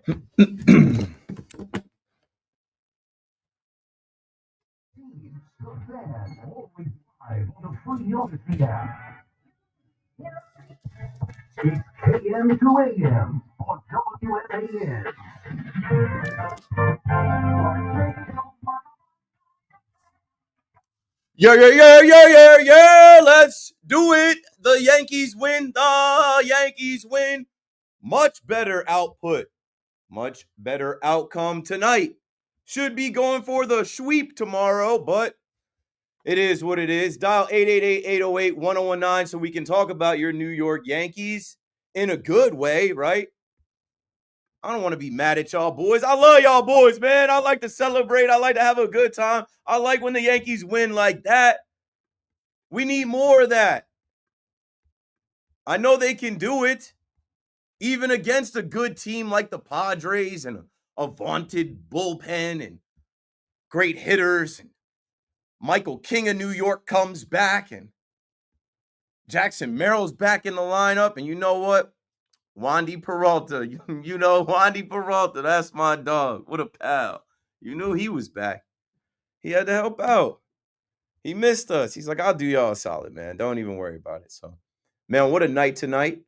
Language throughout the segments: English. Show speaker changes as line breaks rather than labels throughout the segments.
It's AM to AM on WFAN.
Yeah. Let's do it. The Yankees win. The Yankees win. Much better output. Much better outcome tonight. Should be going for the sweep tomorrow, but it is what it is. Dial 888-808-1019 so we can talk about your New York Yankees in a good way, right? I don't want to be mad at y'all boys. I love y'all boys, man. I like to celebrate. I like to have a good time. I like when the Yankees win like that. We need more of that. I know they can do it, even against a good team like the Padres and a vaunted bullpen and great hitters. And Michael King of New York comes back, and Jackson Merrill's back in the lineup. And you know what? Wandy Peralta. You know, Wandy Peralta. That's my dog. What a pal. You knew he was back. He had to help out. He missed us. He's like, I'll do y'all a solid, man. Don't even worry about it. So, man, what a night tonight.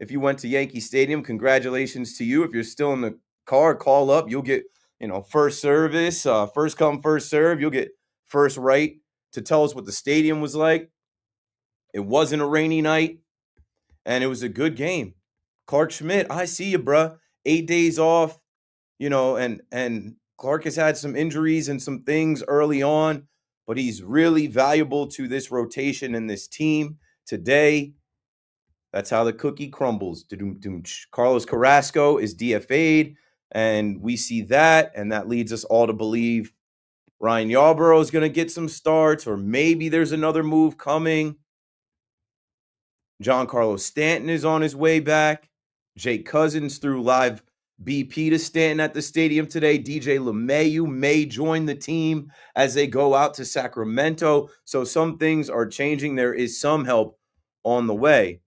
If you went to Yankee Stadium, congratulations to you. If you're still in the car, call up. You'll get, first service, first come, first serve. You'll get first right to tell us what the stadium was like. It wasn't a rainy night, and it was a good game. Clark Schmidt, I see you, bruh. 8 days off, and Clark has had some injuries and some things early on, but he's really valuable to this rotation and this team today. That's how the cookie crumbles. Carlos Carrasco is DFA'd, and we see that, and that leads us all to believe Ryan Yarbrough is going to get some starts, or maybe there's another move coming. Giancarlo Stanton is on his way back. Jake Cousins threw live BP to Stanton at the stadium today. DJ LeMahieu may join the team as they go out to Sacramento. So some things are changing. There is some help on the way.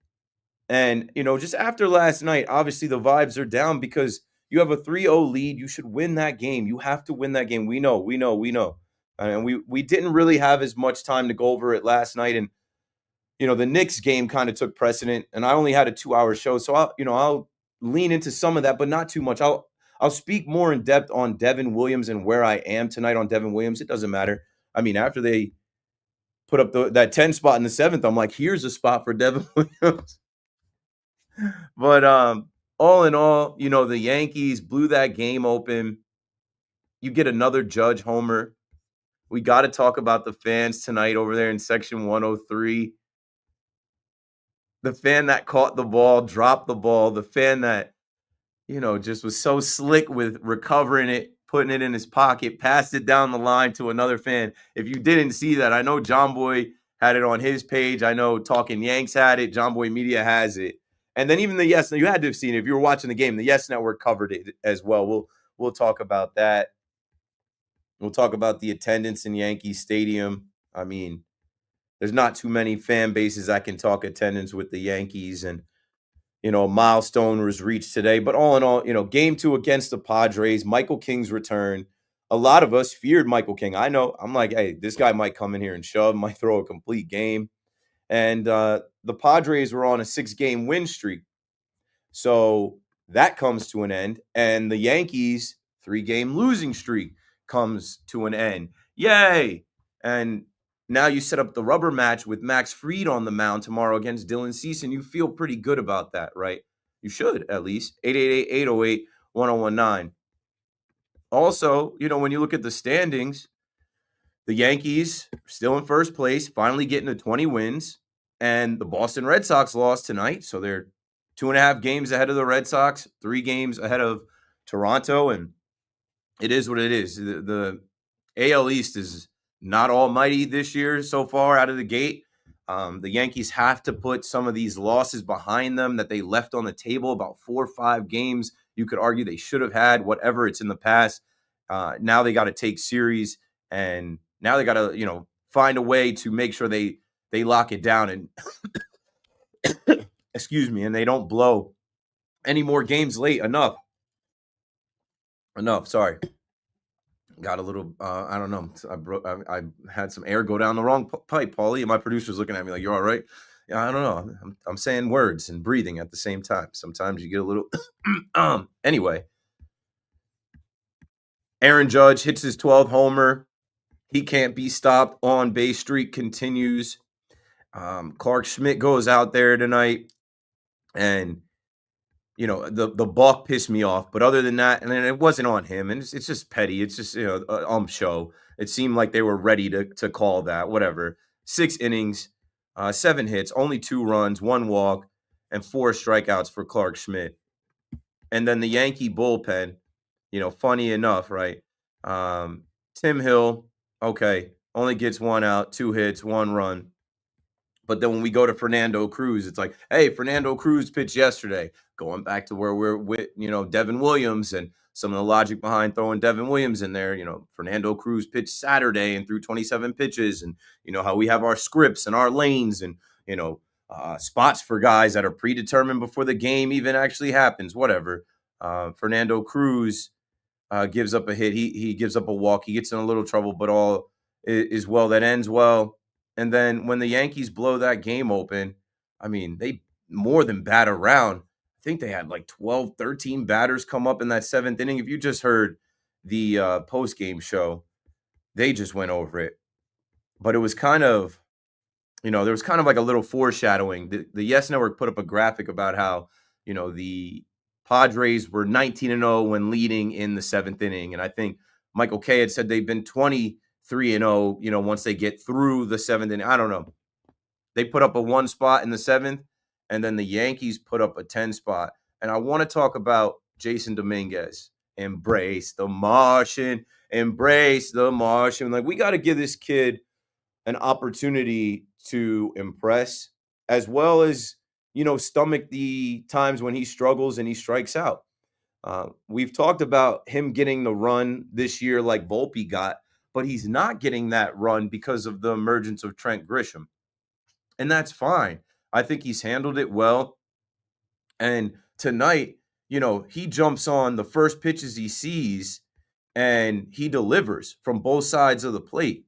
And, just after last night, obviously the vibes are down because you have a 3-0 lead. You should win that game. You have to win that game. We know. And we didn't really have as much time to go over it last night. And, the Knicks game kind of took precedent, and I only had a 2-hour show. So I'll lean into some of that, but not too much. I'll speak more in depth on Devin Williams and where I am tonight on Devin Williams. It doesn't matter. I mean, after they put up that 10 spot in the 7th, I'm like, here's a spot for Devin Williams. But all in all, the Yankees blew that game open. You get another Judge homer. We got to talk about the fans tonight over there in section 103. The fan that caught the ball, dropped the ball, the fan that, just was so slick with recovering it, putting it in his pocket, passed it down the line to another fan. If you didn't see that, I know John Boy had it on his page. I know Talking Yanks had it. John Boy Media has it. And then even the Yes, you had to have seen it. If you were watching the game, the Yes Network covered it as well. We'll talk about that. We'll talk about the attendance in Yankee Stadium. I mean, there's not too many fan bases that can talk attendance with the Yankees. And, a milestone was reached today. But all in all, game 2 against the Padres, Michael King's return. A lot of us feared Michael King. I know. I'm like, hey, this guy might come in here and shove, might throw a complete game. And the Padres were on a 6-game win streak. So that comes to an end. And the Yankees' 3-game losing streak comes to an end. Yay! And now you set up the rubber match with Max Fried on the mound tomorrow against Dylan Cease, and you feel pretty good about that, right? You should, at least. 888-808-1019. Also, when you look at the standings, the Yankees are still in first place, finally getting to 20 wins, and the Boston Red Sox lost tonight, so they're 2.5 games ahead of the Red Sox, 3 games ahead of Toronto, and it is what it is. The AL East is not almighty this year so far out of the gate. The Yankees have to put some of these losses behind them that they left on the table, about 4 or 5 games you could argue they should have had, whatever, it's in the past. Now they got to take series, and now they got to, find a way to make sure they lock it down and excuse me, and they don't blow any more games late enough. enough. Sorry. Got a little, I don't know. I had some air go down the wrong pipe, Paulie, and my producer's looking at me like, "You're all right." Yeah, I don't know. I'm saying words and breathing at the same time. Sometimes you get a little. Anyway, Aaron Judge hits his 12th homer. He can't be stopped. On base streak continues. Clark Schmidt goes out there tonight, and the balk pissed me off. But other than that, and then it wasn't on him, and it's just petty. It's just show. It seemed like they were ready to call that. Whatever. 6 innings, 7 hits, only 2 runs, 1 walk, and 4 strikeouts for Clark Schmidt. And then the Yankee bullpen, funny enough, right? Tim Hill, okay, only gets 1 out, 2 hits, 1 run. But then when we go to Fernando Cruz, it's like, hey, Fernando Cruz pitched yesterday. Going back to where we're with, Devin Williams and some of the logic behind throwing Devin Williams in there. Fernando Cruz pitched Saturday and threw 27 pitches. And, how we have our scripts and our lanes and, spots for guys that are predetermined before the game even actually happens, whatever. Fernando Cruz gives up a hit. He gives up a walk. He gets in a little trouble, but all is well that ends well. And then when the Yankees blow that game open, I mean, they more than bat around. I think they had like 12, 13 batters come up in that 7th inning. If you just heard the post-game show, they just went over it. But it was kind of, there was kind of like a little foreshadowing. The Yes Network put up a graphic about how, the Padres were 19-0 when leading in the 7th inning. And I think Michael Kay had said they've been 23-0, once they get through the 7th inning. I don't know. They put up a 1 spot in the 7th, and then the Yankees put up a 10 spot. And I want to talk about Jason Dominguez. Embrace the Martian. Embrace the Martian. Like, we got to give this kid an opportunity to impress, as well as, stomach the times when he struggles and he strikes out. We've talked about him getting the run this year like Volpe got, but he's not getting that run because of the emergence of Trent Grisham. And that's fine. I think he's handled it well. And tonight, he jumps on the first pitches he sees and he delivers from both sides of the plate.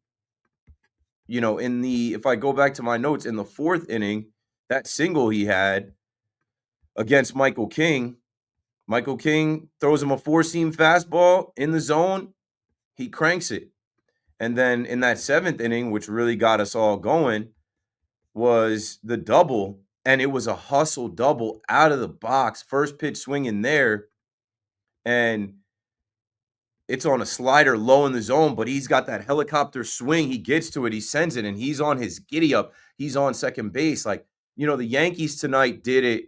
If I go back to my notes, in the 4th inning, that single he had against Michael King throws him a 4-seam fastball in the zone. He cranks it. And then in that 7th inning, which really got us all going, was the double. And it was a hustle double out of the box. First pitch swing in there. And it's on a slider low in the zone, but he's got that helicopter swing. He gets to it. He sends it, and he's on his giddy up. He's on second base. Like, the Yankees tonight did it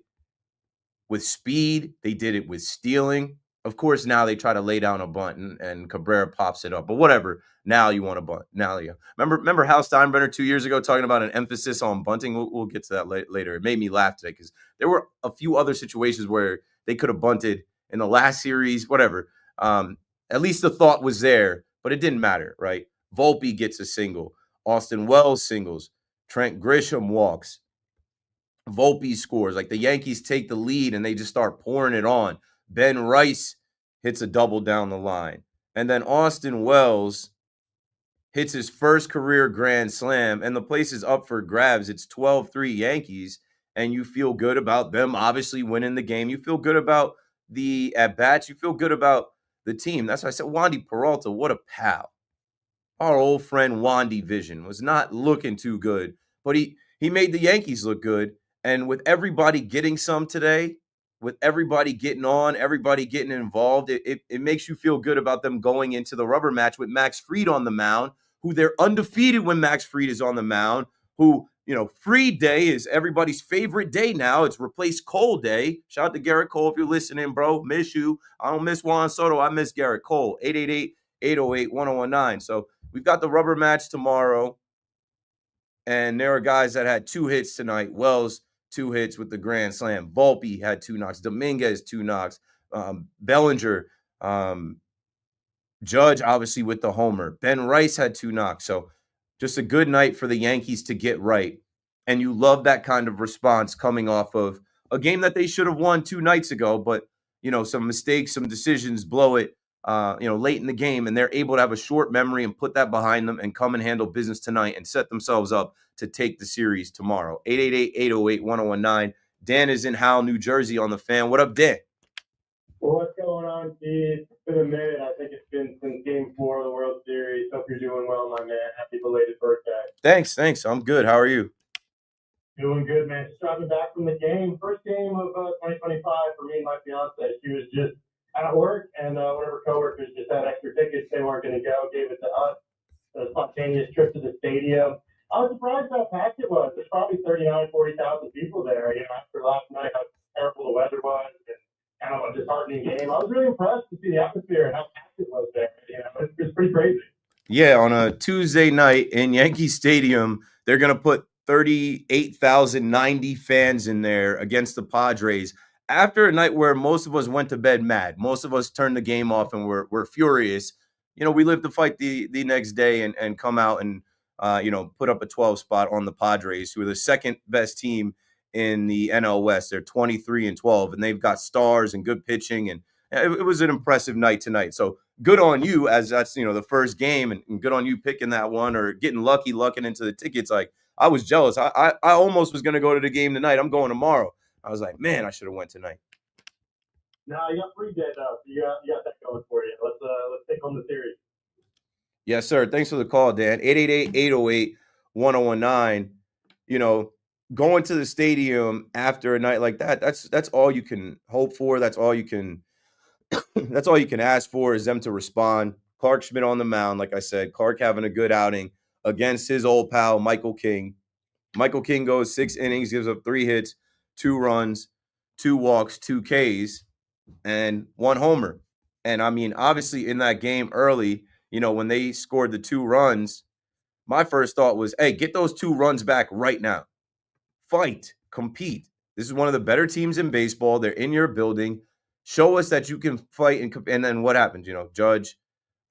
with speed. They did it with stealing. Of course, now they try to lay down a bunt, and Cabrera pops it up. But whatever. Now you want a bunt. Now you remember Hal Steinbrenner 2 years ago talking about an emphasis on bunting? We'll get to that later. It made me laugh today because there were a few other situations where they could have bunted in the last series, whatever. At least the thought was there, but it didn't matter, right? Volpe gets a single. Austin Wells singles. Trent Grisham walks. Volpe scores. Like, the Yankees take the lead and they just start pouring it on. Ben Rice hits a double down the line. And then Austin Wells hits his first career grand slam, and the place is up for grabs. It's 12-3 Yankees, and you feel good about them obviously winning the game. You feel good about the at-bats. You feel good about the team. That's why I said Wandy Peralta, what a pal. Our old friend Wandy Vision was not looking too good, but he made the Yankees look good. And with everybody getting some today, with everybody getting on, everybody getting involved, it makes you feel good about them going into the rubber match with Max Fried on the mound, who they're undefeated when Max Fried is on the mound, who, Fried Day is everybody's favorite day now. It's replaced Cole Day. Shout out to Garrett Cole if you're listening, bro. Miss you. I don't miss Juan Soto. I miss Garrett Cole. 888-808-1019. So we've got the rubber match tomorrow, and there are guys that had 2 hits tonight. Wells, 2 hits with the grand slam. Volpe had 2 knocks. Dominguez, 2 knocks. Bellinger, Judge, obviously, with the homer. Ben Rice had 2 knocks. So just a good night for the Yankees to get right. And you love that kind of response coming off of a game that they should have won 2 nights ago. But, some mistakes, some decisions blow it. late in the game, and they're able to have a short memory and put that behind them and come and handle business tonight and set themselves up to take the series tomorrow. 888-808-1019. Dan is in Howell, New Jersey on the Fan. What up, Dan?
Well, what's going on, Steve? It's been a minute. I think it's been since Game 4 of the World Series. Hope you're doing well, my man. Happy belated birthday.
Thanks. I'm good. How are you?
Doing good, man. Just driving back from the game. First game of 2025 for me and my fiance. She was just at work, and one of her coworkers just had extra tickets. They weren't going to go. Gave it to us. A spontaneous trip to the stadium. I was surprised how packed it was. There's probably 40,000 people there. After last night, how terrible the weather was. And kind of a disheartening game. I was really impressed to see the atmosphere and how packed it was there. It's pretty crazy.
Yeah, on a Tuesday night in Yankee Stadium, they're going to put 38,090 fans in there against the Padres after a night where most of us went to bed mad. Most of us turned the game off and we're furious. We live to fight the next day and come out and put up a 12 spot on the Padres, who are the second best team in the NL West. They're 23-12, and they've got stars and good pitching, and it was an impressive night tonight. So good on you, as that's the first game, and good on you picking that one or getting lucking into the tickets. Like, I was jealous. I almost was going to go to the game tonight. I'm going tomorrow. I was like, man, I should have went tonight.
No, you got free day though. You got that going for you. Let's take home the series.
Yes, sir. Thanks for the call, Dan. 888-808-1019. Going to the stadium after a night like that, that's all you can hope for. That's all you can ask for, is them to respond. Clark Schmidt on the mound, like I said. Clark having a good outing against his old pal, Michael King. Michael King goes 6 innings, gives up 3 hits, 2 runs, 2 walks, 2 Ks, and 1 homer. And I mean, obviously in that game early, when they scored the 2 runs, my first thought was, hey, get those 2 runs back right now. Fight, compete. This is one of the better teams in baseball. They're in your building. Show us that you can fight. And then what happens? Judge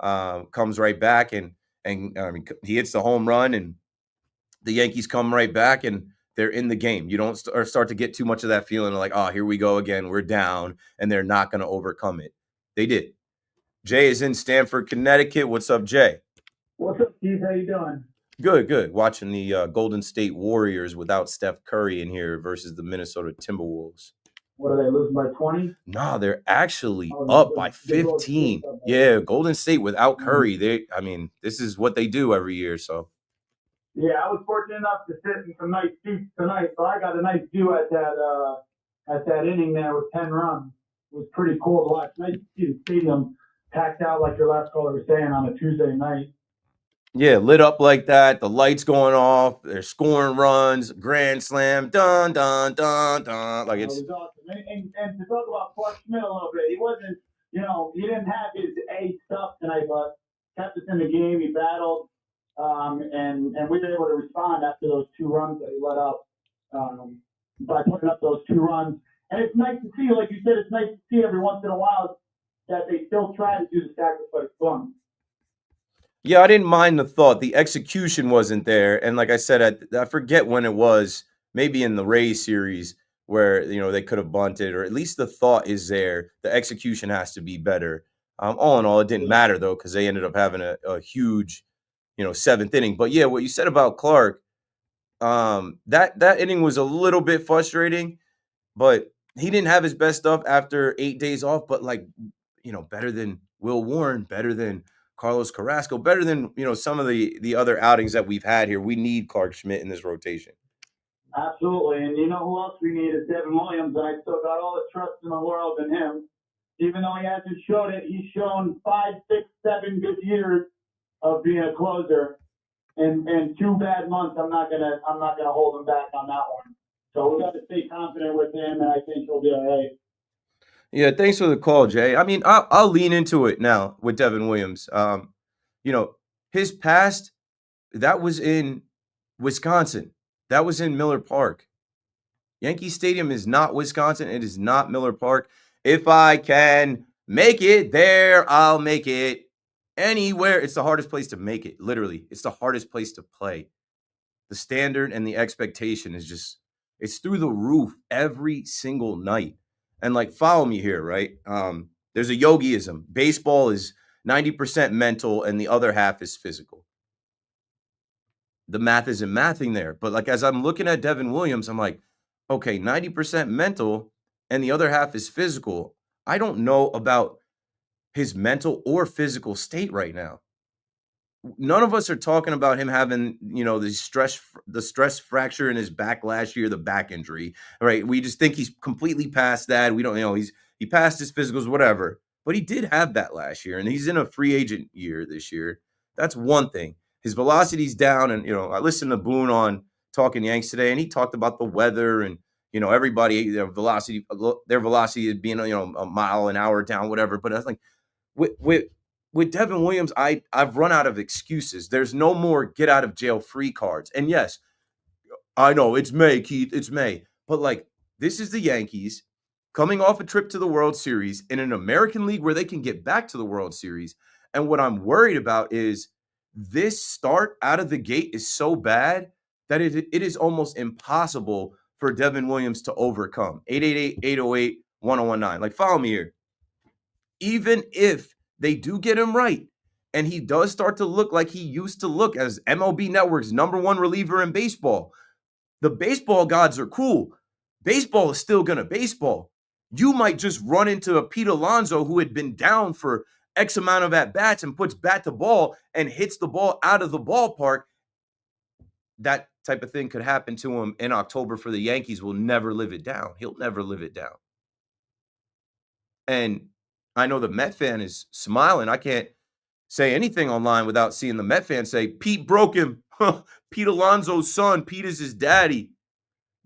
comes right back and he hits the home run, and the Yankees come right back and they're in the game. You don't start to get too much of that feeling of like, oh, here we go again. We're down, and they're not going to overcome it. They did. Jay is in Stamford, Connecticut. What's up, Jay?
What's up, Steve? How you doing?
Good. Watching the Golden State Warriors without Steph Curry in here versus the Minnesota Timberwolves.
What, are they losing by 20?
No, they're actually up by 15. Yeah, Golden State without Curry. This is what they do every year. So.
Yeah, I was fortunate enough to sit in some nice seats tonight, so I got a nice view at that inning there with 10 runs. It was pretty cool to watch. Nice to see the stadium packed out, like your last caller was saying, on a Tuesday night.
Yeah, lit up like that. The lights going off. They're scoring runs. Grand slam. Dun, dun, dun, dun. Like, it's.
It was awesome. And to talk about Clark Schmidt a little bit, he wasn't, he didn't have his A stuff tonight, but kept us in the game. He battled. And we were able to respond after those 2 runs that he let up by putting up those 2 runs. And it's nice to see, like you said, it's nice to see every once in a while that they still try to do the sacrifice bunt.
Yeah, I didn't mind the thought. The execution wasn't there. And like I said, I forget when it was, maybe in the Rays series where, they could have bunted, or at least the thought is there. The execution has to be better. All in all, it didn't matter, though, because they ended up having a huge, 7th inning. But yeah, what you said about Clark, that inning was a little bit frustrating, but he didn't have his best stuff after 8 days off. But better than Will Warren, better than Carlos Carrasco, better than some of the other outings that we've had here. We need Clark Schmidt in this rotation.
Absolutely, and you know who else we need is Devin Williams, and I still got all the trust in the world in him. Even though he hasn't shown it, he's shown 5, 6, 7 good years of being a closer, and 2 bad months. I'm not gonna hold him back on that one. So we got to stay confident with him, and I think he'll be all right.
Yeah, thanks for the call, Jay. I mean, I'll lean into it now with Devin Williams. His past, that was in Wisconsin. That was in Miller Park. Yankee Stadium is not Wisconsin. It is not Miller Park. If I can make it there, I'll make it anywhere. It's the hardest place to make it, literally. It's the hardest place to play. The standard and the expectation is just, it's through the roof every single night. And follow me here, right? There's a yogiism. Baseball is 90% mental and the other half is physical. The math isn't mathing there. But like as I'm looking at Devin Williams, I'm like, okay, 90% mental and the other half is physical. I don't know about his mental or physical state right now. None of us are talking about him having, the stress fracture in his back last year, the back injury, right? We just think he's completely past that. We don't, he passed his physicals, whatever. But he did have that last year, and he's in a free agent year this year. That's one thing. His velocity's down, and I listened to Boone on Talking Yanks today, and he talked about the weather and everybody, their velocity is being a mile an hour down, whatever. But I was like, with Devin Williams, I've run out of excuses. There's no more get out of jail free cards. And yes, I know it's May, Keith, it's May. But like, this is the Yankees coming off a trip to the World Series in an American League where they can get back to the World Series. And what I'm worried about is this start out of the gate is so bad that it is almost impossible for Devin Williams to overcome. 888-808-1019. Like, follow me here. Even if they do get him right, and he does start to look like he used to look as MLB Network's #1 reliever in baseball, the baseball gods are cool. Baseball is still going to baseball. You might just run into a Pete Alonso who had been down for X amount of at-bats and puts bat to ball and hits the ball out of the ballpark. That type of thing could happen to him in October for the Yankees. Will never live it down. He'll never live it down. And I know the Met fan is smiling. I can't say anything online without seeing the Met fan say, Pete broke him. Pete Alonso's son. Pete is his daddy.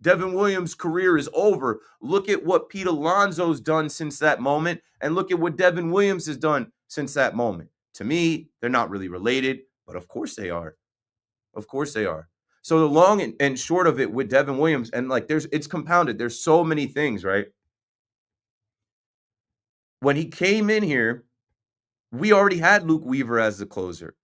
Devin Williams' career is over. Look at what Pete Alonso's done since that moment, and look at what Devin Williams has done since that moment. To me, they're not really related, but of course they are. Of course they are. So the long and short of it with Devin Williams, and like it's compounded. There's so many things, right? When he came in here, we already had Luke Weaver as the closer.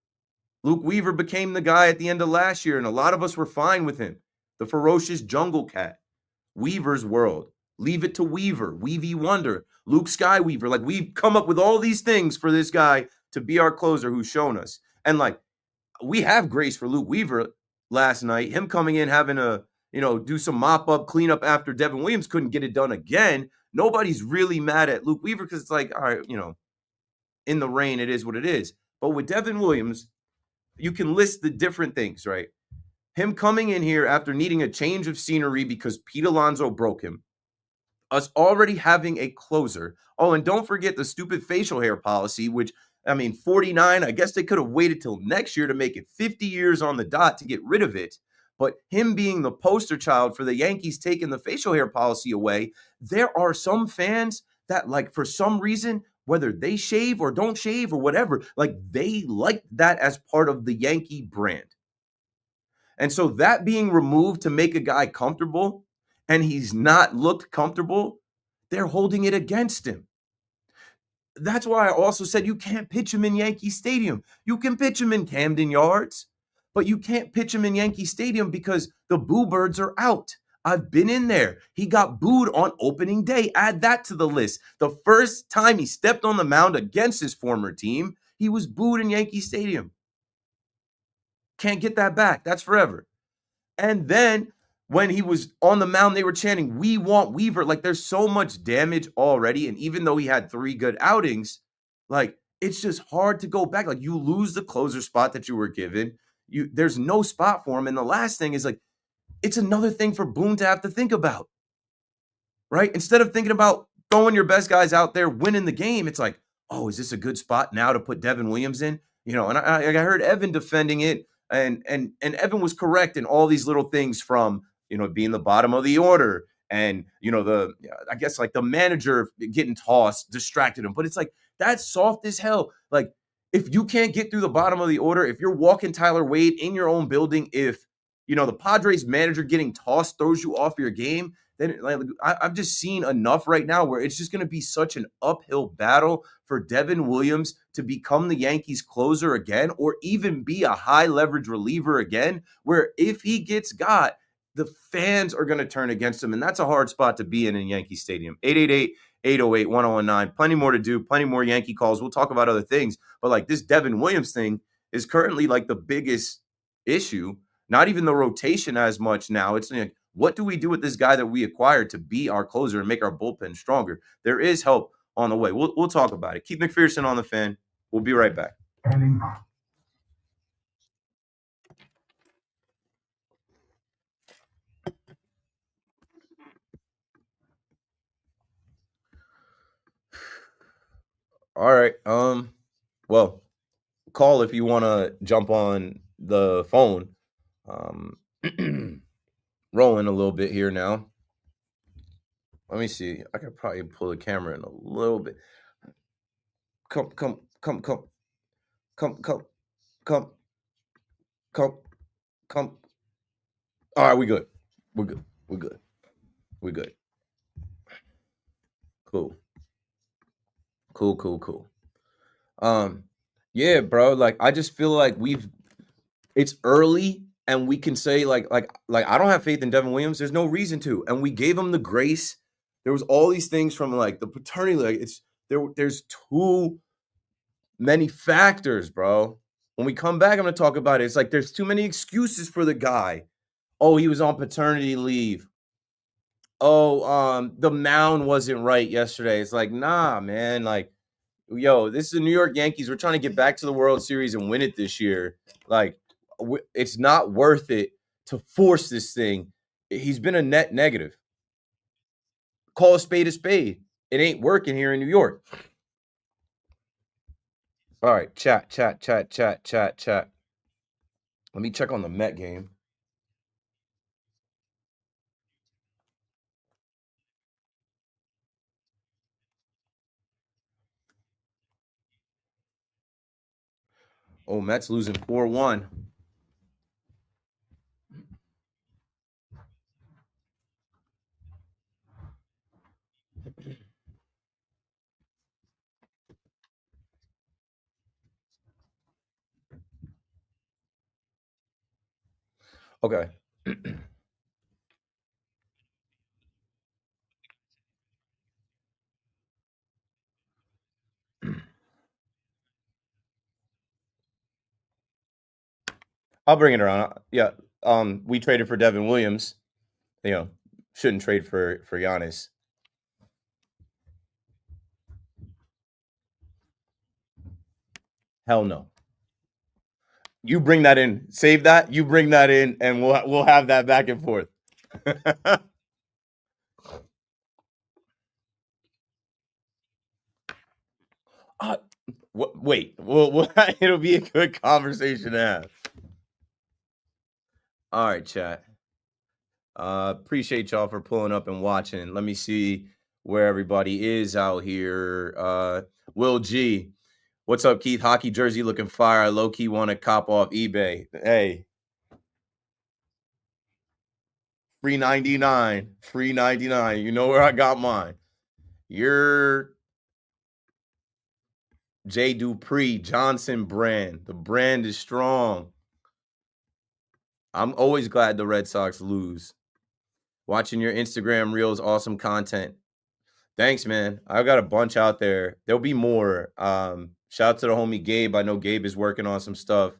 Luke Weaver became the guy at the end of last year, and a lot of us were fine with him. The ferocious jungle cat. Weaver's world. Leave it to Weaver. Weavy Wonder. Luke Skyweaver. Like, we've come up with all these things for this guy to be our closer who's shown us. And like, we have grace for Luke Weaver last night. Him coming in, having to, do some mop up, clean up after Devin Williams couldn't get it done again. Nobody's really mad at Luke Weaver because it's like, all right, in the rain, it is what it is. But with Devin Williams, you can list the different things, right? Him coming in here after needing a change of scenery because Pete Alonso broke him. Us already having a closer. Oh, and don't forget the stupid facial hair policy, which, 49, I guess they could have waited till next year to make it 50 years on the dot to get rid of it. But him being the poster child for the Yankees taking the facial hair policy away, there are some fans that, like, for some reason, whether they shave or don't shave or whatever, like, they like that as part of the Yankee brand. And so that being removed to make a guy comfortable, and he's not looked comfortable, they're holding it against him. That's why I also said you can't pitch him in Yankee Stadium. You can pitch him in Camden Yards, but you can't pitch him in Yankee Stadium because the boo birds are out. I've been in there. He got booed on opening day. Add that to the list. The first time he stepped on the mound against his former team, he was booed in Yankee Stadium. Can't get that back. That's forever. And then when he was on the mound, they were chanting, "We want Weaver." Like, there's so much damage already. And even though he had 3 good outings, like, it's just hard to go back. Like, you lose the closer spot that you were given. There's no spot for him. And the last thing is, like, it's another thing for Boone to have to think about, right? Instead of thinking about throwing your best guys out there, winning the game, it's like, oh, is this a good spot now to put Devin Williams in? And I heard Evan defending it. And Evan was correct in all these little things from, being the bottom of the order and, I guess like the manager getting tossed distracted him. But it's like, that's soft as hell. Like, if you can't get through the bottom of the order, if you're walking Tyler Wade in your own building, if, the Padres manager getting tossed throws you off your game, then like, I've just seen enough right now where it's just going to be such an uphill battle for Devin Williams to become the Yankees closer again, or even be a high leverage reliever again, where if he gets got, the fans are going to turn against him. And that's a hard spot to be in Yankee Stadium. 808-1019. Plenty more to do, plenty more Yankee calls. We'll talk about other things. But like this Devin Williams thing is currently like the biggest issue. Not even the rotation as much now. It's like, what do we do with this guy that we acquired to be our closer and make our bullpen stronger? There is help on the way. We'll talk about it. Keith McPherson on the Fan. We'll be right back. All right. Well, call if you want to jump on the phone. Rolling a little bit here now. Let me see. I could probably pull the camera in a little bit. Come. All right, we good. We're good. Cool. Yeah, bro. Like, I just feel like it's early and we can say like I don't have faith in Devin Williams. There's no reason to. And we gave him the grace. There was all these things from like the paternity, like there's too many factors, bro. When we come back, I'm gonna talk about it. It's like there's too many excuses for the guy. Oh, he was on paternity leave. Oh, the mound wasn't right yesterday. It's like, nah, man. Like, yo, this is the New York Yankees. We're trying to get back to the World Series and win it this year. Like, it's not worth it to force this thing. He's been a net negative. Call a spade a spade. It ain't working here in New York. All right, chat. Let me check on the Met game. Oh, Mets losing 4-1. Okay. I'll bring it around. Yeah. We traded for Devin Williams. You know, shouldn't trade for Giannis. Hell no. You bring that in. Save that. You bring that in, and we'll have that back and forth. Wait. It'll be a good conversation to have. All right, chat. Appreciate y'all for pulling up and watching. Let me see where everybody is out here. Will G. What's up, Keith? Hockey jersey looking fire. I low-key want to cop off eBay. Hey. Free 99. You know where I got mine. You're J. Dupree, Johnson brand. The brand is strong. I'm always glad the Red Sox lose. Watching your Instagram reels, awesome content. Thanks, man. I got a bunch out there. There'll be more. Shout out to the homie Gabe. I know Gabe is working on some stuff.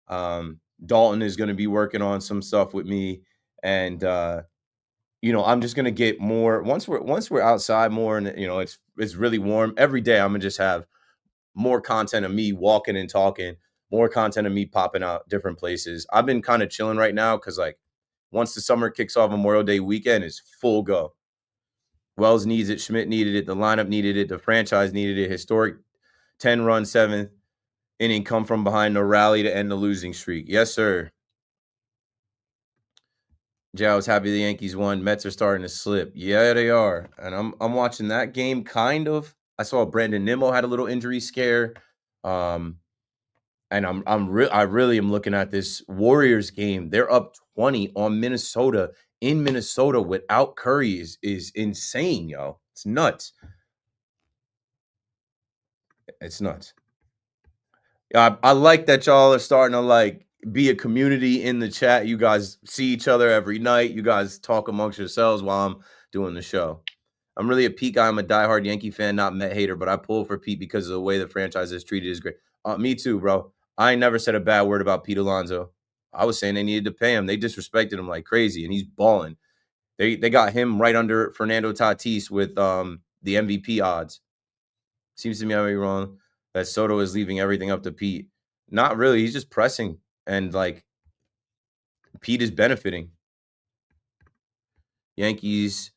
Dalton is going to be working on some stuff with me. And I'm just gonna get more once we're outside more, and it's really warm. Every day I'm gonna just have more content of me walking and talking, more content of me popping out different places. I've been kind of chilling right now because like once the summer kicks off, Memorial Day weekend is full go. Wells needs it, Schmidt needed it, the lineup needed it, the franchise needed it. Historic 10-run 7th inning come from behind, no rally to end the losing streak. Yes, sir. Jay, I was happy the Yankees won. Mets are starting to slip. Yeah, they are. And I'm watching that game kind of. I saw Brandon Nimmo had a little injury scare. And I really am looking at this Warriors game. They're up 20 on Minnesota in Minnesota without Curry is insane, yo. It's nuts. It's nuts. I like that y'all are starting to like be a community in the chat. You guys see each other every night. You guys talk amongst yourselves while I'm doing the show. I'm really a Pete guy. I'm a diehard Yankee fan, not Met hater, but I pull for Pete because of the way the franchise is treated is great. Me too, bro. I ain't never said a bad word about Pete Alonso. I was saying they needed to pay him. They disrespected him like crazy, and he's balling. They got him right under Fernando Tatis with the MVP odds. Seems to me, I may be wrong, that Soto is leaving everything up to Pete. Not really. He's just pressing, and like Pete is benefiting. Yankees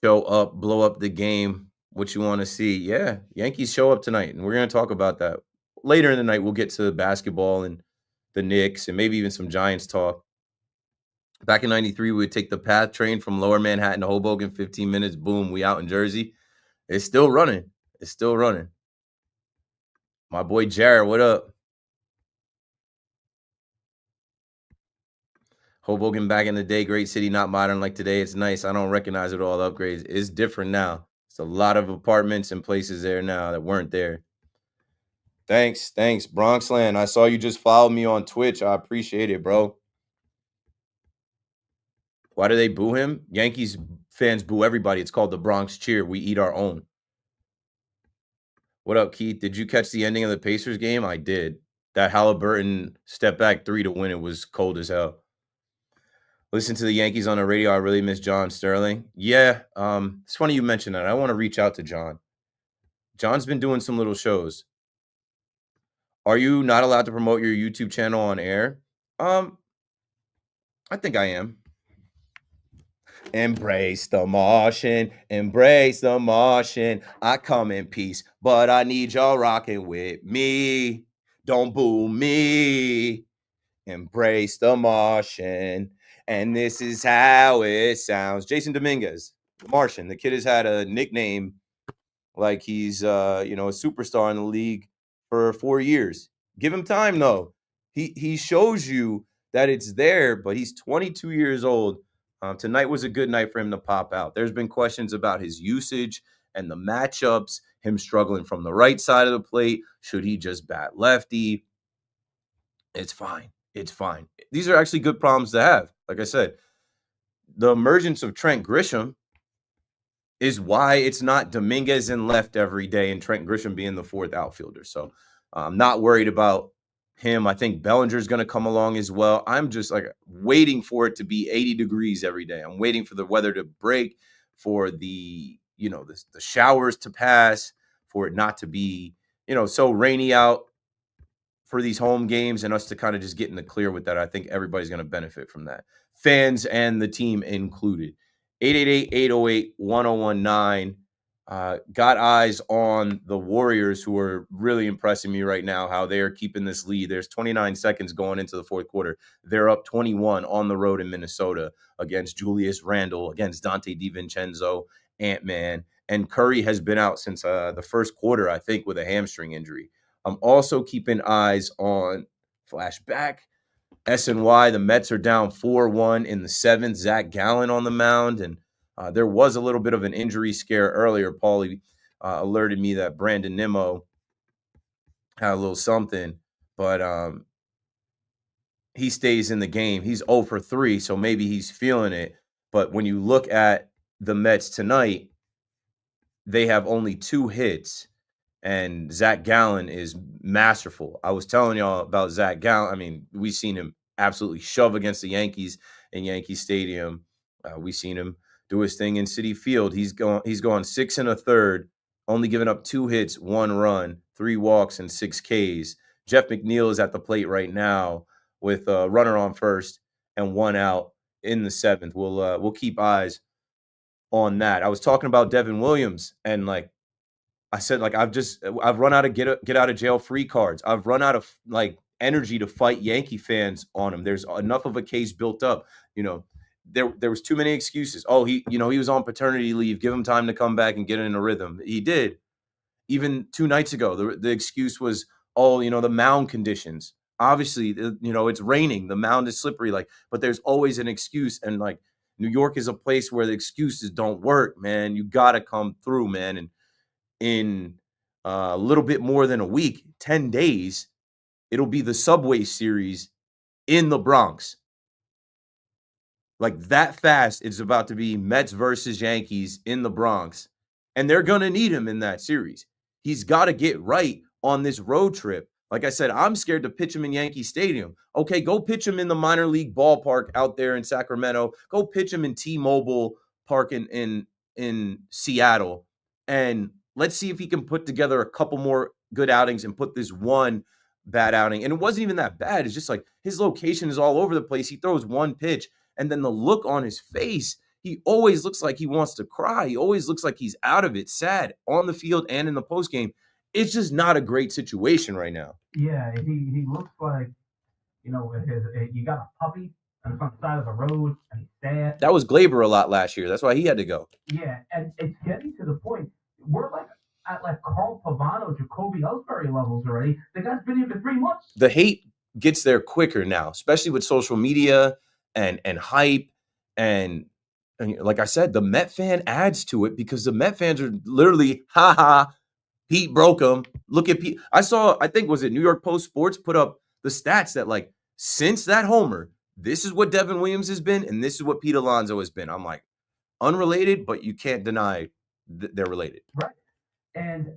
show up, blow up the game. What you want to see? Yeah, Yankees show up tonight, and we're going to talk about that later in the night. We'll get to basketball and the Knicks, and maybe even some Giants talk. Back in '93, we would take the PATH train from Lower Manhattan to Hoboken. 15 minutes, boom, we out in Jersey. It's still running. It's still running. My boy Jared, what up? Hoboken back in the day, great city, not modern like today. It's nice. I don't recognize it all the upgrades. It's different now. It's a lot of apartments and places there now that weren't there. Thanks, Bronxland. I saw you just followed me on Twitch. I appreciate it, bro. Why do they boo him? Yankees fans boo everybody. It's called the Bronx Cheer. We eat our own. What up, Keith? Did you catch the ending of the Pacers game? I did. That Halliburton step back 3 to win it was cold as hell. Listen to the Yankees on the radio. I really miss John Sterling. Yeah, it's funny you mentioned that. I want to reach out to John. John's been doing some little shows. Are you not allowed to promote your YouTube channel on air? I think I am. Embrace the Martian, embrace the Martian. I come in peace, but I need y'all rocking with me. Don't boo me. Embrace the Martian. And this is how it sounds. Jason Dominguez, the Martian. The kid has had a nickname like he's a superstar in the league for 4 years. Give him time though. He shows you that it's there, but he's 22 years old. Tonight was a good night for him to pop out. There's been questions about his usage and the matchups, him struggling from the right side of the plate. Should he just bat lefty? It's fine. It's fine. These are actually good problems to have. Like I said, the emergence of Trent Grisham is why it's not Dominguez in left every day and Trent Grisham being the fourth outfielder. So I'm not worried about him. I think Bellinger's going to come along as well. I'm just like waiting for it to be 80 degrees every day. I'm waiting for the weather to break, for the showers to pass, for it not to be, so rainy out for these home games, and us to kind of just get in the clear with that. I think everybody's going to benefit from that. Fans and the team included. 888-808-1019. Got eyes on the Warriors, who are really impressing me right now, how they are keeping this lead. There's 29 seconds going into the fourth quarter. They're up 21 on the road in Minnesota against Julius Randle, against Dante DiVincenzo, Ant-Man. And Curry has been out since the first quarter, I think, with a hamstring injury. I'm also keeping eyes on flashback. SNY, the Mets are down 4-1 in the seventh. Zach Gallen on the mound, and there was a little bit of an injury scare earlier. Paulie alerted me that Brandon Nimmo had a little something, but he stays in the game. He's 0 for 3, so maybe he's feeling it. But when you look at the Mets tonight, they have only 2 hits. And Zach Gallen is masterful. I was telling y'all about Zach Gallen. I mean, we've seen him absolutely shove against the Yankees in Yankee Stadium. We've seen him do his thing in Citi Field. He's gone 6 1/3, only giving up 2 hits, 1 run, 3 walks, and 6 Ks. Jeff McNeil is at the plate right now with a runner on first and 1 out in the seventh. We'll keep eyes on that. I was talking about Devin Williams, and I said, I've run out of get out of jail free cards. I've run out of energy to fight Yankee fans on him. There's enough of a case built up. There was too many excuses. Oh, he was on paternity leave. Give him time to come back and get in a rhythm. He did. Even 2 nights ago, the excuse was, the mound conditions. Obviously, it's raining. The mound is slippery. But there's always an excuse. And New York is a place where the excuses don't work, man. You got to come through, man. And in a little bit more than a week, 10 days, it'll be the Subway Series in the Bronx. That fast, it's about to be Mets versus Yankees in the Bronx. and they're going to need him in that series. He's got to get right on this road trip. Like I said, I'm scared to pitch him in Yankee Stadium. Okay, go pitch him in the minor league ballpark out there in Sacramento. Go pitch him in T-Mobile Park in Seattle. And let's see if he can put together a couple more good outings and put this one bad outing. And it wasn't even that bad. It's just like his location is all over the place. He throws one pitch, and then the look on his face, he always looks like he wants to cry. He always looks like he's out of it, sad, on the field and in the postgame. It's just not a great situation right now.
Yeah, he looks like, you got a puppy and it's on the side of the road and he's sad.
That was Glaber a lot last year. That's why he had to go.
Yeah, and it's getting to the point we're like at Carl Pavano, Jacoby Ellsbury levels already. The guy's been here for 3 months.
The hate gets there quicker now, especially with social media and hype. And like I said, the Met fan adds to it because the Met fans are literally, Pete broke him. Look at Pete. I think, was it New York Post Sports put up the stats that since that homer, this is what Devin Williams has been, and this is what Pete Alonso has been. I'm like, unrelated, but you can't deny they're related.
Right. And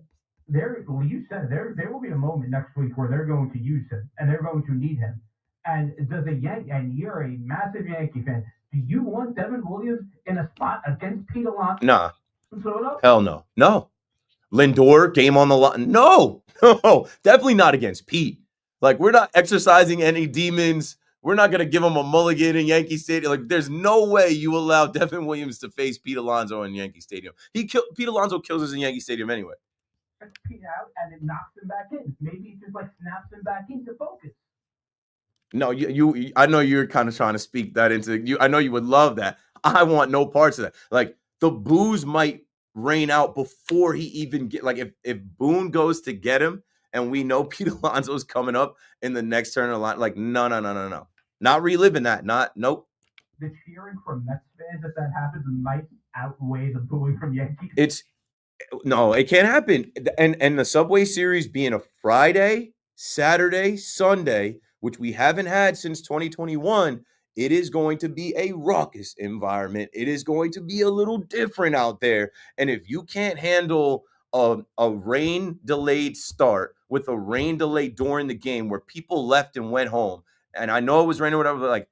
there will be a moment next week where they're going to use him and they're going to need him. And and you're a massive Yankee fan. Do you want Devin Williams in a spot against Pete Alonso?
Nah. Hell no. No. Lindor, game on the line. No, definitely not against Pete. We're not exercising any demons. We're not going to give him a mulligan in Yankee Stadium. There's no way you allow Devin Williams to face Pete Alonso in Yankee Stadium. Pete Alonso kills us in Yankee Stadium anyway.
Pete out and it knocks him back in. Maybe it just snaps him back into focus.
No, I know you're kind of trying to speak that into you. I know you would love that. I want no parts of that. The boos might rain out before he even get if Boone goes to get him and we know Pete Alonso's coming up in the next turn of the line. No. Not reliving that. Nope.
The cheering from Mets fans, if that happens, might outweigh the booing from Yankees.
It can't happen. And the Subway Series being a Friday, Saturday, Sunday, which we haven't had since 2021, it is going to be a raucous environment. It is going to be a little different out there. And if you can't handle a rain-delayed start with a rain delay during the game where people left and went home, and I know it was raining or whatever, but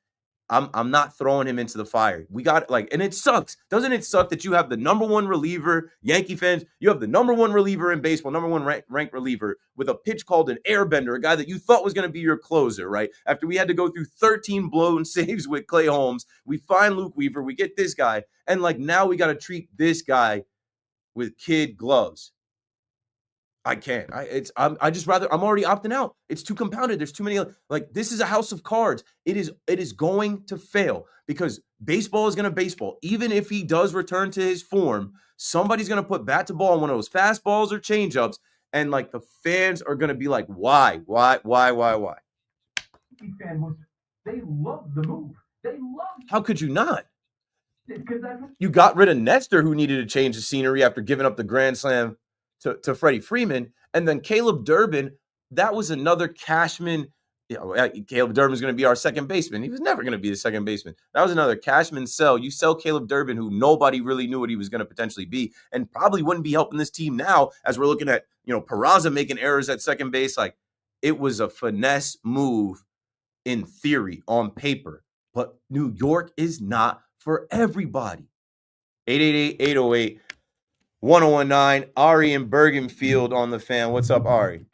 I'm not throwing him into the fire. We got and it sucks. Doesn't it suck that you have the number one reliever, Yankee fans, you have the number one reliever in baseball, number one ranked reliever with a pitch called an airbender, a guy that you thought was going to be your closer, right? After we had to go through 13 blown saves with Clay Holmes, we find Luke Weaver, we get this guy, and now we got to treat this guy with kid gloves. I can't. I'm already opting out. It's too compounded. There's too many. This is a house of cards. It is going to fail because baseball is going to baseball. Even if he does return to his form, somebody's going to put bat to ball on one of those fastballs or changeups, and the fans are going to be like, why?
They love the move.
How could you not? You got rid of Nestor, who needed to change the scenery after giving up the grand slam to Freddie Freeman, and then Caleb Durbin. That was another Cashman. Caleb Durbin's going to be our second baseman. He was never going to be the second baseman. That was another Cashman sell. You sell Caleb Durbin, who nobody really knew what he was going to potentially be, and probably wouldn't be helping this team now as we're looking at Peraza making errors at second base. It was a finesse move in theory on paper, but New York is not for everybody. 888-808. 1019, Ari in Bergenfield on the fan. What's up, Ari?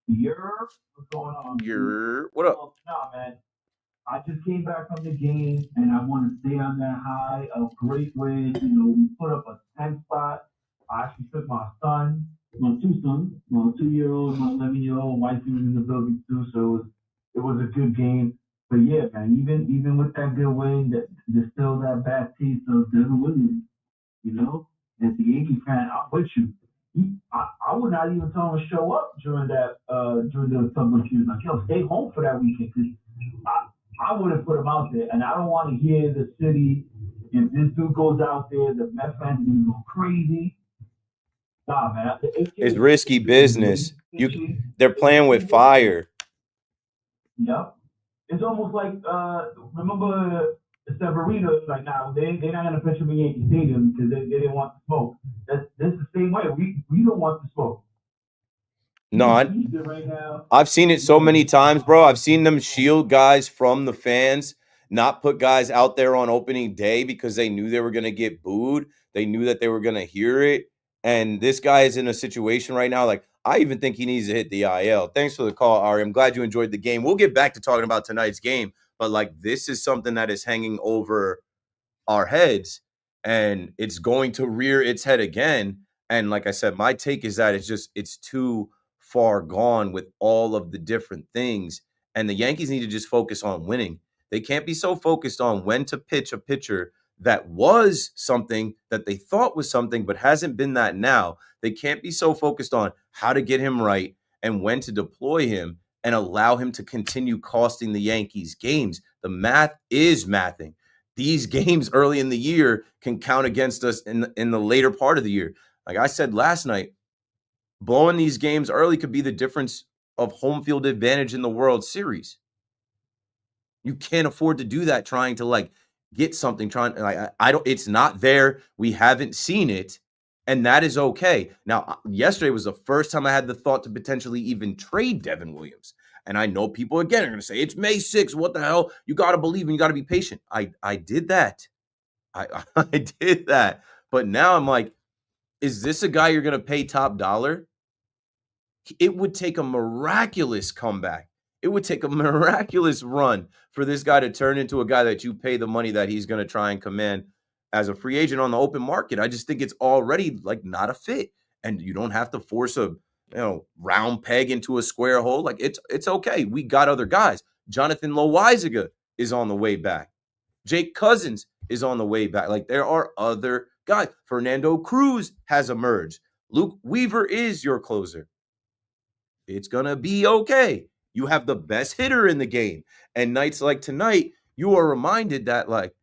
What's going on?
What up?
Nah, man. I just came back from the game, and I want to stay on that high of great wins. We put up a 10 spot. I actually took my son, my two sons, my 2-year-old, my 11-year-old. Wife was in the building too, so it was a good game. But yeah, man, even with that good win, there's still that bad taste of Devin Williams, As the Yankee fan, I'm with you. I would not even tell him to show up during the Subway Series. Stay home for that weekend. Cause I would have put him out there, and I don't want to hear the city. If this dude goes out there, the Mets fans are gonna go crazy. Nah, man,
it's risky business. They're playing with fire.
Yep. It's almost like remember Severino is like, nah, they're not gonna pitch him in Yankee Stadium because they didn't want the smoke. That's the same way. We don't want the smoke.
No,
Right now.
I've seen it so many times, bro. I've seen them shield guys from the fans, not put guys out there on opening day because they knew they were going to get booed. They knew that they were going to hear it. And this guy is in a situation right now. Like, I even think he needs to hit the IL. Thanks for the call, Ari. I'm glad you enjoyed the game. We'll get back to talking about tonight's game. But, like, this is something that is hanging over our heads, and it's going to rear its head again. And like I said, my take is that it's too far gone with all of the different things, and the Yankees need to just focus on winning. They can't be so focused on when to pitch a pitcher that was something that they thought was something but hasn't been that now. They can't be so focused on how to get him right and when to deploy him and allow him to continue costing the Yankees games. The math is mathing. These games early in the year can count against us in the later part of the year. Like I said last night, blowing these games early could be the difference of home field advantage in the World Series. You can't afford to do that trying to like get something I don't it's not there. We haven't seen it, and that is okay. Now, yesterday was the first time I had the thought to potentially even trade Devin Williams. And I know people again are going to say it's May 6th. What the hell? You got to believe and you got to be patient. I did that. I did that. But now I'm like, is this a guy you're going to pay top dollar? It would take a miraculous comeback. It would take a miraculous run for this guy to turn into a guy that you pay the money that he's going to try and command as a free agent on the open market. I just think it's already like not a fit. And you don't have to force a round peg into a square hole. Like it's okay. We got other guys. Jonathan Loaizaga is on the way back. Jake Cousins is on the way back. Like there are other guys. Fernando Cruz has emerged. Luke Weaver is your closer. It's going to be okay. You have the best hitter in the game. And nights like tonight, you are reminded that like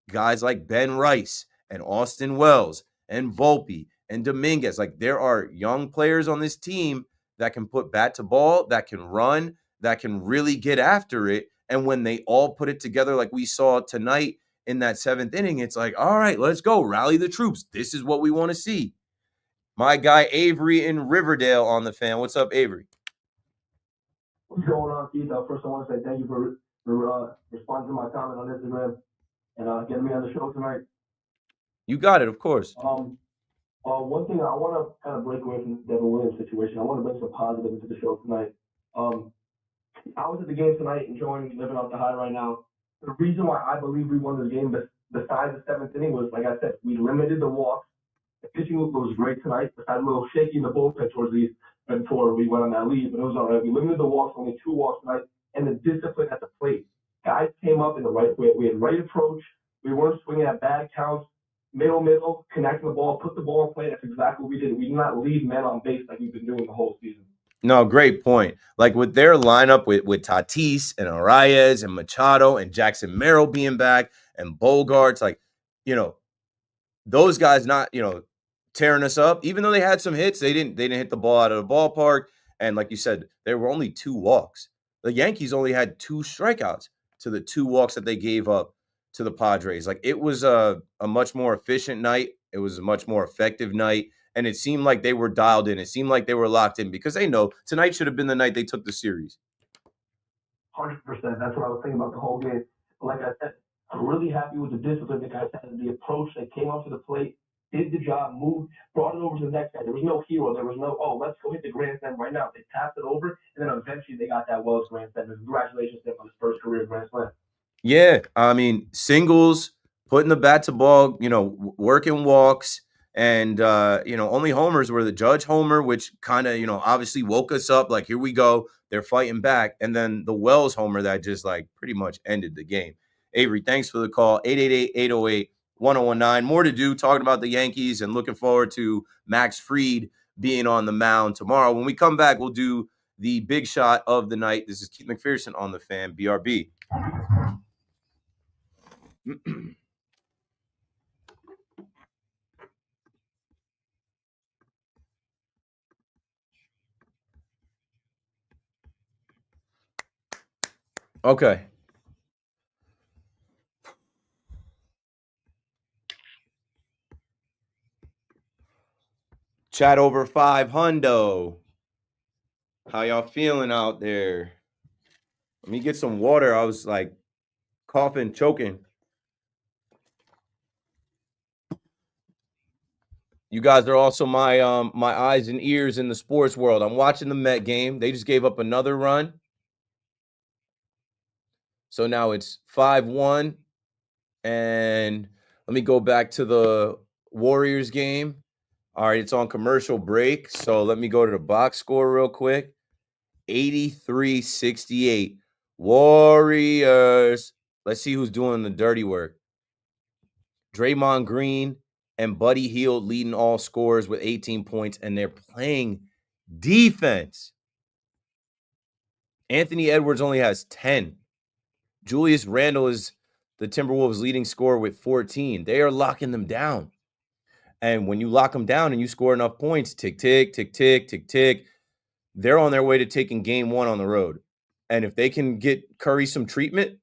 guys like Ben Rice and Austin Wells and Volpe and Dominguez, like there are young players on this team that can put bat to ball, that can run, that can really get after it. And when they all put it together like we saw tonight in that 7th inning, it's like, all right, let's go. Rally the troops. This is what we want to see. My guy Avery in Riverdale on the fan. What's up, Avery?
What's going on, Keith? First, I want to say thank you for responding to my comment on Instagram and getting me on the show tonight.
You got it, of course.
One thing I want to kind of break away from the Devin Williams situation. I want to bring some positive into the show tonight. I was at the game tonight, enjoying living off the high right now. The reason why I believe we won this game, besides the 7th inning, was like I said, we limited the walks. The pitching was great tonight. Besides a little shaky in the bullpen towards the before we went on that lead, but it was all right. We limited the walks, only 2 walks tonight, and the discipline at the plate. Guys came up in the right way. We had right approach. We weren't swinging at bad counts. Middle, connecting the ball, put the ball in play. That's exactly what we did. We did not leave men on base like we've been doing the whole season.
No, great point. Like with their lineup with Tatis and Arias and Machado and Jackson Merrill being back and Bogarts, like, those guys not, tearing us up. Even though they had some hits, they didn't hit the ball out of the ballpark. And like you said, there were only 2 walks. The Yankees only had 2 strikeouts to the 2 walks that they gave up to the Padres. Like it was a much more efficient night. It was a much more effective night. And it seemed like they were dialed in. It seemed like they were locked in because they know tonight should have been the night they took the series.
100%. That's what I was thinking about the whole game. Like I said, I'm really happy with the discipline the guys had, the approach. They came up to the plate, did the job, moved, brought it over to the next guy. There was no hero. There was no, let's go hit the grand slam right now. They passed it over, and then eventually they got that Wells grand slam. Congratulations to him on his first career grand slam.
Yeah, I mean, singles, putting the bat to ball, working walks, and only homers were the Judge homer, which kind of, obviously woke us up. Like, here we go. They're fighting back. And then the Wells homer that just like pretty much ended the game. Avery, thanks for the call. 888-808-1019. More to do talking about the Yankees and looking forward to Max Fried being on the mound tomorrow. When we come back, we'll do the big shot of the night. This is Keith McPherson on the Fan, BRB. Okay. Chat over 5 hundo. How y'all feeling out there? Let me get some water. I was like coughing, choking. You guys are also my eyes and ears in the sports world. I'm watching the Met game. They just gave up another run. So now it's 5-1. And let me go back to the Warriors game. All right, it's on commercial break. So let me go to the box score real quick. 83-68. Warriors. Let's see who's doing the dirty work. Draymond Green and Buddy Hield leading all scorers with 18 points, and they're playing defense. Anthony Edwards only has 10. Julius Randle is the Timberwolves' leading scorer with 14. They are locking them down. And when you lock them down and you score enough points, tick, tick, tick, tick, tick, tick, they're on their way to taking game 1 on the road. And if they can get Curry some treatment,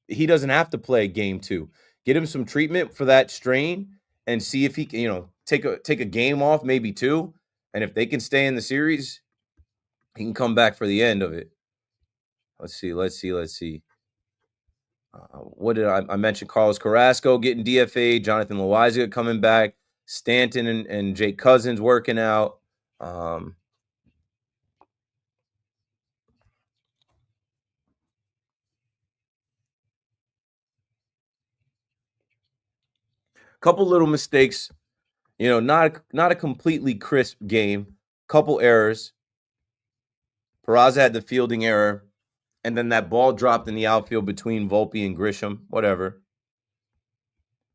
he doesn't have to play game 2. Get him some treatment for that strain and see if he can, take a game off, maybe 2. And if they can stay in the series, he can come back for the end of it. Let's see. What did I mention? Carlos Carrasco getting DFA, Jonathan Loaiza coming back, Stanton and Jake Cousins working out. Couple little mistakes, not a completely crisp game. Couple errors. Peraza had the fielding error, and then that ball dropped in the outfield between Volpe and Grisham. Whatever.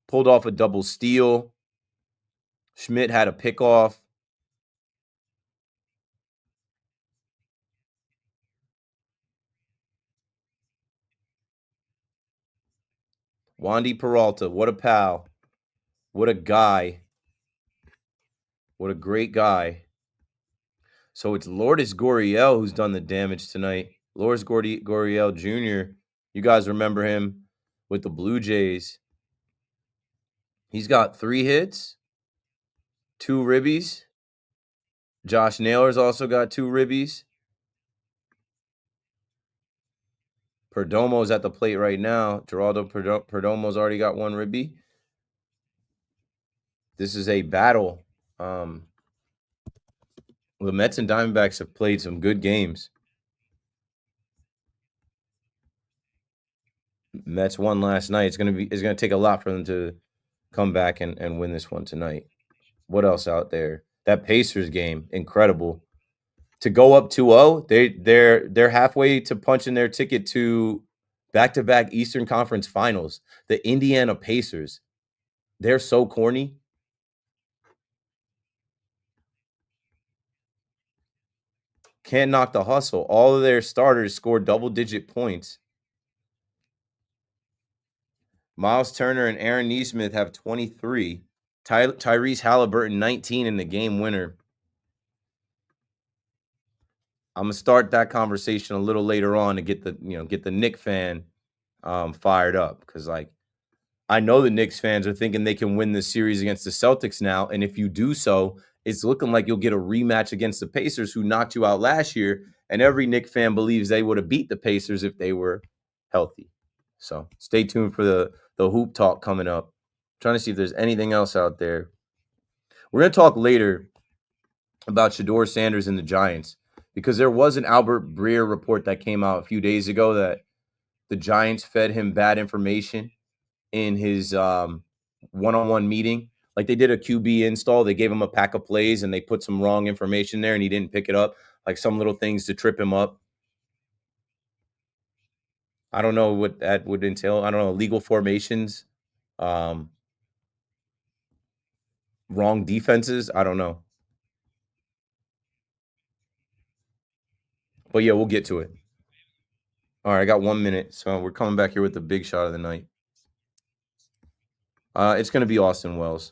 Pulled off a double steal. Schmidt had a pickoff. Wandy Peralta, what a pal. What a guy. What a great guy. So it's Lourdes Gurriel who's done the damage tonight. Lourdes Gurriel Jr., you guys remember him with the Blue Jays. He's got 3 hits, 2 ribbies. Josh Naylor's also got 2 ribbies. Perdomo's at the plate right now. Geraldo Perdomo's already got 1 ribby. This is a battle. The Mets and Diamondbacks have played some good games. Mets won last night. It's gonna take a lot for them to come back and win this one tonight. What else out there? That Pacers game, incredible. To go up 2-0, they're halfway to punching their ticket to back-to-back Eastern Conference Finals. The Indiana Pacers. They're so corny. Can't knock the hustle. All of their starters scored double-digit points. Miles Turner and Aaron Nesmith have 23. Tyrese Halliburton 19 in the game winner. I'm gonna start that conversation a little later on to get the Knicks fan fired up, because I know the Knicks fans are thinking they can win this series against the Celtics now, and if you do so, it's looking like you'll get a rematch against the Pacers, who knocked you out last year, and every Knicks fan believes they would have beat the Pacers if they were healthy. So stay tuned for the hoop talk coming up. I'm trying to see if there's anything else out there. We're gonna talk later about Shedeur Sanders and the Giants, because there was an Albert Breer report that came out a few days ago that the Giants fed him bad information in his one-on-one meeting. Like, they did a QB install. They gave him a pack of plays, and they put some wrong information there, and he didn't pick it up, like some little things to trip him up. I don't know what that would entail. I don't know, legal formations, wrong defenses. I don't know. But yeah, we'll get to it. All right, I got 1 minute, so we're coming back here with the big shot of the night. It's going to be Austin Wells.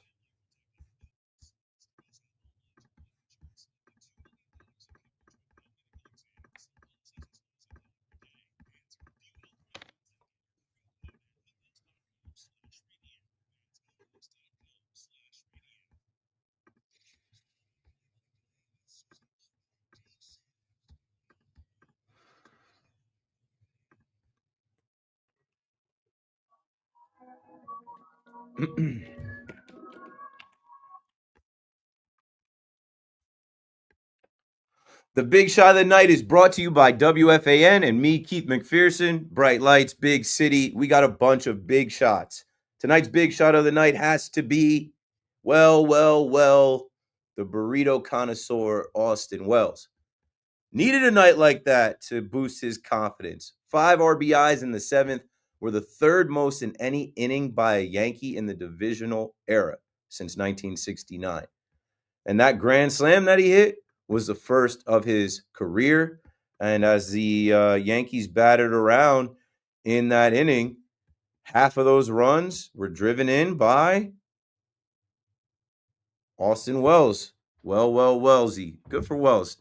The big shot of the night is brought to you by WFAN and me, Keith McPherson. Bright lights, big city. We got a bunch of big shots. Tonight's big shot of the night has to be, well, the burrito connoisseur, Austin Wells. Needed a night like that to boost his confidence. 5 RBIs in the 7th were the third most in any inning by a Yankee in the divisional era since 1969. And that grand slam that he hit was the first of his career. And as the Yankees batted around in that inning, half of those runs were driven in by Austin Wells. Wellsy. Good for Wells.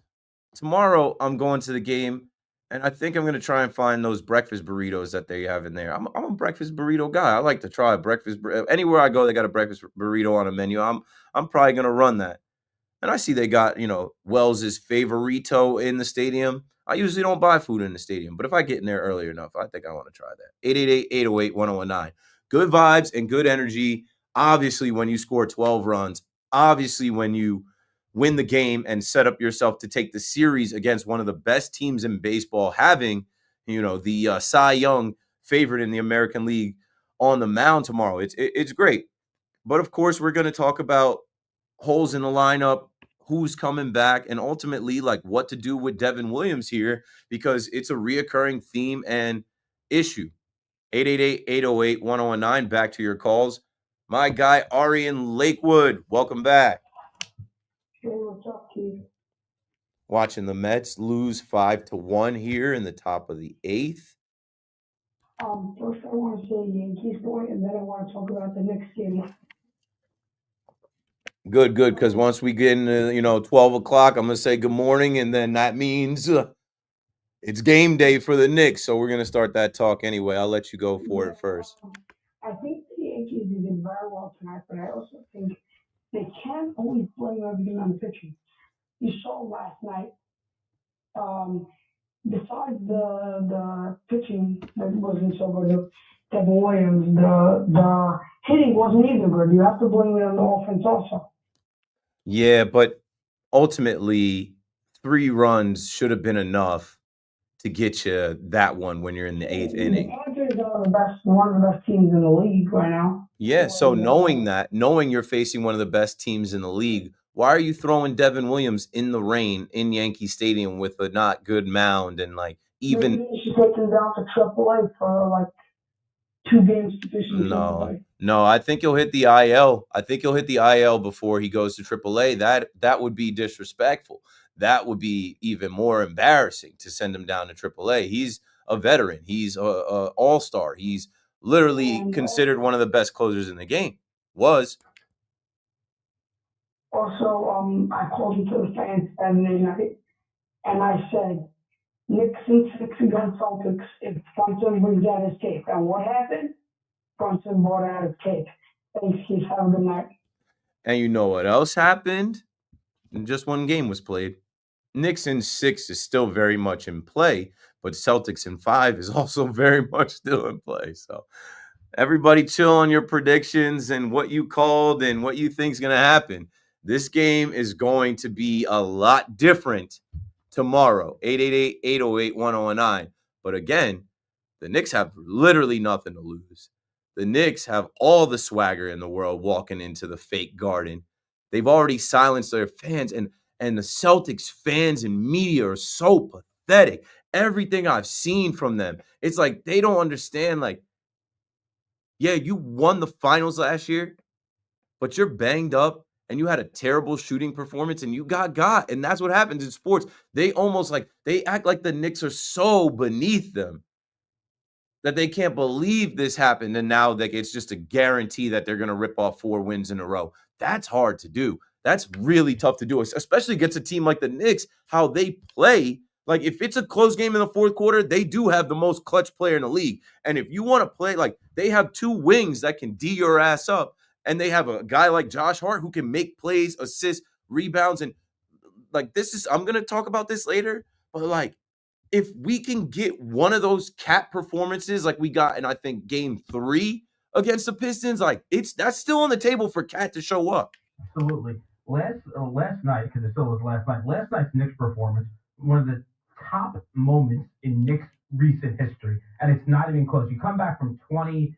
Tomorrow, I'm going to the game, and I think I'm going to try and find those breakfast burritos that they have in there. I'm a breakfast burrito guy. I like to try a breakfast. Anywhere I go, they got a breakfast burrito on a menu. I'm probably going to run that. And I see they got, Wells's favorito in the stadium. I usually don't buy food in the stadium, but if I get in there early enough, I think I want to try that. 888-808-1019. Good vibes and good energy. Obviously, when you score 12 runs, obviously when you win the game and set up yourself to take the series against one of the best teams in baseball, having, the Cy Young favorite in the American League on the mound tomorrow. It's great. But of course, we're going to talk about holes in the lineup, who's coming back, and ultimately what to do with Devin Williams here, because it's a reoccurring theme and issue. 888-808-1019. Back to your calls. My guy Ari in Lakewood, welcome back.
Hey, what's up, Keith?
Watching the Mets lose 5-1 here in the top of the 8th.
First I want to say Yankees boy, and then I want to talk about the Knicks game.
Good, because once we get into, 12 o'clock, I'm going to say good morning, and then that means it's game day for the Knicks, so we're going to start that talk anyway. I'll let you go for it first.
I think the Yankees did very well tonight, but I also think they can't always blame everything on the pitching. You saw last night, besides the pitching that wasn't so good, Devin Williams, the hitting wasn't either good. You have to blame it on the offense also.
Yeah, but ultimately, 3 runs should have been enough to get you that one when you're in the 8th inning.
The Padres are one of the best teams in the league right now.
Yeah, so knowing you're facing one of the best teams in the league, why are you throwing Devin Williams in the rain in Yankee Stadium with a not good mound and even?
Maybe you should take him down to AAA for 2 games to fish in AAA.
No, I think he'll hit the IL. I think he'll hit the IL before he goes to AAA. That would be disrespectful. That would be even more embarrassing to send him down to AAA. He's a veteran. He's a all-star. He's literally considered one of the best closers in the game. Was.
Also, I called you to the fans Saturday night, and I said, Knicks and 6 against Celtics if Brunson brings out his cake. And what happened? Brunson brought out his cake. Thanks, Keith. Have a good night.
And you know what else happened? Just one game was played. Knicks in 6 is still very much in play, but Celtics in 5 is also very much still in play. So everybody chill on your predictions and what you called and what you think is going to happen. This game is going to be a lot different tomorrow. 888-808-1019. But again, the Knicks have literally nothing to lose. The Knicks have all the swagger in the world walking into the fake garden. They've already silenced their fans, and the Celtics fans and media are so pathetic. Everything I've seen from them, it's like they don't understand, yeah, you won the finals last year, but you're banged up and you had a terrible shooting performance and you got. And that's what happens in sports. They almost they act like the Knicks are so beneath them that they can't believe this happened. And now it's just a guarantee that they're going to rip off 4 wins in a row. That's hard to do. That's really tough to do, especially against a team like the Knicks, how they play. If it's a close game in the 4th quarter, they do have the most clutch player in the league. And if you want to play, they have 2 wings that can D your ass up. And they have a guy like Josh Hart who can make plays, assist, rebounds. And I'm going to talk about this later, but if we can get one of those cat performances like we got in, I think, game 3 against the Pistons. Like, that's still on the table for Cat to show up.
Absolutely. Last night, because it still was last night. Last night's Knicks performance, one of the top moments in Knicks recent history, and it's not even close. You come back from 20,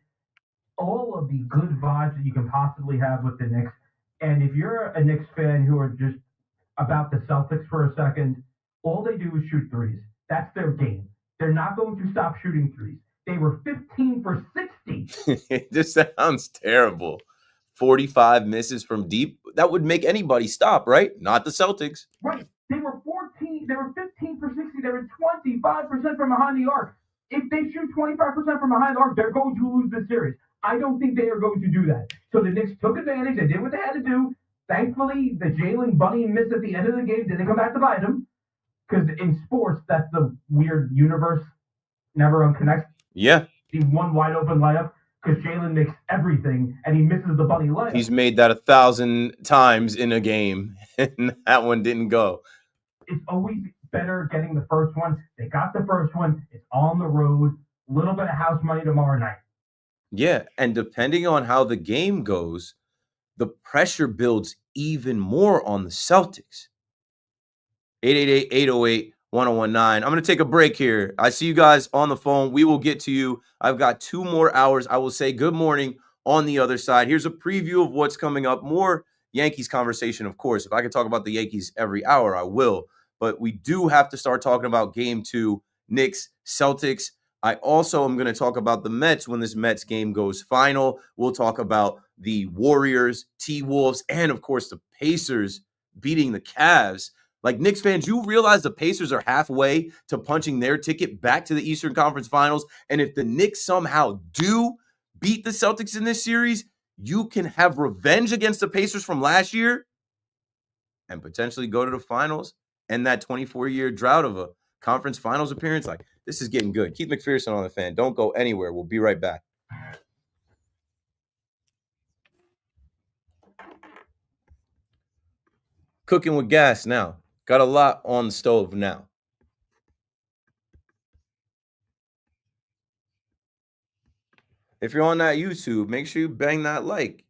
all of the good vibes that you can possibly have with the Knicks, and if you're a Knicks fan who are just about the Celtics for a second, all they do is shoot threes. That's their game. They're not going to stop shooting threes. They were 15 for 60.
This sounds terrible. 45 misses from deep. That would make anybody stop, right? Not the Celtics.
Right. They were 15 for 60. They were 25% from behind the arc. If they shoot 25% from behind the arc, they're going to lose this series. I don't think they are going to do that. So the Knicks took advantage. They did what they had to do. Thankfully, the Jalen Bunny miss at the end of the game didn't come back to bite them. Because in sports, that's the weird universe. Never unconnects.
Yeah.
The one wide open layup. Because Jalen makes everything, and he misses the bunny layup.
He's made that 1,000 times in a game, and that one didn't go.
It's always better getting the first one. They got the first one. It's on the road. A little bit of house money tomorrow night.
Yeah, and depending on how the game goes, the pressure builds even more on the Celtics. 888-808-1019. I'm going to take a break here. I see you guys on the phone. We will get to you. I've got 2 more hours. I will say good morning on the other side. Here's a preview of what's coming up. More Yankees conversation, of course. If I could talk about the Yankees every hour, I will. But we do have to start talking about Game 2, Knicks, Celtics. I also am going to talk about the Mets when this Mets game goes final. We'll talk about the Warriors, T-Wolves, and, of course, the Pacers beating the Cavs. Like, Knicks fans, you realize the Pacers are halfway to punching their ticket back to the Eastern Conference Finals. And if the Knicks somehow do beat the Celtics in this series, you can have revenge against the Pacers from last year and potentially go to the finals and that 24-year drought of a conference finals appearance. Like, this is getting good. Keith McPherson on the Fan. Don't go anywhere. We'll be right back. Cooking with gas now. Got a lot on the stove now. If you're on that YouTube, make sure you bang that like.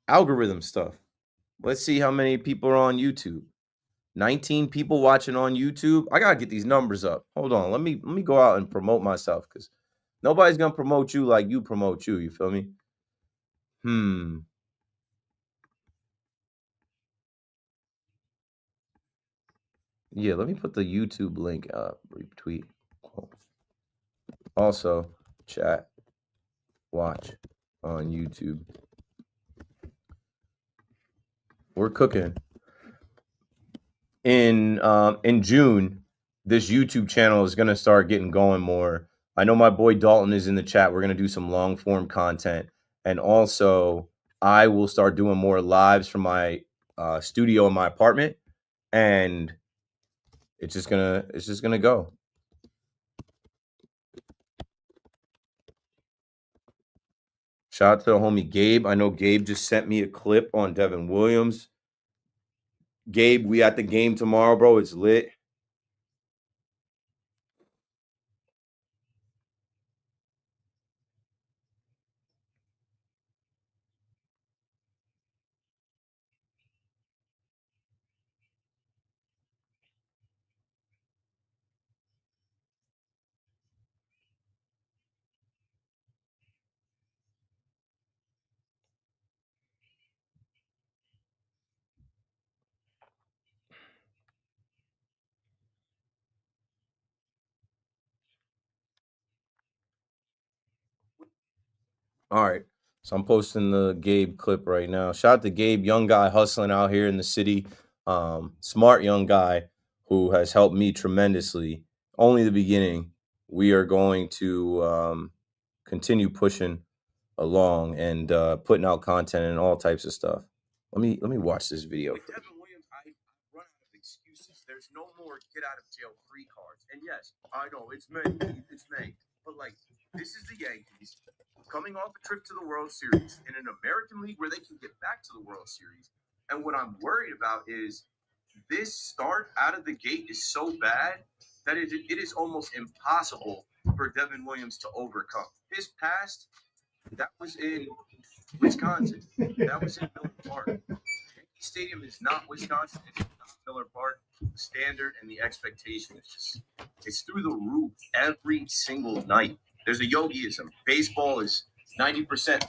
Algorithm stuff. Let's see how many people are on YouTube. 19 people watching on YouTube. I gotta get these numbers up. Hold on. Let me go out and promote myself, because nobody's gonna promote you like you promote you. You feel me? Yeah, let me put the YouTube link up. Retweet. Also, chat, watch on YouTube. We're cooking. In June, this YouTube channel is gonna start getting going more. I know my boy Dalton is in the chat. We're gonna do some long form content, and also I will start doing more lives from my studio in my apartment, and it's just gonna go. Shout out to the homie Gabe. I know Gabe just sent me a clip on Devin Williams. Gabe, we at the game tomorrow, bro. It's lit. All right. So I'm posting the Gabe clip right now. Shout out to Gabe, young guy hustling out here in the city. Smart young guy who has helped me tremendously. Only the beginning. We are going to continue pushing along and putting out content and all types of stuff. Let me watch this video. With Devin Williams, I run out of excuses. There's no more get out of jail free cards. And yes, I know it's May, but like, this is the Yankees coming off a trip to the World Series in an American League where they can get back to the World Series. And what I'm worried about is this start out of the gate is so bad that it is almost impossible for Devin Williams to overcome. His past That was in Wisconsin. That was in Miller Park. Yankee Stadium is not Wisconsin. It's not Miller Park. The standard and the expectation is just, it's through the roof every single night. There's a yogiism. Baseball is 90%.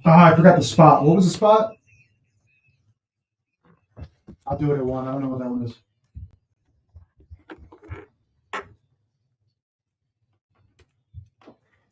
I forgot the spot. What was the spot? I'll do it at one. I don't know what that one is.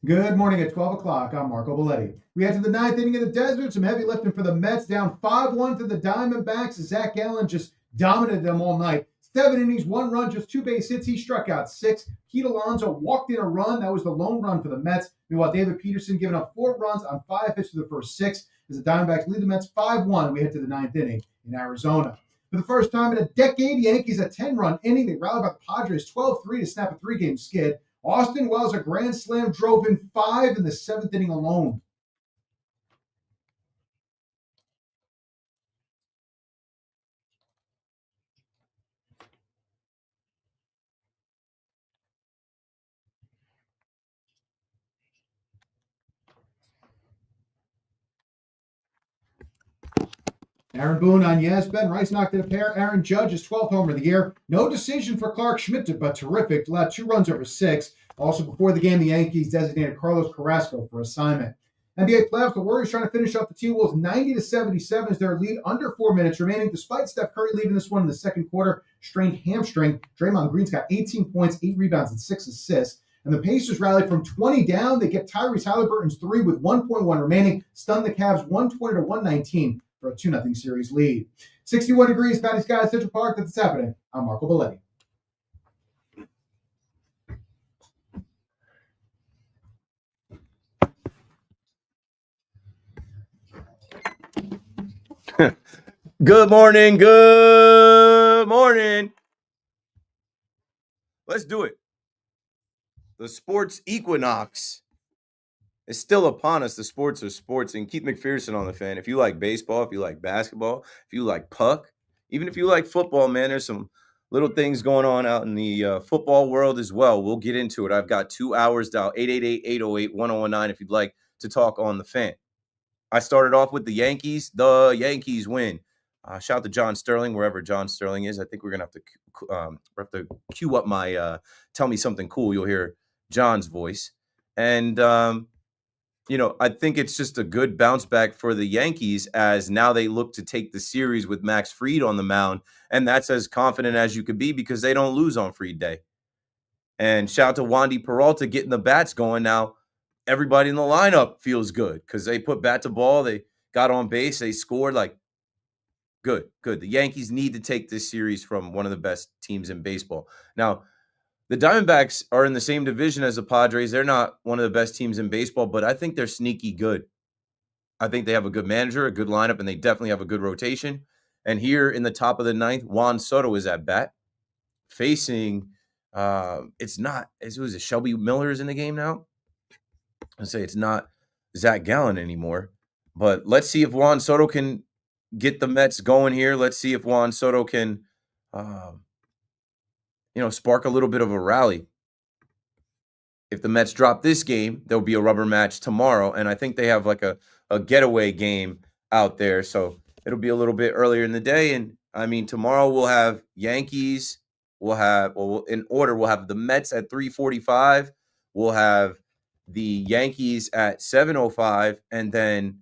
Good morning at 12 o'clock. I'm Marco Belletti. We head to the ninth inning of the desert. Some heavy lifting for the Mets, down 5-1 to the Diamondbacks. Zach Gallen just dominated them all night. 7 innings, 1 run, just 2 base hits. He struck out 6. Pete Alonso walked in a run. That was the lone run for the Mets. Meanwhile, David Peterson giving up 4 runs on 5 hits for the first 6. As the Diamondbacks lead the Mets 5-1, we head to the ninth inning in Arizona. For the first time in a decade, Yankees a 10-run inning. They rallied by the Padres 12-3 to snap a 3-game skid. Austin Wells, a grand slam, drove in 5 in the 7th inning alone. Aaron Boone on yes. Ben Rice knocked it a pair. Aaron Judge, his 12th homer of the year. No decision for Clark Schmidt, but terrific. Allowed 2 runs over 6. Also before the game, the Yankees designated Carlos Carrasco for assignment. NBA playoffs, the Warriors trying to finish off the T-Wolves 90-77 as their lead under 4 minutes remaining. Despite Steph Curry leaving this one in the second quarter, strained hamstring, Draymond Green's got 18 points, 8 rebounds, and 6 assists. And the Pacers rallied from 20 down. They get Tyrese Halliburton's 3 with 1.1 remaining, stun the Cavs 120-119 for a 2-0 series lead. 61 degrees, Patty Sky at Central Park. That's happening. I'm Marco Belletti.
Good morning. Good morning. Let's do it. The sports equinox is still upon us. The sports are sports. And Keith McPherson on the Fan. If you like baseball, if you like basketball, if you like puck, even if you like football, man, there's some little things going on out in the football world as well. We'll get into it. I've got 2 hours dial 888-808-1019 if you'd like to talk on the fan. I started off with the Yankees. The Yankees win. Shout out to John Sterling, wherever John Sterling is. I think we're gonna have to cue up my tell me something cool. You'll hear John's voice, and I think it's just a good bounce back for the Yankees as now they look to take the series with Max Fried on the mound, and that's as confident as you could be because they don't lose on Fried Day. And shout out to Wandy Peralta getting the bats going now. Everybody in the lineup feels good because they put bat to ball. They got on base. They scored. Good. The Yankees need to take this series from one of the best teams in baseball. Now, the Diamondbacks are in the same division as the Padres. They're not one of the best teams in baseball, but I think they're sneaky good. I think they have a good manager, a good lineup, and they definitely have a good rotation. And here in the top of the ninth, Juan Soto is at bat facing Shelby Miller is in the game now? I say it's not Zach Gallen anymore. But let's see if Juan Soto can get the Mets going here. Let's see if Juan Soto can, spark a little bit of a rally. If the Mets drop this game, there'll be a rubber match tomorrow. And I think they have like a getaway game out there. So it'll be a little bit earlier in the day. And I mean, tomorrow we'll have Yankees. We'll have the Mets at 3:45. We'll have the Yankees at 7:05. And then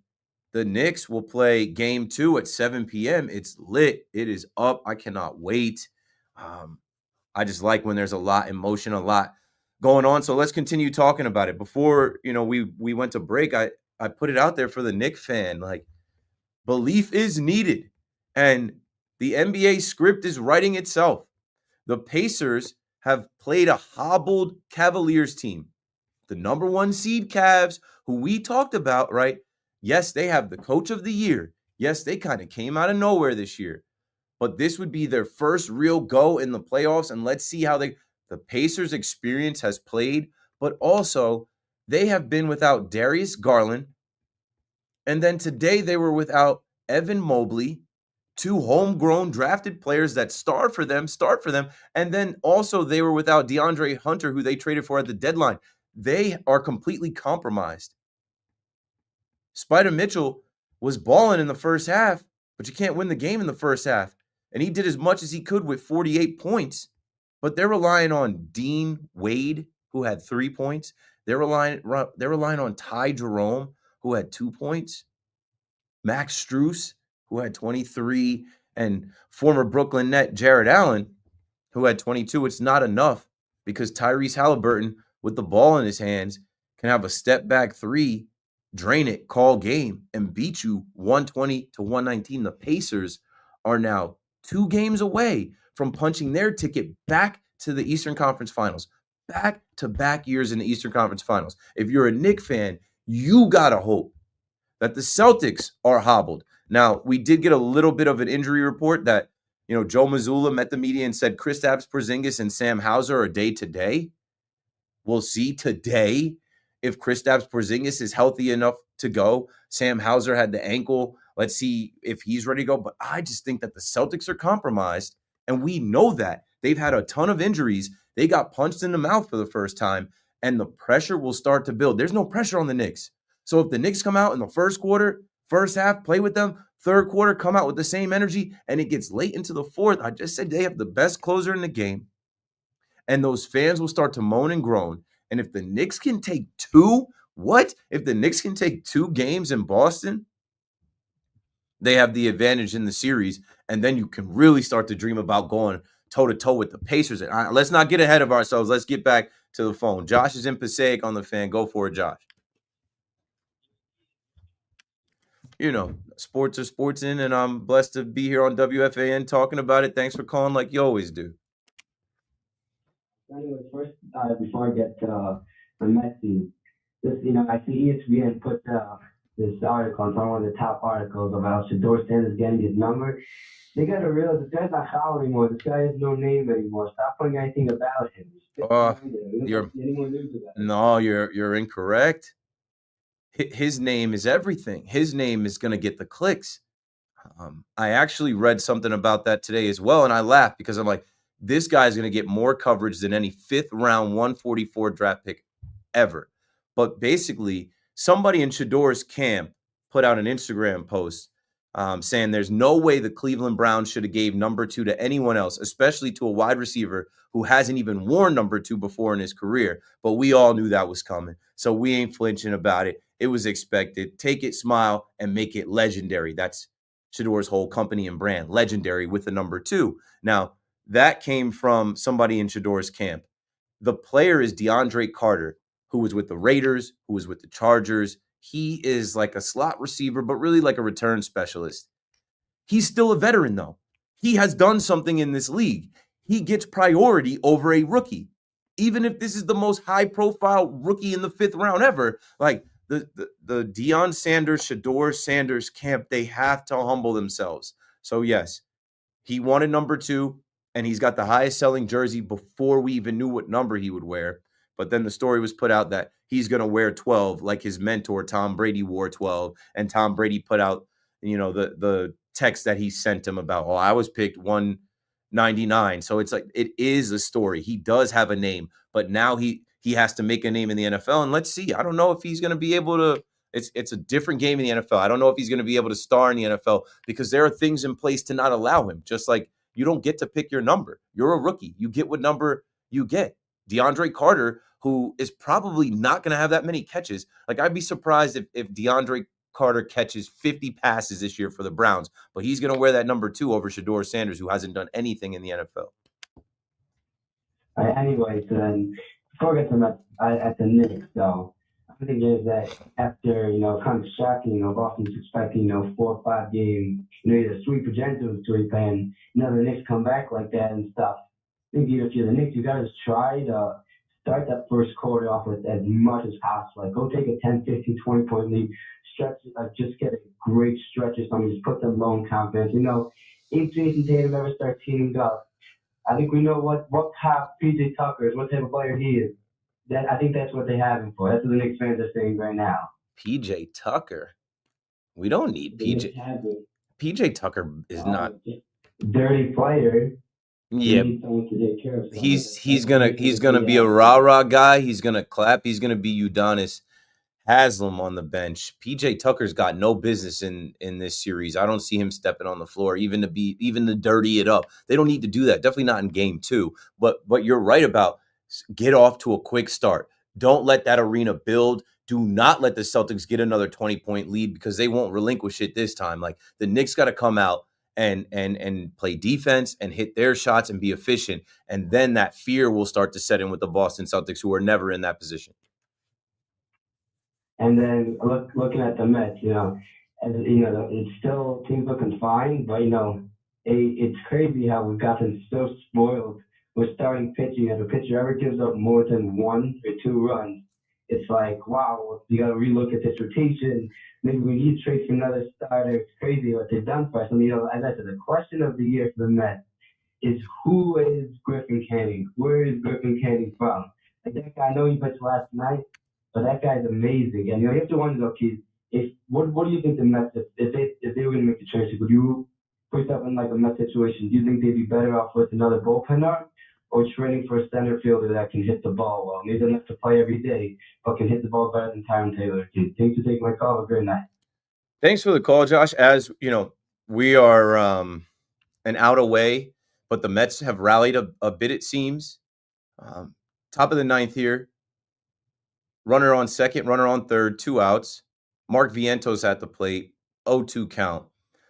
the Knicks will play game 2 at 7 p.m. It's lit. It is up. I cannot wait. I just like when there's a lot in motion, a lot going on. So let's continue talking about it. Before, we went to break, I put it out there for the Knicks fan. Like, belief is needed. And the NBA script is writing itself. The Pacers have played a hobbled Cavaliers team. The number 1 seed Cavs, who we talked about, right? Yes, they have the coach of the year. Yes, they kind of came out of nowhere this year. But this would be their first real go in the playoffs. And let's see how the Pacers experience has played. But also, they have been without Darius Garland. And then today they were without Evan Mobley, 2 homegrown drafted players that start for them. And then also they were without DeAndre Hunter, who they traded for at the deadline. They are completely compromised. Spider Mitchell was balling in the first half, but you can't win the game in the first half. And he did as much as he could with 48 points. But they're relying on Dean Wade, who had 3 points. They're relying on Ty Jerome, who had 2 points. Max Strus, who had 23, and former Brooklyn Net Jared Allen, who had 22. It's not enough because Tyrese Halliburton, with the ball in his hands, can have a step back 3, drain it, call game, and beat you 120-119. The Pacers are now 2 games away from punching their ticket back to the Eastern Conference Finals. Back-to-back years in the Eastern Conference Finals. If you're a Knicks fan, you gotta hope that the Celtics are hobbled. Now, we did get a little bit of an injury report that, Joe Mazzulla met the media and said Kristaps Porzingis and Sam Hauser are day-to-day. We'll see today if Kristaps Porzingis is healthy enough to go. Sam Hauser had the ankle. Let's see if he's ready to go. But I just think that the Celtics are compromised, and we know that. They've had a ton of injuries. They got punched in the mouth for the first time, and the pressure will start to build. There's no pressure on the Knicks. So if the Knicks come out in the first quarter, first half, play with them, third quarter, come out with the same energy, and it gets late into the fourth, I just said they have the best closer in the game, and those fans will start to moan and groan. And if the Knicks can take 2, If the Knicks can take 2 games in Boston, they have the advantage in the series, and then you can really start to dream about going toe-to-toe with the Pacers. Let's not get ahead of ourselves. Let's get back to the phone. Josh is in Passaic on the fan. Go for it, Josh. Sports are sportsing, and I'm blessed to be here on WFAN talking about it. Thanks for calling like you always do.
Anyways, first, before I get to the Mets team, I see ESPN put this article on one of the top articles about Shedeur Sanders getting his number. They got to realize this guy's not Howell anymore. This guy has no name anymore. Stop putting anything about him.
You're incorrect. His name is everything. His name is going to get the clicks. I actually read something about that today as well, and I laughed because I'm like, this guy's going to get more coverage than any 5th round 144 draft pick ever. But basically, somebody in Shador's camp put out an Instagram post saying there's no way the Cleveland Browns should have gave number 2 to anyone else, especially to a wide receiver who hasn't even worn number 2 before in his career. But we all knew that was coming, so we ain't flinching about it. It was expected. Take it, smile, and make it legendary. That's Shador's whole company and brand, legendary with the number 2. Now, that came from somebody in Shador's camp. The player is DeAndre Carter, who was with the Raiders, who was with the Chargers. He is like a slot receiver, but really like a return specialist. He's still a veteran, though. He has done something in this league. He gets priority over a rookie. Even if this is the most high-profile rookie in the 5th round ever, like the Deion Sanders, Shador Sanders camp, they have to humble themselves. So, yes, he wanted number 2, and he's got the highest selling jersey before we even knew what number he would wear. But then the story was put out that he's going to wear 12 like his mentor, Tom Brady, wore 12. And Tom Brady put out, the text that he sent him about, I was picked 199. So it's like, it is a story. He does have a name, but now he has to make a name in the NFL. And let's see, I don't know if he's going to be able to. It's a different game in the NFL. I don't know if he's going to be able to star in the NFL because there are things in place to not allow him. Just like you don't get to pick your number. You're a rookie. You get what number you get. DeAndre Carter, who is probably not going to have that many catches. Like, I'd be surprised if DeAndre Carter catches 50 passes this year for the Browns, but he's going to wear that number 2 over Shador Sanders, who hasn't done anything in the NFL.
Anyway, so then before we get to at the Knicks, though, I think is that after, kind of shocking, Boston's expecting, 4 or 5 games, either sweep or gentle sweep, and, the Knicks come back like that and stuff. I think if you're the Knicks, you got to try to start that first quarter off with as much as possible. Like, go take a 10, 15, 20-point lead, stretch, just get a great stretch or something, just put them low in confidence. If Jason Tatum ever starts heating up, I think we know what type PJ Tucker is, what type of player he is. I think that's what they have him for. That's what the Knicks fans are saying right now.
PJ Tucker? We don't need PJ. PJ Tucker is not
dirty player.
Yeah, he's gonna be a rah-rah guy. He's gonna clap. He's gonna be Udonis Haslem on the bench. PJ Tucker's got no business in this series. I don't see him stepping on the floor, even to dirty it up. They don't need to do that. Definitely not in game 2. But you're right about get off to a quick start. Don't let that arena build. Do not let the Celtics get another 20-point lead because they won't relinquish it this time. Like, the Knicks got to come out and play defense and hit their shots and be efficient. And then that fear will start to set in with the Boston Celtics, who are never in that position.
And then looking at the Mets, it's still teams looking fine, but it's crazy how we've gotten so spoiled with starting pitching. If a pitcher ever gives up more than 1 or 2 runs, it's like, wow, you got to relook at this rotation. Maybe we need to trade for another starter. It's crazy what they've done for us. And, as I said, the question of the year for the Mets is, who is Griffin Canning? Where is Griffin Canning from? Like, that guy, I know he pitched last night, but that guy's amazing. And you have to wonder, what do you think the Mets, if they were going to make the trade, would you put yourself in like a Mets situation? Do you think they'd be better off with another bullpen arm or trading for a center fielder that can hit the ball well? Maybe doesn't have to play every day, but can hit the ball better than Tyron Taylor. Thanks for taking my call. Have a great night.
Thanks for the call, Josh. As you know, we are an out away, but the Mets have rallied a bit, it seems. Top of the 9th here. Runner on second, runner on third, 2 outs. Mark Vientos at the plate, 0-2 count.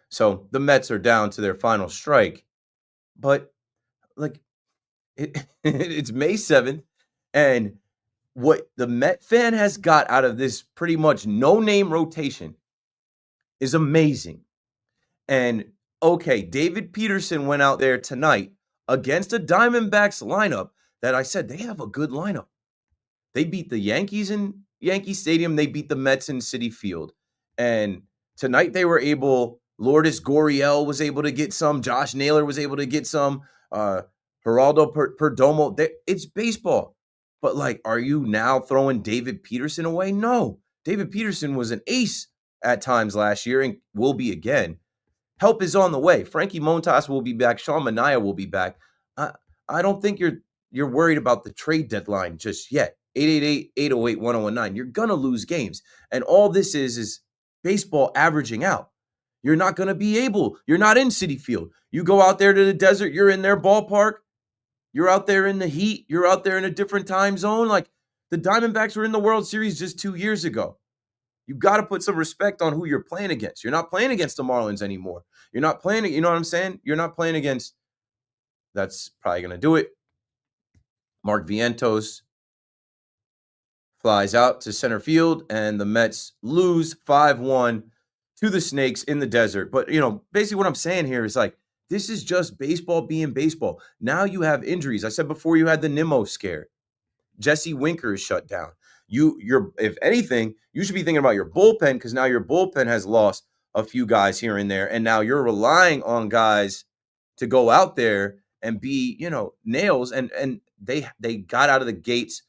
So the Mets are down to their final strike. But, it's May 7th, and what the Met fan has got out of this pretty much no-name rotation is amazing. And, okay, David Peterson went out there tonight against a Diamondbacks lineup that I said they have a good lineup. They beat the Yankees in Yankee Stadium. They beat the Mets in Citi Field. And tonight they were able, Lourdes Gurriel was able to get some. Josh Naylor was able to get some. Geraldo Perdomo. It's baseball. But, are you now throwing David Peterson away? No. David Peterson was an ace at times last year and will be again. Help is on the way. Frankie Montas will be back. Sean Manaea will be back. I don't think you're worried about the trade deadline just yet. 888-808-1019. You're going to lose games. And all this is baseball averaging out. You're not going to be able. You're not in Citi Field. You go out there to the desert, you're in their ballpark. You're out there in the heat. You're out there in a different time zone. Like the Diamondbacks were in the World Series just 2 years ago. You got to put some respect on who you're playing against. You're not playing against the Marlins anymore. You're not playing, you know what I'm saying? You're not playing against, that's probably going to do it. Mark Vientos flies out to center field, and the Mets lose 5-1 to the Snakes in the desert. But, basically what I'm saying here is like, this is just baseball being baseball. Now you have injuries. I said before, you had the Nimmo scare. Jesse Winker is shut down. You're if anything, you should be thinking about your bullpen, because now your bullpen has lost a few guys here and there, and now you're relying on guys to go out there and be, nails. And they got out of the gates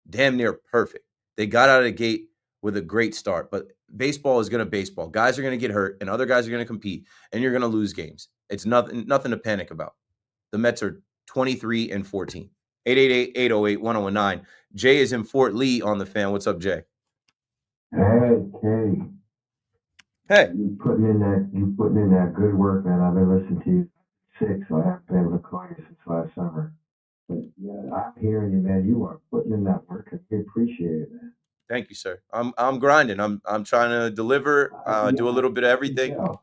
damn near perfect. They got out of the gate with a great start, but baseball is going to baseball. Guys are going to get hurt, and other guys are going to compete, and you're going to lose games. It's nothing to panic about. The Mets are 23-14. 888-808-1019. Jay is in Fort Lee on the Fan. What's up, Jay?
Hey.
Hey.
You putting in that good work, man. I've been listening to you so I haven't been able to call you since last summer. But yeah, I'm hearing you, man. You are putting in that work. I appreciate it, man.
Thank you, sir. I'm grinding. I'm trying to deliver, do a little bit of everything.
Yeah.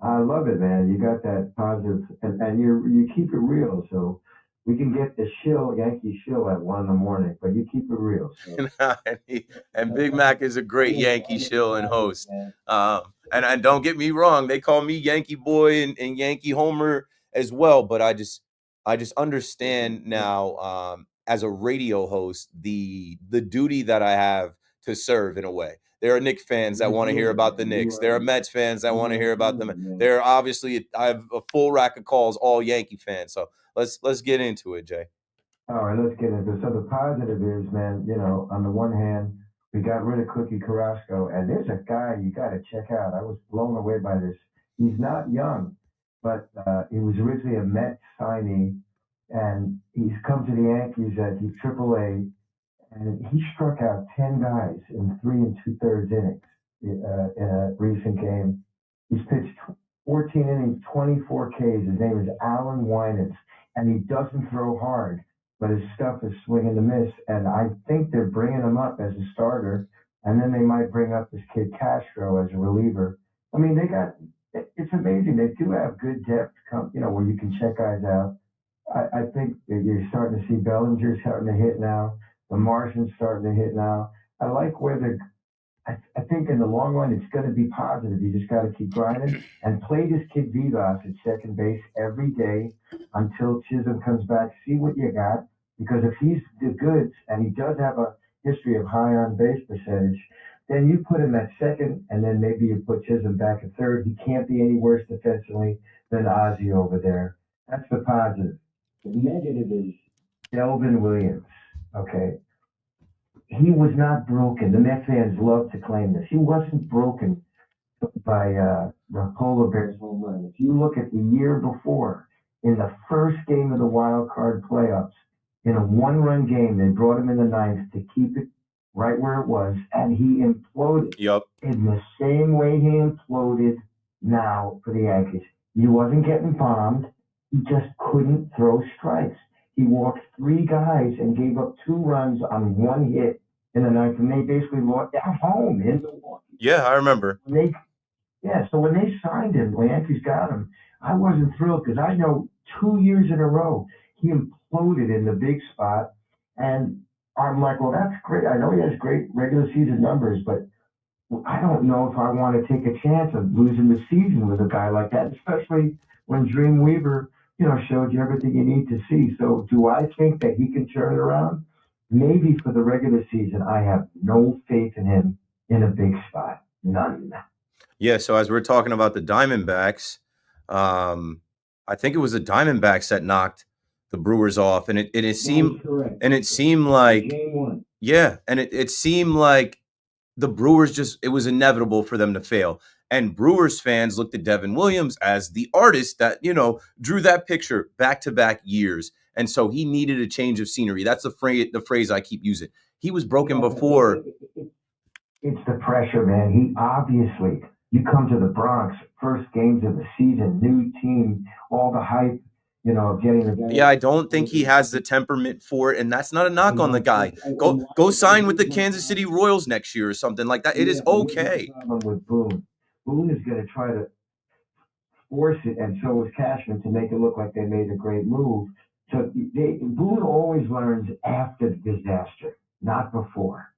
I love it, man. You got that positive, and you keep it real. So we can get the Yankee shill at 1 a.m, but you keep it real. So.
And Big Mac is a great Yankee shill and host. And don't get me wrong, they call me Yankee Boy and Yankee Homer as well. But I just understand now, as a radio host, the duty that I have to serve in a way. There are Knicks fans that want to hear about the Knicks. There are Mets fans that want to hear about them. There are obviously, I have a full rack of calls, all Yankee fans. So let's get into it, Jay.
All right, let's get into it. So the positive is, man, on the one hand, we got rid of Cookie Carrasco, and there's a guy you got to check out. I was blown away by this. He's not young, but he was originally a Met signee, and he's come to the Yankees at AAA. And he struck out 10 guys in 3 2/3 innings in a recent game. He's pitched 14 innings, 24 Ks. His name is Alan Winans, and he doesn't throw hard, but his stuff is swing and a miss. And I think they're bringing him up as a starter, and then they might bring up this kid Castro as a reliever. I mean, it's amazing. They do have good depth, where you can check guys out. I think that you're starting to see Bellinger starting to hit now. The Martian's starting to hit now. I like where I think in the long run, it's going to be positive. You just got to keep grinding and play this kid Vivas at second base every day until Chisholm comes back. See what you got, because if he's the goods and he does have a history of high on base percentage, then you put him at second, and then maybe you put Chisholm back at third. He can't be any worse defensively than Ozzie over there. That's the positive. The negative is Delvin Williams. Okay. He was not broken. The Met fans love to claim this. He wasn't broken by the Polar Bears home run. If you look at the year before, in the first game of the wild card playoffs, in a 1-run game, they brought him in the ninth to keep it right where it was, and he imploded.
Yep.
In the same way he imploded now for the Yankees. He wasn't getting bombed. He just couldn't throw strikes. He walked 3 guys and gave up 2 runs on 1 hit in the ninth, and they basically lost at home in Milwaukee.
Yeah, I remember.
So when they signed him, the Yankees got him, I wasn't thrilled, because I know 2 years in a row he imploded in the big spot, and I'm like, well, that's great. I know he has great regular season numbers, but I don't know if I want to take a chance of losing the season with a guy like that, especially when Dreamweaver showed you everything you need to see. So do I think that he can turn it around? Maybe for the regular season. I have no faith in him in a big spot. None.
Yeah, so as we're talking about the Diamondbacks, I think it was the Diamondbacks that knocked the Brewers off, and it seemed like
Game 1.
Yeah, and it seemed like the Brewers it was inevitable for them to fail. And Brewers fans looked at Devin Williams as the artist that, drew that picture back-to-back years And so he needed a change of scenery. That's the phrase I keep using. He was broken before.
It's the pressure, man. He obviously, you come to the Bronx, first games of the season, new team, all the hype, of getting the guy.
Yeah, I don't think he has the temperament for it, and that's not a knock on the guy. Go sign with the Kansas City Royals next year or something like that. It is okay.
The problem with Boone. Boone is going to try to force it, and so is Cashman, to make it look like they made a great move. So Boone always learns after the disaster, not before.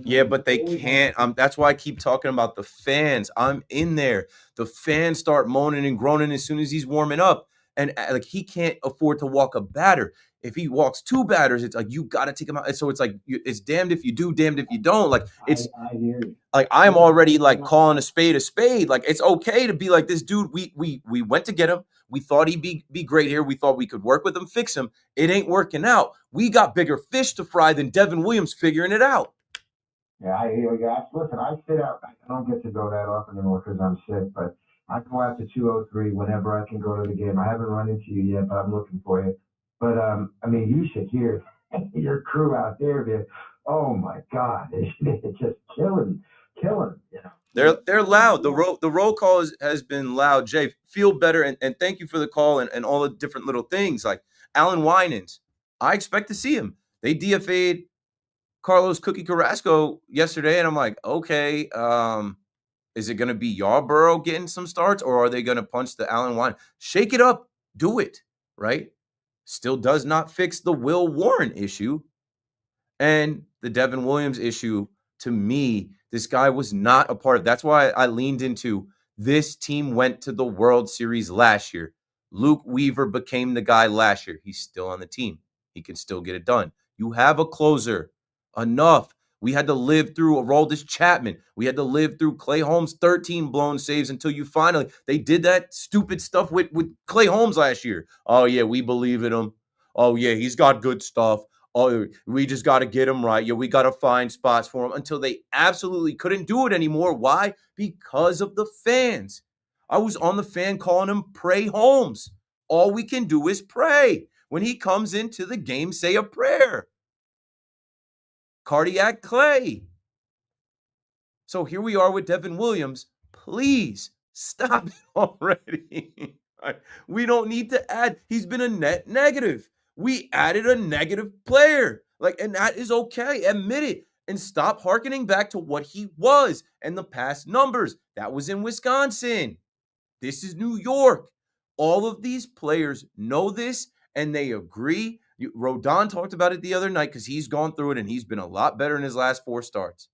Yeah, but they can't. That's why I keep talking about the fans. I'm in there. The fans start moaning and groaning as soon as he's warming up. And like, he can't afford to walk a batter. If he walks 2 batters, it's like, you got to take him out. And so it's like, it's damned if you do, damned if you don't. Like, it's
I hear you.
like, I'm already like calling a spade a spade. Like, it's okay to be like, this dude, we went to get him. We thought he'd be great here. We thought we could work with him, fix him. It ain't working out. We got bigger fish to fry than Devin Williams figuring it out.
Yeah, I hear you. Listen, I sit out. I don't get to go that often anymore because I'm sick, but I go out to 203 whenever I can go to the game. I haven't run into you yet, but I'm looking for you. But, I mean, you should hear your crew out there, man. Oh, my God. It's just killing.
They're loud. The roll call has been loud. Jay, feel better, and thank you for the call and all the different little things. Like Alan Winans, I expect to see him. They DFA'd Carlos Cookie Carrasco yesterday, and I'm like, okay, is it going to be Yarborough getting some starts, or are they going to punch the Alan Wine? Shake it up. Do it, right? Still does not fix the Will Warren issue and the Devin Williams issue. To me, this guy was not a part of. That's why I leaned into this team went to the World Series last year. Luke Weaver became the guy last year. He's still on the team. He can still get it done. You have a closer. Enough. We had to live through Aroldis Chapman. We had to live through Clay Holmes' 13 blown saves until you finally, they did that stupid stuff with Clay Holmes last year. Oh, yeah, we believe in him. Oh, yeah, he's got good stuff. Oh, we just got to get him right. Yeah, we got to find spots for him until they absolutely couldn't do it anymore. Why? Because of the fans. I was on the fan calling him Pray Holmes. All we can do is pray. When he comes into the game, say a prayer. Cardiac Clay. So here we are with Devin Williams. Please stop it already. We don't need to add. He's been a net negative. We added a negative player. And that is okay. Admit it. And stop hearkening back to what he was and the past numbers. That was in Wisconsin. This is New York. All of these players know this and they agree. Rodon talked about it the other night because he's gone through it and he's been a lot better in his last 4 starts.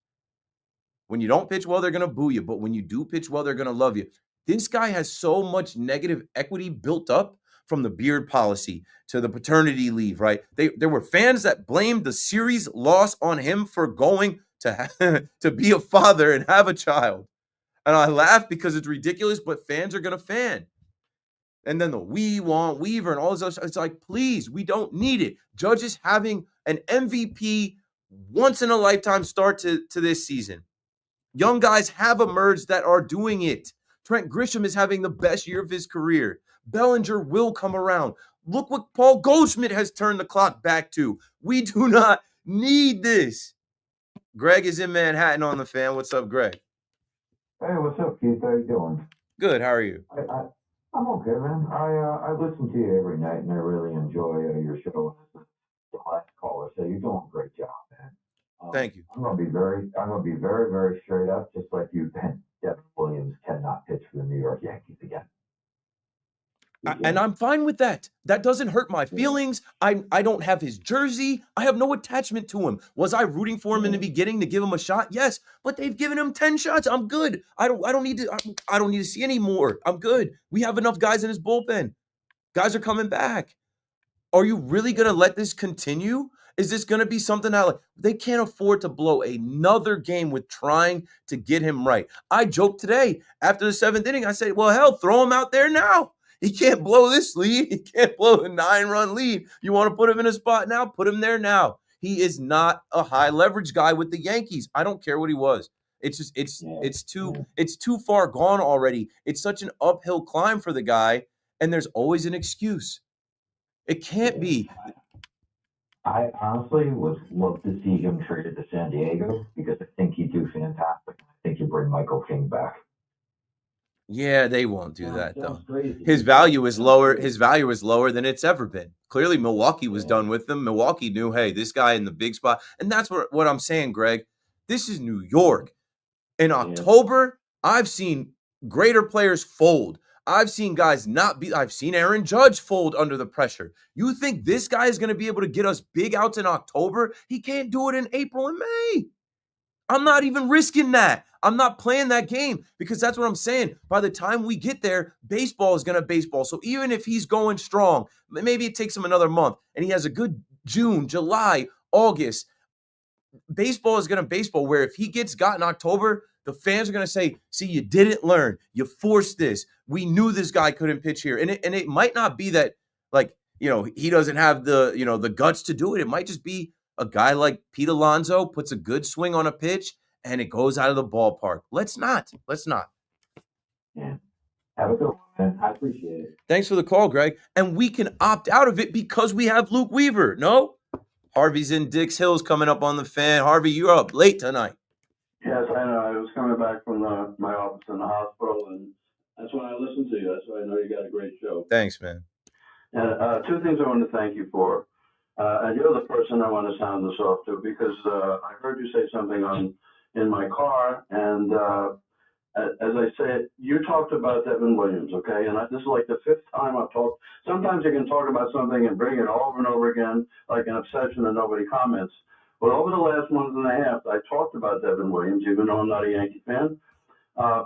When you don't pitch well, they're going to boo you. But when you do pitch well, they're going to love you. This guy has so much negative equity built up from the beard policy to the paternity leave, right? There were fans that blamed the series loss on him for going to be a father and have a child. And I laugh because it's ridiculous, but fans are going to fan. And then we want Weaver and all this other stuff. It's like, please, we don't need it. Judge is having an MVP once-in-a-lifetime start to this season. Young guys have emerged that are doing it. Trent Grisham is having the best year of his career. Bellinger will come around. Look what Paul Goldschmidt has turned the clock back to. We do not need this. Greg is in Manhattan on the fan. What's up, Greg?
Hey, what's up, Keith? How you doing?
Good. How are you?
I'm okay, man. I listen to you every night, and I really enjoy your show. The last caller, so you're doing a great job, man.
Thank you.
I'm gonna be very, very straight up, just like you, Ben. Devin Williams cannot pitch for the New York Yankees again.
And I'm fine with that. That doesn't hurt my feelings. I don't have his jersey. I have no attachment to him. Was I rooting for him in the beginning to give him a shot? Yes, but they've given him 10 shots. I'm good. I don't need to see any more. I'm good. We have enough guys in his bullpen. Guys are coming back. Are you really going to let this continue? Is this going to be something that they can't afford to blow another game with trying to get him right? I joked today after the 7th inning. I said, well, hell, throw him out there now. He can't blow this lead. He can't blow a 9-run lead. You want to put him in a spot now? Put him there now. He is not a high leverage guy with the Yankees. I don't care what he was. It's just it's too far gone already. It's such an uphill climb for the guy, and there's always an excuse. It can't be.
I honestly would love to see him traded to San Diego because I think he'd do fantastic. I think you bring Michael King back.
Yeah, they won't do that though.
Sounds crazy.
His value is lower. His value is lower than it's ever been. Clearly, Milwaukee was done with him. Milwaukee knew, hey, this guy in the big spot, and that's what I'm saying, Greg. This is New York. In October, I've seen greater players fold. I've seen guys not be. I've seen Aaron Judge fold under the pressure. You think this guy is going to be able to get us big outs in October? He can't do it in April and May. I'm not even risking that. I'm not playing that game because that's what I'm saying. By the time we get there, baseball is going to baseball. So even if he's going strong, maybe it takes him another month and he has a good June, July, August. Baseball is going to baseball, where if he gets got in October, the fans are going to say, see, you didn't learn. You forced this. We knew this guy couldn't pitch here. And it might not be that, like, he doesn't have the guts to do it. It might just be a guy like Pete Alonso puts a good swing on a pitch and it goes out of the ballpark. Let's not.
Yeah. Have a good one, man. I appreciate it.
Thanks for the call, Greg. And we can opt out of it because we have Luke Weaver. No? Harvey's in Dix Hills coming up on the Fan. Harvey, you're up late tonight.
Yes, I know. I was coming back from my office in the hospital, and that's when I listened to you. That's why I know you got a great show.
Thanks, man.
And two things I want to thank you for. And you're the person I want to sound this off to, because I heard you say something in my car, and as I said, you talked about Devin Williams, okay? And this is like the fifth time I've talked. Sometimes you can talk about something and bring it over and over again, like an obsession, and nobody comments. But over the last month and a half, I talked about Devin Williams, even though I'm not a Yankee fan,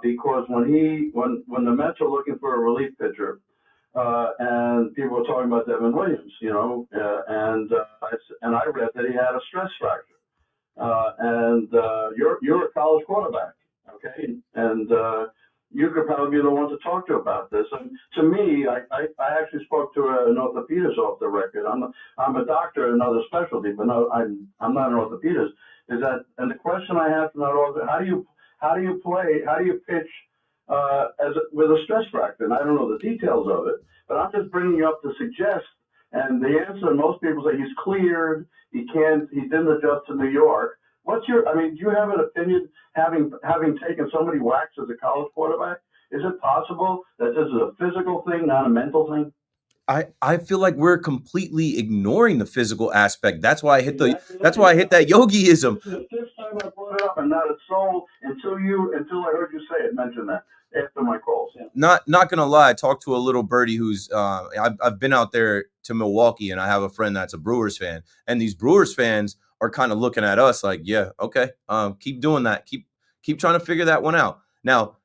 because when the Mets are looking for a relief pitcher, and people were talking about Devin Williams, and I read that he had a stress fracture, and you're a college quarterback. Okay, and you could probably be the one to talk to about this. And to me, I actually spoke to an orthopedist off the record. I'm a doctor in another specialty, but no, I'm not an orthopedist. And the question I have from that orthopedist, how do you pitch with a stress fracture? And I don't know the details of it, but I'm just bringing you up to suggest. And the answer, most people say he's cleared. He didn't adjust to New York. Do you have an opinion, having taken so many whacks as a college quarterback? Is it possible that this is a physical thing, not a mental thing?
I feel like we're completely ignoring the physical aspect. That's why I hit that yogiism.
This is the fifth time I brought it up, and not a soul until I heard you say it, mention that after my calls. Yeah.
Not gonna lie, I talked to a little birdie who's I've been out there to Milwaukee, and I have a friend that's a Brewers fan, and these Brewers fans are kind of looking at us like, yeah, okay, keep doing that, keep trying to figure that one out. Now,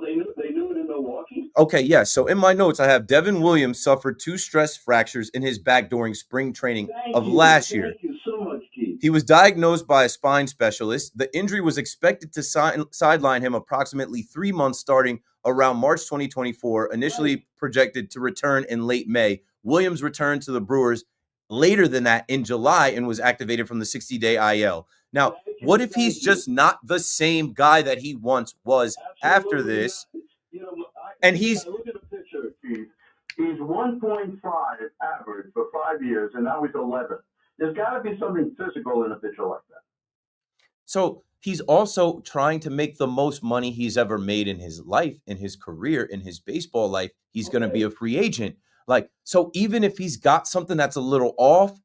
they knew it in Milwaukee.
Okay, yeah. So in my notes, I have Devin Williams suffered 2 stress fractures in his back during spring training last year.
Thank you so much, Keith.
He was diagnosed by a spine specialist. The injury was expected to sideline him approximately 3 months starting around March 2024, initially projected to return in late May. Williams returned to the Brewers later than that in July and was activated from the 60-day IL. Now, what if he's just not the same guy that he once was after this? And he's
look at the picture, Keith. He's 1.5 average for 5 years, and now he's 11. There's got to be something physical in a pitcher like that.
So he's also trying to make the most money he's ever made in his life, in his career, in his baseball life. He's going to be a free agent. So even if he's got something that's a little off,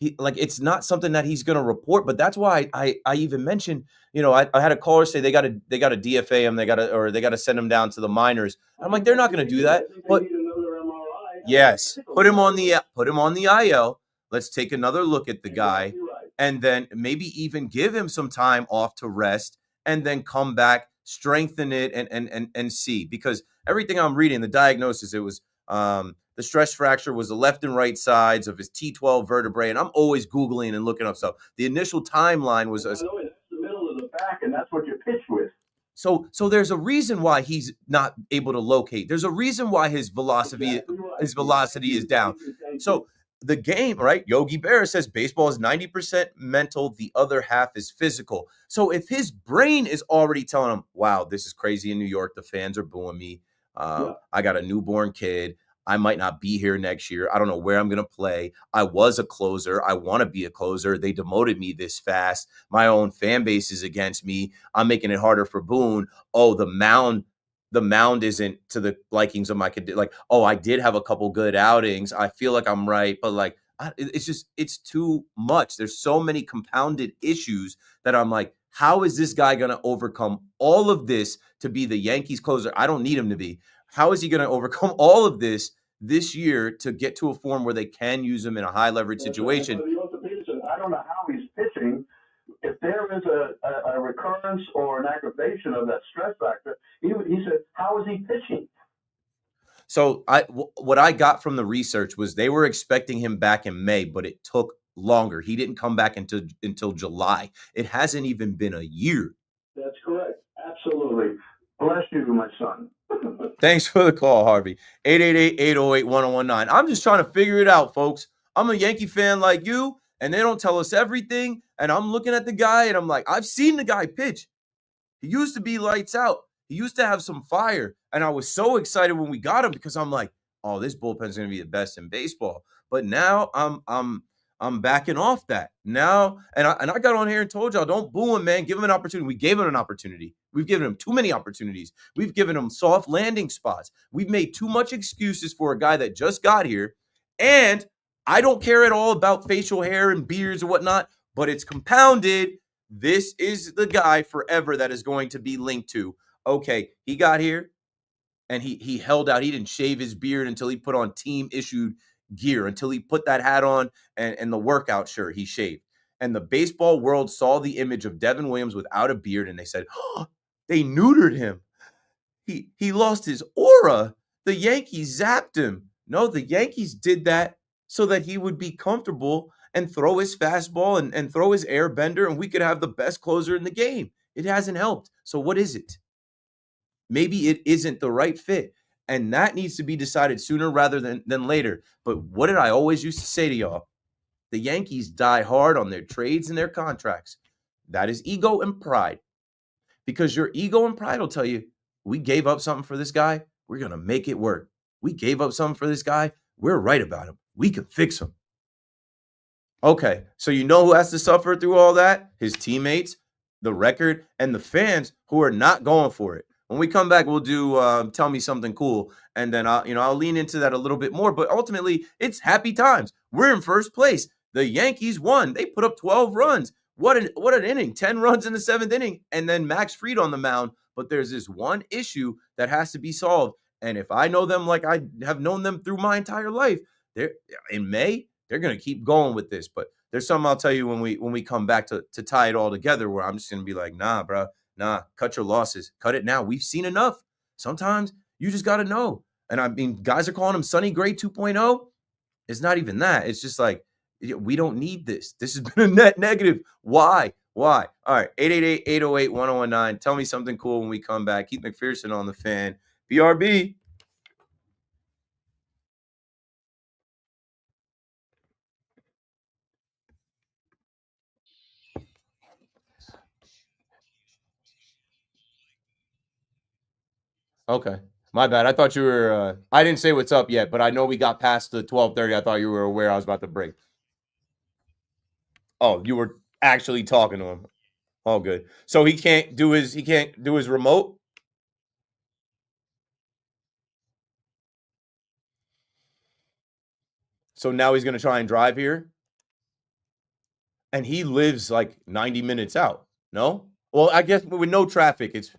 it's not something that he's going to report. But that's why I even mentioned, I had a caller say they got to DFA him, they got to send him down to the minors. I'm like, they're not going to do that. But yes, put him on the IL. Let's take another look at the guy, and then maybe even give him some time off to rest, and then come back, strengthen it, and see. Because everything I'm reading, the diagnosis, it was the stress fracture was the left and right sides of his T12 vertebrae, and I'm always Googling and looking up stuff. The initial timeline was
that's the middle of the back, and that's what you pitch with.
So there's a reason why he's not able to locate. There's a reason why his velocity is down. So the game, right? Yogi Berra says baseball is 90% mental, the other half is physical. So if his brain is already telling him, wow, this is crazy in New York, the fans are booing me. I got a newborn kid. I might not be here next year. I don't know where I'm going to play. I was a closer. I want to be a closer. They demoted me this fast. My own fan base is against me. I'm making it harder for Boone. Oh, the mound isn't to the likings of my kid. Like, oh, I did have a couple good outings. I feel like I'm right, but like, it's too much. There's so many compounded issues that I'm like, how is this guy going to overcome all of this to be the Yankees closer? I don't need him to be. How is he going to overcome all of this year to get to a form where they can use him in a high leverage situation?
I don't know how he's pitching. If there is a recurrence or an aggravation of that stress factor, he said, how is he pitching?
So what I got from the research was they were expecting him back in May, but it took longer. He didn't come back until July. It hasn't even been a year.
That's correct. Absolutely. Bless you, my son.
Thanks for the call, Harvey. 888-808-1019. I'm just trying to figure it out, folks. I'm a Yankee fan like you, and they don't tell us everything. And I'm looking at the guy, and I'm like, I've seen the guy pitch. He used to be lights out. He used to have some fire. And I was so excited when we got him because I'm like, oh, this bullpen's going to be the best in baseball. But now I'm backing off that. Now, and I got on here and told y'all, don't boo him, man. Give him an opportunity. We gave him an opportunity. We've given him too many opportunities. We've given him soft landing spots. We've made too much excuses for a guy that just got here. And I don't care at all about facial hair and beards or whatnot, but it's compounded. This is the guy forever that is going to be linked to. Okay, he got here and he held out. He didn't shave his beard until he put on team-issued gear, until he put that hat on and the workout shirt he shaved. And the baseball world saw the image of Devin Williams without a beard, and they said, oh, they neutered him. He lost his aura. The Yankees zapped him. No, the Yankees did that so that he would be comfortable and throw his fastball and throw his air bender, and we could have the best closer in the game. It hasn't helped. So what is it? Maybe it isn't the right fit. And that needs to be decided sooner rather than later. But what did I always used to say to y'all? The Yankees die hard on their trades and their contracts. That is ego and pride. Because your ego and pride will tell you, we gave up something for this guy. We're going to make it work. We gave up something for this guy. We're right about him. We can fix him. Okay, so you know who has to suffer through all that? His teammates, the record, and the fans who are not going for it. When we come back, we'll do Tell Me Something Cool, and then I'll lean into that a little bit more. But ultimately, it's happy times. We're in first place. The Yankees won. They put up 12 runs. What an inning! 10 runs in the 7th inning, and then Max Fried on the mound. But there's this one issue that has to be solved. And if I know them like I have known them through my entire life, in May they're gonna keep going with this. But there's something I'll tell you when we come back to tie it all together, where I'm just gonna be like, nah, bro. Nah, cut your losses. Cut it now. We've seen enough. Sometimes you just got to know. And I mean, guys are calling him Sonny Gray 2.0. It's not even that. It's just like, we don't need this. This has been a net negative. Why? All right, 888-808-1019. Tell me something cool when we come back. Keith McPherson on the Fan. BRB. Okay. My bad. I thought you were I didn't say what's up yet, but I know we got past the 12:30. I thought you were aware I was about to break. Oh, you were actually talking to him. Oh, good. So he can't do his remote? So now he's going to try and drive here? And he lives like 90 minutes out. No? Well, I guess with no traffic, it's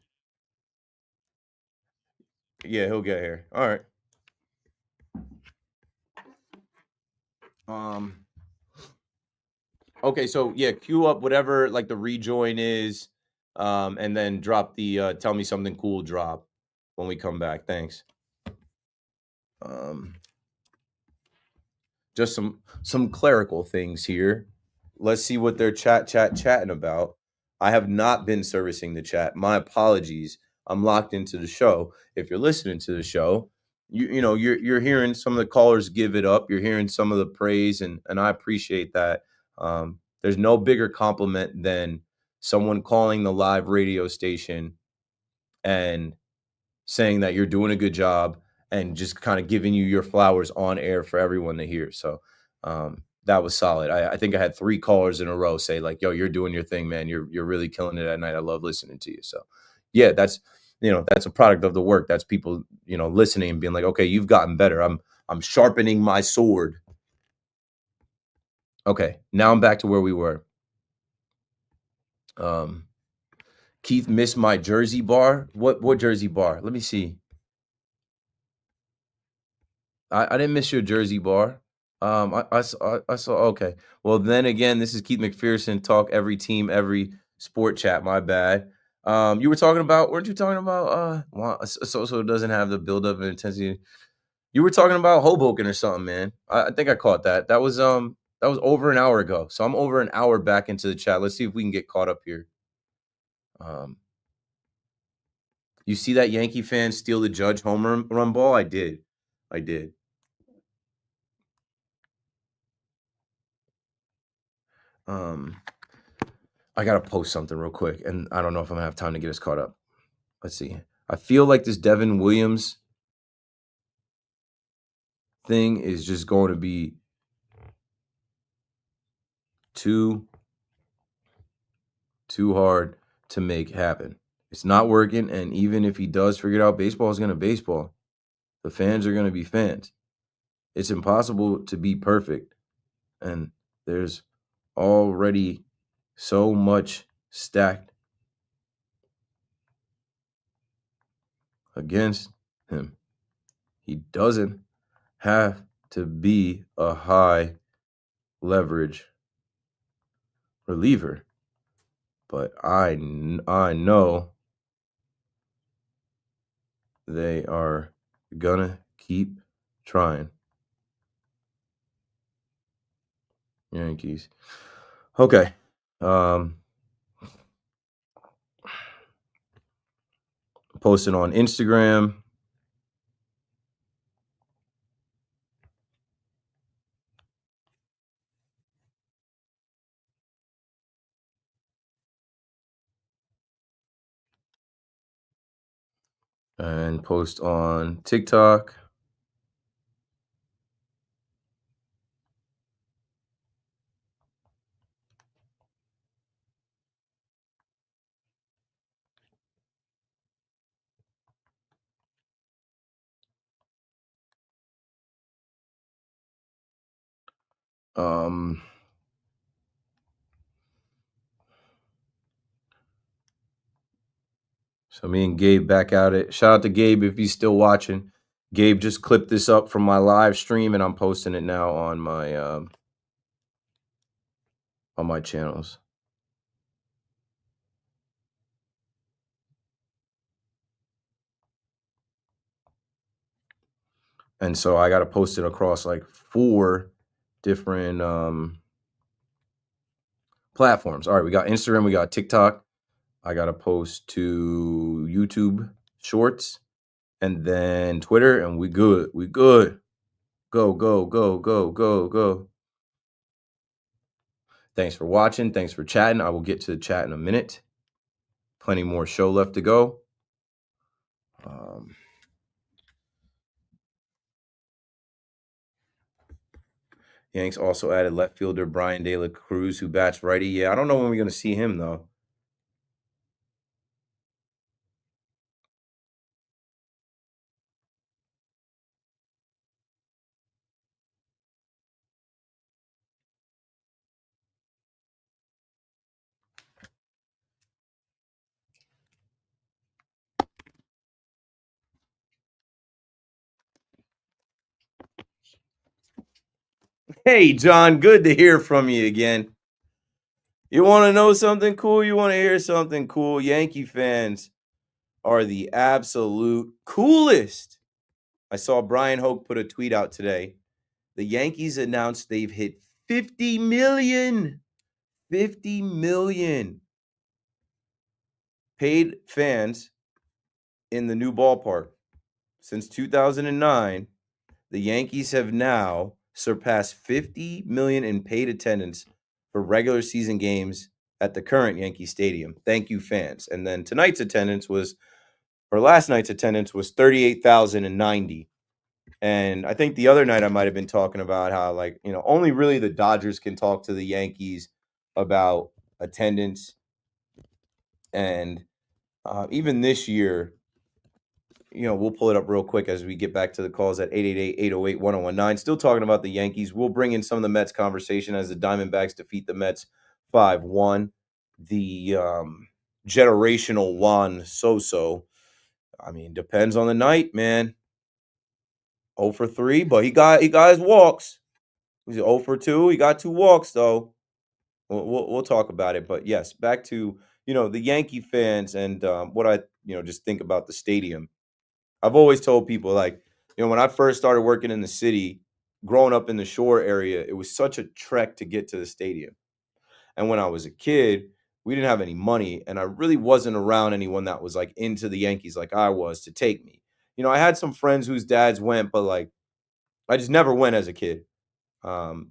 yeah, he'll get here. All right. Okay, so yeah, queue up whatever like the rejoin is, and then drop the Tell Me Something Cool drop when we come back. Thanks. Just some clerical things here. Let's see what they're chatting about. I have not been servicing the chat. My apologies. I'm locked into the show. If you're listening to the show, you're hearing some of the callers give it up. You're hearing some of the praise, and I appreciate that. There's no bigger compliment than someone calling the live radio station and saying that you're doing a good job and just kind of giving you your flowers on air for everyone to hear. So that was solid. I think I had 3 callers in a row say like, yo, you're doing your thing, man. You're really killing it at night. I love listening to you. So yeah, that's a product of the work. That's people, listening and being like, okay, you've gotten better. I'm sharpening my sword. Okay, now I'm back to where we were. Keith missed my jersey bar. What jersey bar? Let me see. I didn't miss your jersey bar. I saw. Okay. Well, then again, this is Keith McPherson. Talk every team, every sport chat. My bad. You were talking about. Weren't you talking about? So it doesn't have the buildup and intensity. You were talking about Hoboken or something, man. I think I caught that. That was over an hour ago. So I'm over an hour back into the chat. Let's see if we can get caught up here. You see that Yankee fan steal the Judge home run ball? I did. I gotta post something real quick, and I don't know if I'm gonna have time to get us caught up. Let's see. I feel like this Devin Williams thing is just going to be too hard to make happen. It's not working, and even if he does figure it out, baseball is gonna baseball. The fans are gonna be fans. It's impossible to be perfect, and there's already so much stacked against him. He doesn't have to be a high leverage reliever, but I know they are gonna keep trying. Yankees. Okay. Posted on Instagram. And post on TikTok. So me and Gabe back at it. Shout out to Gabe if he's still watching. Gabe just clipped this up from my live stream, and I'm posting it now on my channels. And so I got to post it across like 4 different platforms. All right, we got Instagram, we got TikTok. I got to post to YouTube Shorts and then Twitter, and we good. We good. Go, go, go, go, go, go. Thanks for watching. Thanks for chatting. I will get to the chat in a minute. Plenty more show left to go. Yanks also added left fielder Brian De La Cruz, who bats righty. Yeah, I don't know when we're going to see him, though. Hey, John, good to hear from you again. You want to know something cool? You want to hear something cool? Yankee fans are the absolute coolest. I saw Brian Hoke put a tweet out today. The Yankees announced they've hit 50 million. 50 million paid fans in the new ballpark. Since 2009, the Yankees have now surpassed 50 million in paid attendance for regular season games at the current Yankee Stadium. Thank you, fans. And then last night's attendance was 38,090. And I think the other night I might have been talking about how, like, only really the Dodgers can talk to the Yankees about attendance. And even this year, we'll pull it up real quick as we get back to the calls at 888-808-1019. Still talking about the Yankees. We'll bring in some of the Mets conversation as the Diamondbacks defeat the Mets 5-1. The generational Juan Soto. I mean, depends on the night, man. 0 for 3, but he got his walks. He was 0 for 2. He got 2 walks, though. We'll talk about it. But yes, back to the Yankee fans and what I just think about the stadium. I've always told people, like, when I first started working in the city, growing up in the Shore area, it was such a trek to get to the stadium. And when I was a kid, we didn't have any money, and I really wasn't around anyone that was like into the Yankees like I was to take me. I had some friends whose dads went, but like I just never went as a kid. So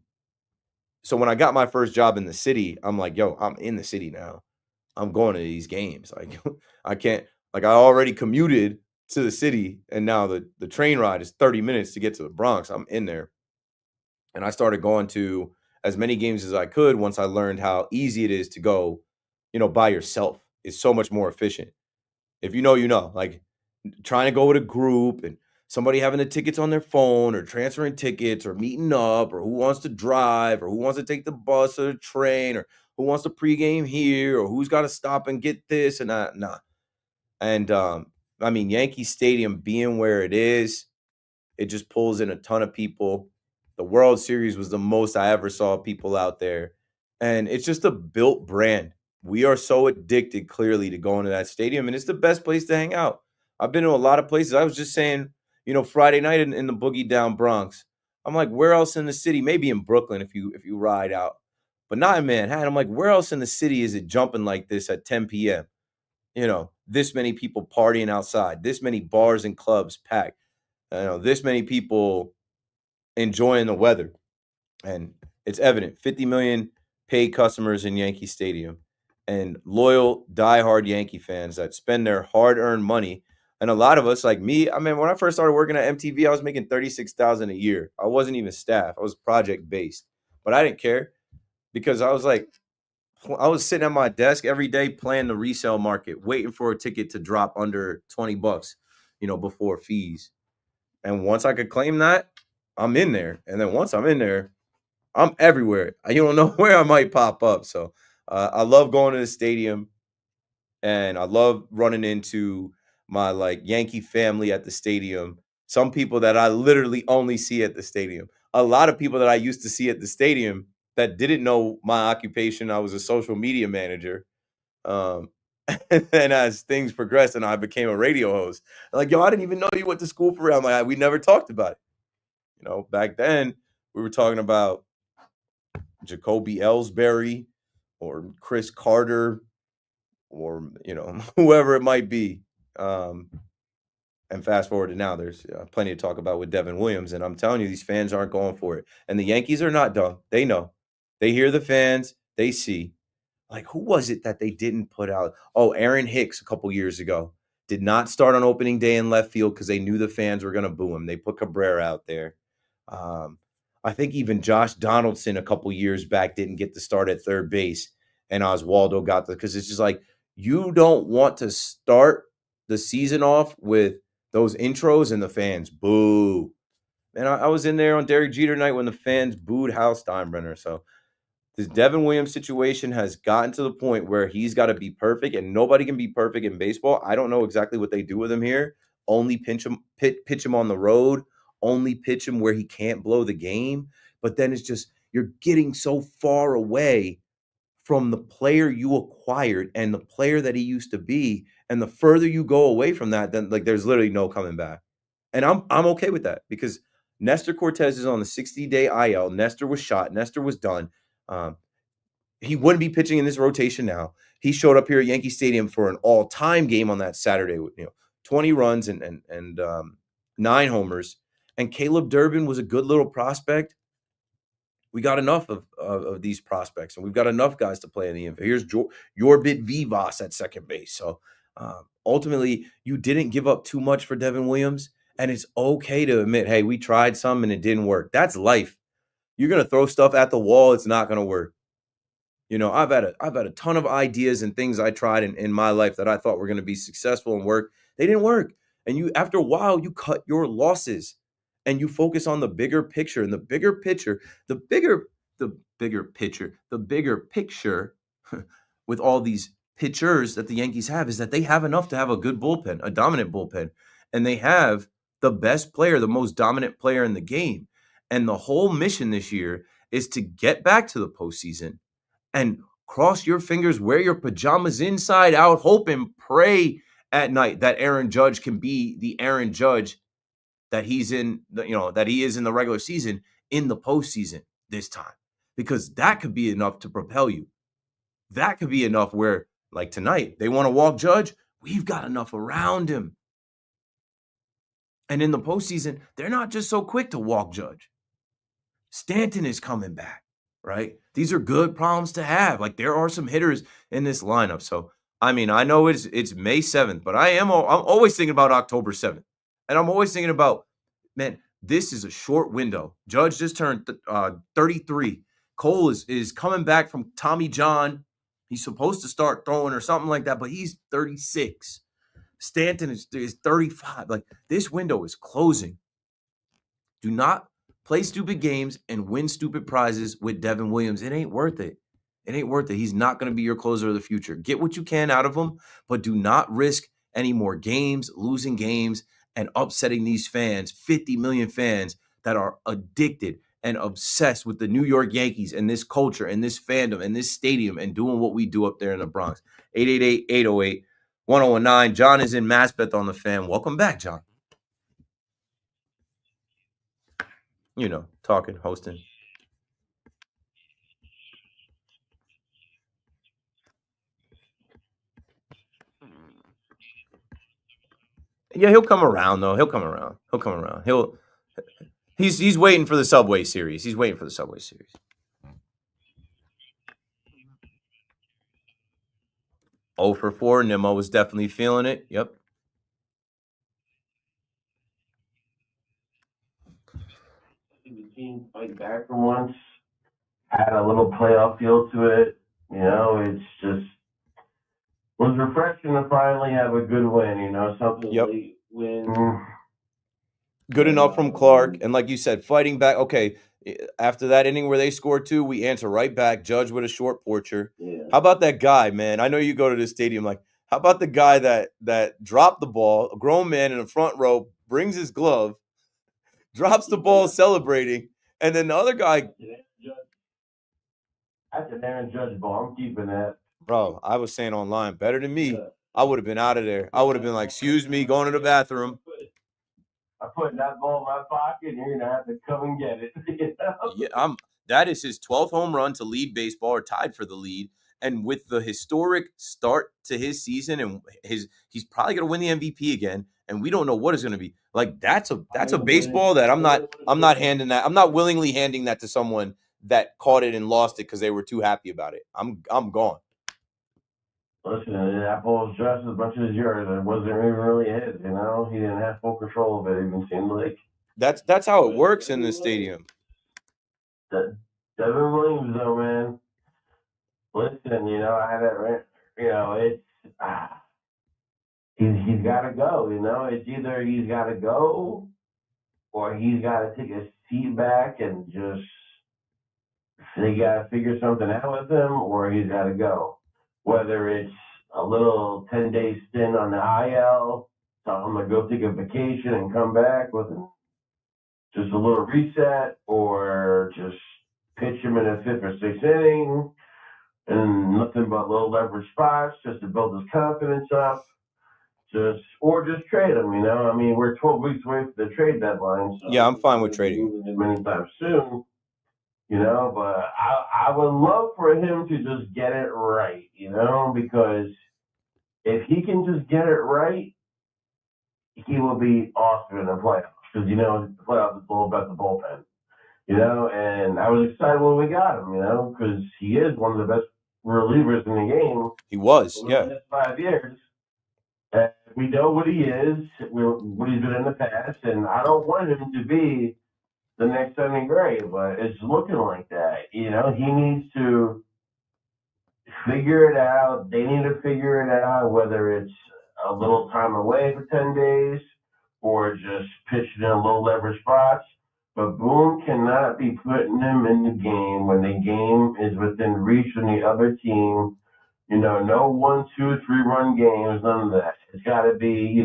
when I got my first job in the city, I'm like, yo, I'm in the city now. I'm going to these games. Like I can't, like, I already commuted to the city, and now the train ride is 30 minutes to get to the Bronx. I'm in there. And I started going to as many games as I could once I learned how easy it is to go, by yourself. It's so much more efficient. If you know, like trying to go with a group and somebody having the tickets on their phone or transferring tickets or meeting up or who wants to drive or who wants to take the bus or the train or who wants to pregame here or who's got to stop and get this and that. Nah. And I mean, Yankee Stadium being where it is, it just pulls in a ton of people. The World Series was the most I ever saw people out there. And it's just a built brand. We are so addicted, clearly, to going to that stadium, and it's the best place to hang out. I've been to a lot of places. I was just saying, Friday night in the Boogie Down Bronx. I'm like, where else in the city? Maybe in Brooklyn if you ride out, but not in Manhattan. I'm like, where else in the city is it jumping like this at 10 p.m.? This many people partying outside, this many bars and clubs packed, this many people enjoying the weather. And it's evident 50 million paid customers in Yankee Stadium and loyal, diehard Yankee fans that spend their hard-earned money. And a lot of us, like me, I mean, when I first started working at MTV, I was making $36,000 a year. I wasn't even staff. I was project-based. But I didn't care because I was sitting at my desk every day playing the resale market, waiting for a ticket to drop under $20, before fees. And once I could claim that, I'm in there. And then once I'm in there, I'm everywhere. You don't know where I might pop up. So I love going to the stadium, and I love running into my like Yankee family at the stadium. Some people that I literally only see at the stadium. A lot of people that I used to see at the stadium that didn't know my occupation. I was a social media manager. Um, and then as things progressed and I became a radio host, like, yo, I didn't even know you went to school for real. I'm like, we never talked about it. Back then we were talking about Jacoby Ellsbury or Chris Carter or, whoever it might be. And fast forward to now, there's plenty to talk about with Devin Williams. And I'm telling you, these fans aren't going for it. And the Yankees are not dumb. They know. They hear the fans. They see. Like, who was it that they didn't put out? Oh, Aaron Hicks a couple years ago did not start on opening day in left field because they knew the fans were going to boo him. They put Cabrera out there. I think even Josh Donaldson a couple years back didn't get the start at third base, and Oswaldo got because it's just like, you don't want to start the season off with those intros and the fans boo. And I was in there on Derek Jeter night when the fans booed Hal Steinbrenner. So this Devin Williams situation has gotten to the point where he's got to be perfect, and nobody can be perfect in baseball. I don't know exactly what they do with him here. Only pitch him on the road, only pitch him where he can't blow the game. But then it's just, you're getting so far away from the player you acquired and the player that he used to be. And the further you go away from that, then like there's literally no coming back. And I'm okay with that because Nestor Cortez is on the 60-day IL. Nestor was shot. Nestor was done. He wouldn't be pitching in this rotation now. He showed up here at Yankee Stadium for an all-time game on that Saturday with 20 runs and 9 homers. And Caleb Durbin was a good little prospect. We got enough of these prospects, and we've got enough guys to play in the infield. Here's Yorbit Vivas at second base. So ultimately, you didn't give up too much for Devin Williams, And it's okay to admit, hey, we tried some and it didn't work. That's life. You're going to throw stuff at the wall. It's not going to work. You know, I've had a ton of ideas and things I tried in my life that I thought were going to be successful and work. They didn't work. And you, after a while, you cut your losses and you focus on the bigger picture. And the bigger picture with all these pitchers that the Yankees have is that they have enough to have a good bullpen, a dominant bullpen. And they have the best player, the most dominant player in the game. And the whole mission this year is to get back to the postseason and cross your fingers, wear your pajamas inside out, hope and pray at night that Aaron Judge can be the Aaron Judge that he's in, that he is in the regular season in the postseason this time, because that could be enough to propel you. That could be enough where, like tonight, they want to walk Judge. We've got enough around him. And in the postseason, they're not just so quick to walk Judge. Stanton is coming back, right? These are good problems to have. Like, there are some hitters in this lineup. So, I mean, I know it's May 7th, but I'm always thinking about October 7th. And I'm always thinking about, man, this is a short window. Judge just turned 33. Cole is coming back from Tommy John. He's supposed to start throwing or something like that, but he's 36. Stanton is 35. Like, this window is closing. Do not play stupid games and win stupid prizes with Devin Williams. It ain't worth it. It ain't worth it. He's not going to be your closer of the future. Get what you can out of him, but do not risk any more games, losing games, and upsetting these fans, 50 million fans that are addicted and obsessed with the New York Yankees and this culture and this fandom and this stadium and doing what we do up there in the Bronx. 888-808-1019. John is in Maspeth on the Fan. Welcome back, John. You know, talking, hosting. Yeah, he'll come around though. He'll come around. He's waiting for the Subway Series. 0 for 4. Nimmo was definitely feeling it. Yep.
The team fight back for once, had a little playoff feel to it. You know, it's just was refreshing to finally have a good win. You know, something late win.
Good enough from Clark, and like you said, fighting back. Okay, after that inning where they scored 2, we answer right back. Judge with a short porcher.
Yeah.
How about that guy, man? I know you go to the stadium. Like, how about the guy that dropped the ball? A grown man in the front row brings his glove, drops the ball, celebrating, and then the other guy.
That's an Aaron Judge ball. I'm keeping that.
Bro, I was saying online, better than me. I would have been out of there. I would have been like, excuse me, going to the bathroom.
I'm putting that ball in my pocket, and you're gonna have to come and get it. You know?
Yeah, that is his 12th home run to lead baseball, or tied for the lead. And with the historic start to his season, and he's probably gonna win the MVP again. And we don't know what it's gonna be. Like, that's a baseball that I'm not handing that. I'm not willingly handing that to someone that caught it and lost it because they were too happy about it. I'm gone.
Listen, that ball's just as much as yours. It wasn't even really his, you know? He didn't have full control of it, it even seemed like.
That's how it works in this stadium.
Devin Williams, though, man. Listen, you know, I had that right. You know, it's he's got to go. You know, it's either he's got to go or he's got to take a seat back and just they got to figure something out with him, or he's got to go. Whether it's a little 10-day stint on the IL, tell him to go take a vacation and come back with just a little reset, or just pitch him in the 5th or 6th inning and nothing but low leverage spots just to build his confidence up. Or just trade him, you know. I mean, we're 12 weeks away from the trade deadline. So
yeah, I'm fine with trading
him anytime soon, you know. But I would love for him to just get it right, you know, because if he can just get it right, he will be awesome in the playoffs. Because, you know, the playoffs is all about the bullpen, you know. And I was excited when we got him, you know, because he is one of the best relievers in the game.
He was, yeah.
In the next 5 years.
We know what he is, what he's been in the past, and I don't want him to be the next Sonny Gray, but it's looking like that. He needs to figure it out. They need to figure it out, whether it's a little time away for 10 days or just pitching in low leverage spots. But Boone cannot be putting him in the game when the game is within reach of the other team. No 1, 2, 3 run games, none of that. It's got to be,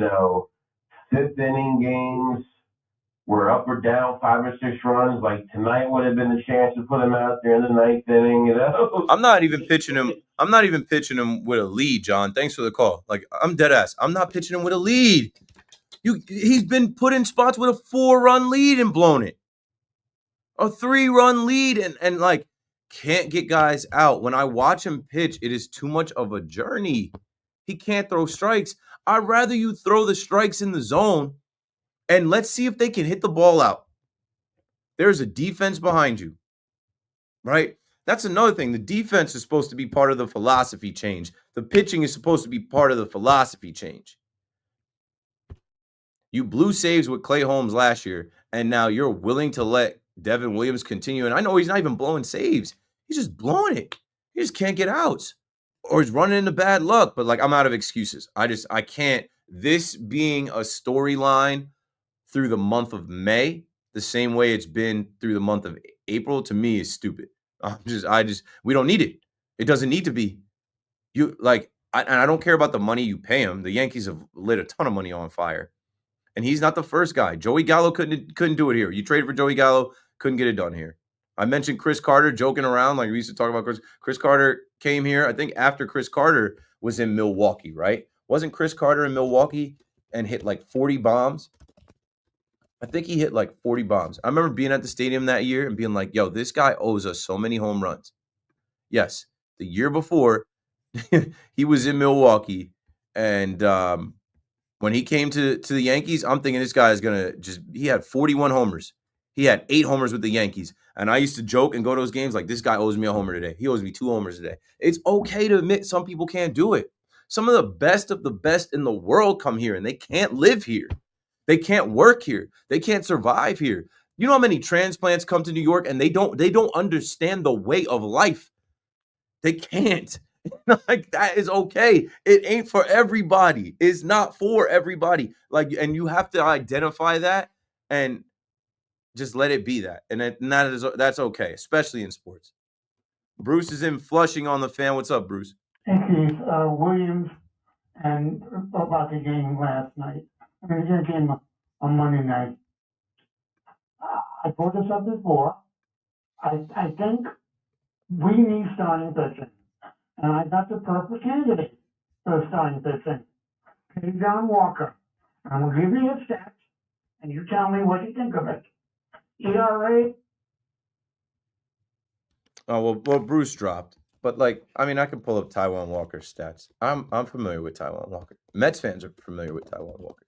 fifth inning games. We're up or down 5 or 6 runs. Like tonight would have been a chance to put him out there in the 9th inning.
I'm not even pitching him with a lead, John. Thanks for the call. Like, I'm dead ass. I'm not pitching him with a lead. He's been put in spots with a 4-run lead and blown it. A 3-run lead and like can't get guys out. When I watch him pitch, it is too much of a journey. He can't throw strikes. I'd rather you throw the strikes in the zone and let's see if they can hit the ball out. There's a defense behind you, right? That's another thing. The defense is supposed to be part of the philosophy change. The pitching is supposed to be part of the philosophy change. You blew saves with Clay Holmes last year, and now you're willing to let Devin Williams continue. And I know he's not even blowing saves. He's just blowing it. He just can't get outs. Or he's running into bad luck. But, like, I'm out of excuses. I can't. This being a storyline through the month of May, the same way it's been through the month of April, to me is stupid. We don't need it. It doesn't need to be. I don't care about the money you pay him. The Yankees have lit a ton of money on fire. And he's not the first guy. Joey Gallo couldn't do it here. You traded for Joey Gallo, couldn't get it done here. I mentioned Chris Carter joking around, like we used to talk about Chris. Chris Carter came here, I think, after Chris Carter was in Milwaukee, right? Wasn't Chris Carter in Milwaukee and hit like 40 bombs? I think he hit like 40 bombs. I remember being at the stadium that year and being like, yo, this guy owes us so many home runs. Yes, the year before, he was in Milwaukee, and when he came to the Yankees, I'm thinking this guy is going to he had 41 homers. He had 8 homers with the Yankees. And I used to joke and go to those games like, this guy owes me a homer today. He owes me 2 homers today. It's okay to admit some people can't do it. Some of the best in the world come here, and they can't live here. They can't work here. They can't survive here. You know how many transplants come to New York, and they don't understand the way of life. They can't. Like, that is okay. It ain't for everybody. It's not for everybody. Like, and you have to identify that and just let it be that. And that's okay, especially in sports. Bruce is in Flushing on the Fan. What's up, Bruce?
Yankees, Williams, and about the game last night. I mean, the game on Monday night. I brought this up before. I think we need starting pitching. And I got the perfect candidate for starting pitching. Hey, John Walker. I'm going to give you his stats, and you tell me what you think of it. ERA.
Oh, well, Bruce dropped. But, like, I mean, I can pull up Taijuan Walker's stats. I'm familiar with Taijuan Walker. Mets fans are familiar with Taijuan Walker.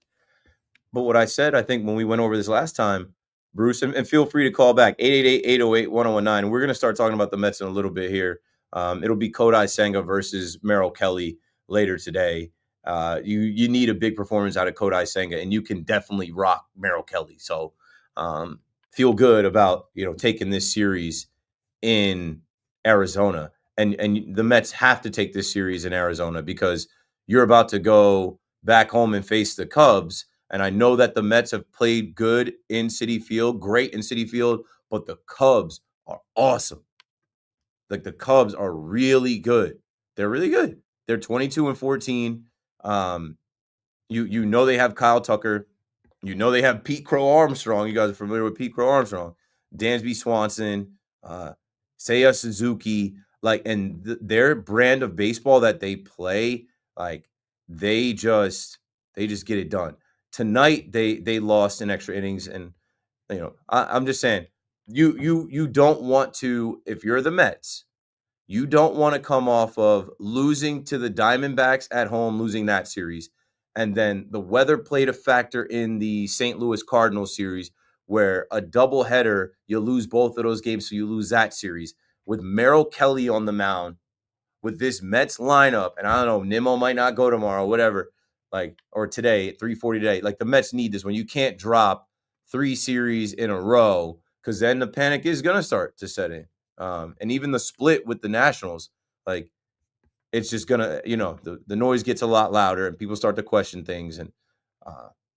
But what I said, I think, when we went over this last time, Bruce, and feel free to call back, 888-808-1019. We're going to start talking about the Mets in a little bit here. It'll be Kodai Senga versus Merrill Kelly later today. You need a big performance out of Kodai Senga, and you can definitely rock Merrill Kelly. So feel good about taking this series in Arizona, and the Mets have to take this series in Arizona because you're about to go back home and face the Cubs. And I know that the Mets have played good in Citi Field, great in Citi Field, but the Cubs are awesome. Like, the Cubs are really good. They're really good. They're 22-14. You know they have Kyle Tucker. You know they have Pete Crow Armstrong. You guys are familiar with Pete Crow Armstrong. Dansby Swanson, Seiya Suzuki. Like, and their brand of baseball that they play, like, they just get it done. Tonight they lost in extra innings, and I'm just saying, you don't want to, if you're the Mets, you don't want to come off of losing to the Diamondbacks at home, losing that series, and then the weather played a factor in the St. Louis Cardinals series, where a doubleheader, you lose both of those games, so you lose that series. With Merrill Kelly on the mound, with this Mets lineup, and I don't know, Nimmo might not go tomorrow, whatever. or today at 3:40 today. Like the Mets need this one. You can't drop 3 series in a row because then the panic is going to start to set in. And even the split with the Nationals, like it's just going to, the noise gets a lot louder and people start to question things. And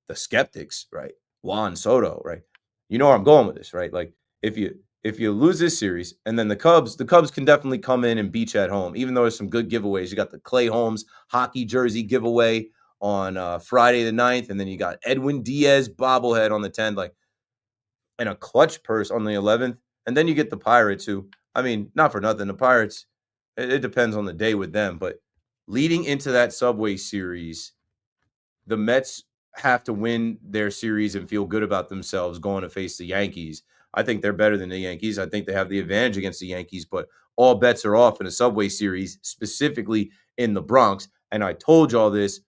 the skeptics, right? Juan Soto, right? You know where I'm going with this, right? Like if you lose this series and then the Cubs can definitely come in and beat you at home, even though there's some good giveaways. You got the Clay Holmes hockey jersey giveaway on Friday the 9th, and then you got Edwin Diaz bobblehead on the 10th, like, and a clutch purse on the 11th. And then you get the Pirates, who, I mean, not for nothing, the Pirates, it depends on the day with them, but leading into that Subway Series, the Mets have to win their series and feel good about themselves going to face the Yankees. I think they're better than the Yankees. I think they have the advantage against the Yankees, but all bets are off in a Subway Series, specifically in the Bronx. And I told y'all this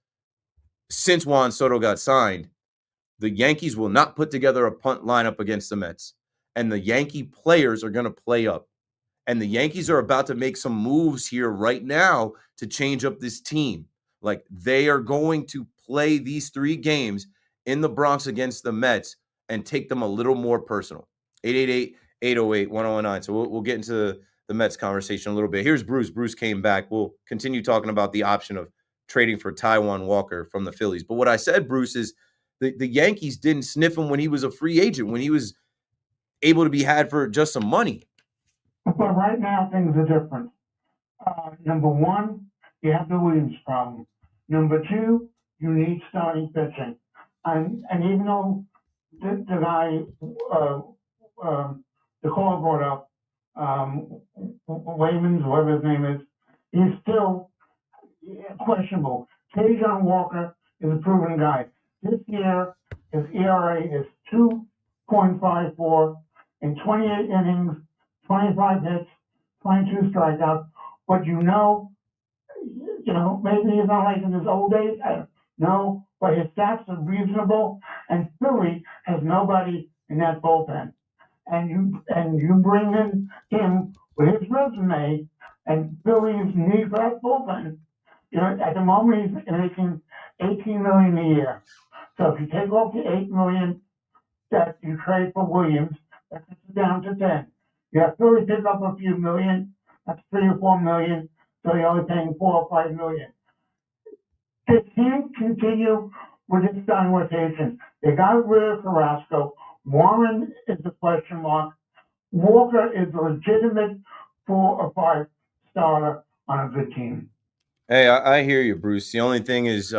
since Juan Soto got signed. The Yankees will not put together a punt lineup against the Mets, and the Yankee players are going to play up. And the Yankees are about to make some moves here right now to change up this team. Like they are going to play these 3 games in the Bronx against the Mets and take them a little more personal. 888-808-1019. So we'll get into the Mets conversation a little bit. Here's Bruce. Bruce came back. We'll continue talking about the option of trading for Taijuan Walker from the Phillies. But what I said, Bruce, is the Yankees didn't sniff him when he was a free agent, when he was able to be had for just some money.
But right now, things are different. Number one, you have the Williams problem. Number two, you need starting pitching. And even though the guy, the caller brought up, Wayman's, whatever his name is, he's still questionable. Taijuan Walker is a proven guy. This year, his ERA is 2.54 in 28 innings, 25 hits, 22 strikeouts. But maybe he's not like in his old days. I don't know, but his stats are reasonable. And Philly has nobody in that bullpen. And you bring in him with his resume and Philly's need for that bullpen. At the moment he's making $18 million a year. So if you take off the $8 million that you trade for Williams, that gets it down to 10. You have Philly pick up a few million, that's $3 or $4 million, so you're only paying $4 or $5 million. They can't continue with this starting rotation. They got rid of Carrasco. Warren is a question mark. Walker is a legitimate 4 or 5 starter on a good team.
Hey, I hear you, Bruce. The only thing is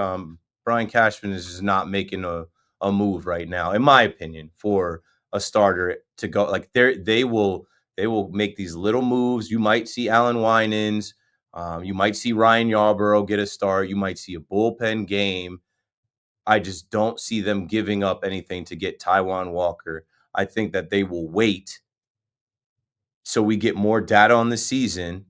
Brian Cashman is just not making a move right now, in my opinion, for a starter to go. Like they will make these little moves. You might see Alan Winans. You might see Ryan Yarbrough get a start. You might see a bullpen game. I just don't see them giving up anything to get Taijuan Walker. I think that they will wait so we get more data on the season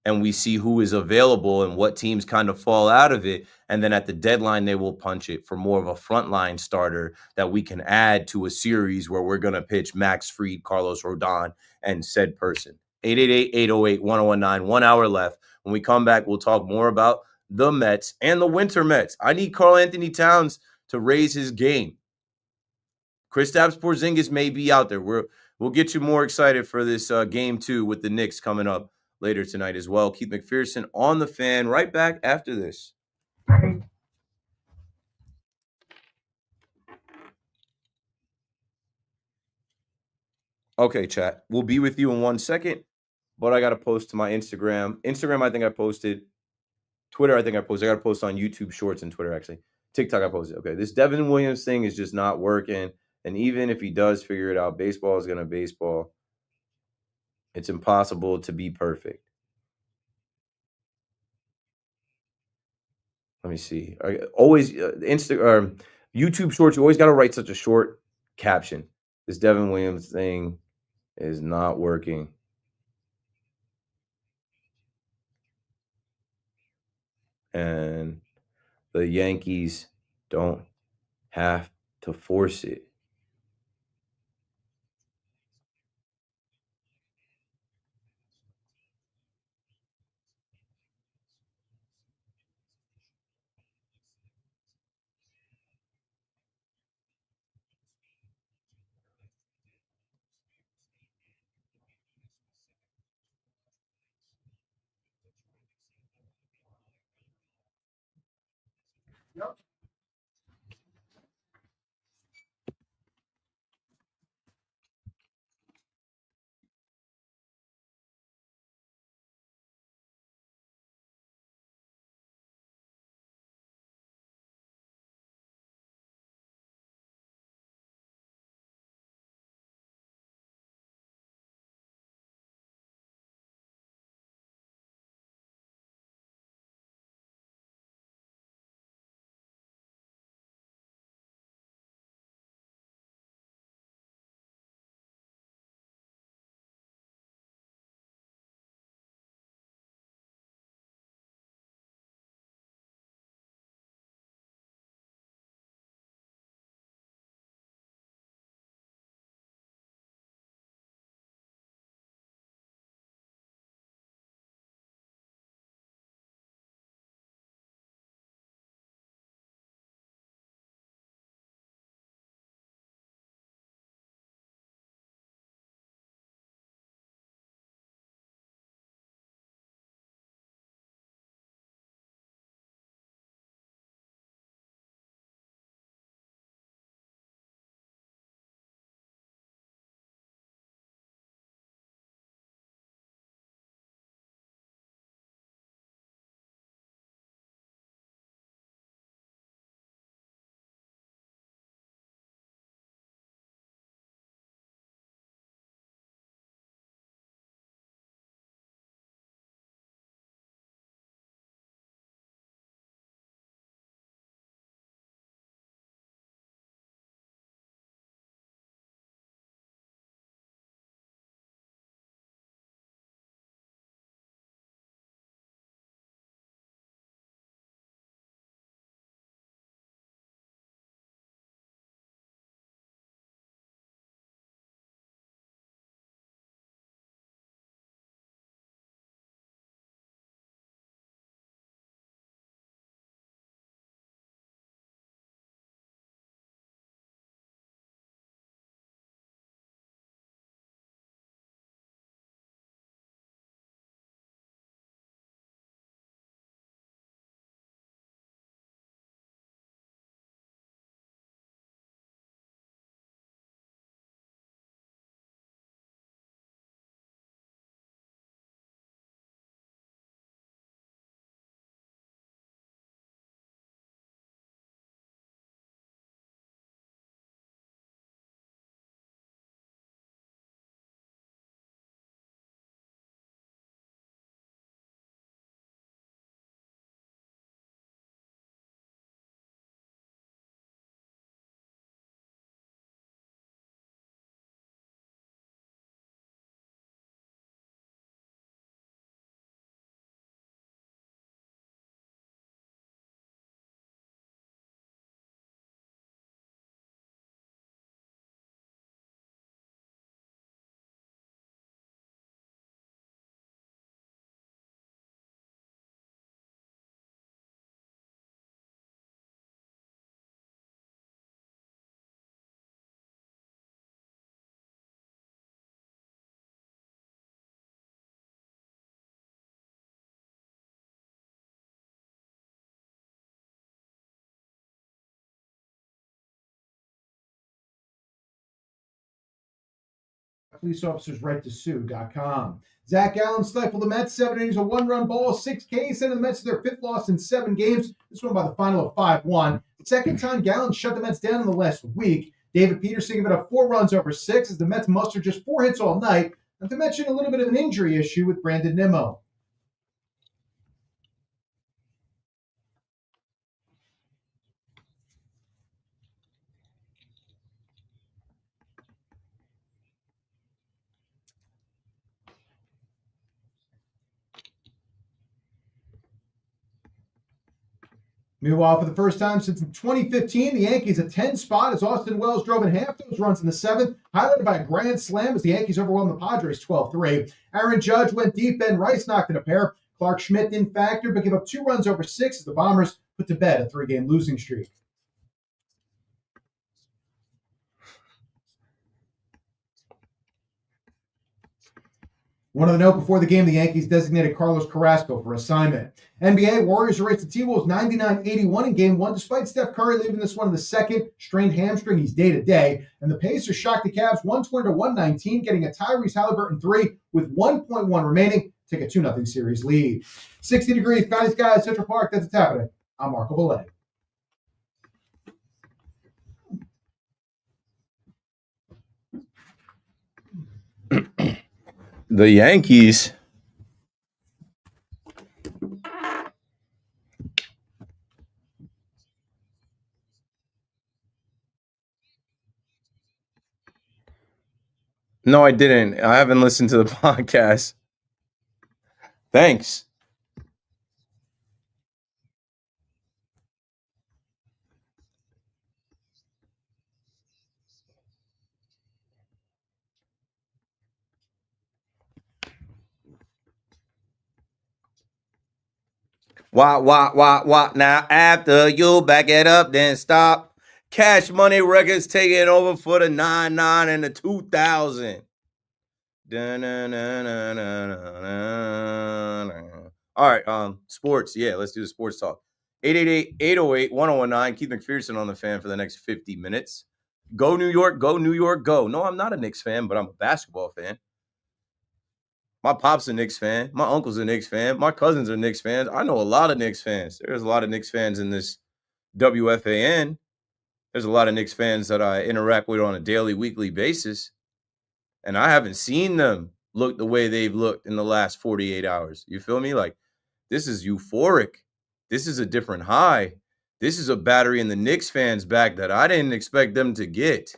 and we see who is available and what teams kind of fall out of it. And then at the deadline, they will punch it for more of a frontline starter that we can add to a series where we're going to pitch Max Fried, Carlos Rodon, and said person. 888-808-1019, 1 hour left. When we come back, we'll talk more about the Mets and the Winter Mets. I need Karl Anthony Towns to raise his game. Kristaps Porzingis may be out there. We'll get you more excited for this game 2 with the Knicks coming up later tonight as well. Keith McPherson on the Fan, right back after this. Okay, chat. We'll be with you in 1 second, but I got to post to my Instagram. Instagram, I think I posted. Twitter, I think I posted. I got to post on YouTube Shorts and Twitter, actually. TikTok, I posted. Okay, this Devin Williams thing is just not working. And even if he does figure it out, baseball is going to baseball. It's impossible to be perfect. Let me see. Always YouTube Shorts, you always got to write such a short caption. This Devin Williams thing is not working. And the Yankees don't have to force it.
policeofficersrighttosue.com. Zach Allen stifled the Mets 7 innings, a one-run ball, 6 Ks, sending the Mets to their 5th loss in 7 games. This one by the final of 5-1. The second time Gallen shut the Mets down in the last week. David Peterson gave it up 4 runs over 6 as the Mets mustered just 4 hits all night. Not to mention a little bit of an injury issue with Brandon Nimmo. Meanwhile, for the first time since 2015, the Yankees a 10 spot as Austin Wells drove in half those runs in the 7th, highlighted by a grand slam as the Yankees overwhelmed the Padres 12-3. Aaron Judge went deep, Ben Rice knocked in a pair. Clark Schmidt didn't factor, but gave up 2 runs over 6 as the Bombers put to bed a 3-game losing streak. One of the note before the game, the Yankees designated Carlos Carrasco for assignment. NBA, Warriors erased the T-Wolves 99-81 in Game 1, despite Steph Curry leaving this one in the second strained hamstring. He's day-to-day. And the Pacers shocked the Cavs 120-119, getting a Tyrese Halliburton 3 with 1.1 remaining, take a 2-0 series lead. 60 degrees, nice guys, Central Park, that's what's happening. I'm Marco Bellet.
The Yankees No, I didn't. I haven't listened to the podcast. Thanks. What? Now, after you back it up, then stop. Cash Money Records taking over for the 99 and the 2000. All right, sports. Yeah, let's do the sports talk. 888-808-1019. Keith McPherson on the fan for the next 50 minutes. Go New York, go New York, go. No, I'm not a Knicks fan, but I'm a basketball fan. My pop's a Knicks fan. My uncle's a Knicks fan. My cousins are Knicks fans. I know a lot of Knicks fans. There's a lot of Knicks fans in this WFAN. There's a lot of Knicks fans that I interact with on a daily, weekly basis. And I haven't seen them look the way they've looked in the last 48 hours. You feel me? Like, this is euphoric. This is a different high. This is a battery in the Knicks fans' back that I didn't expect them to get.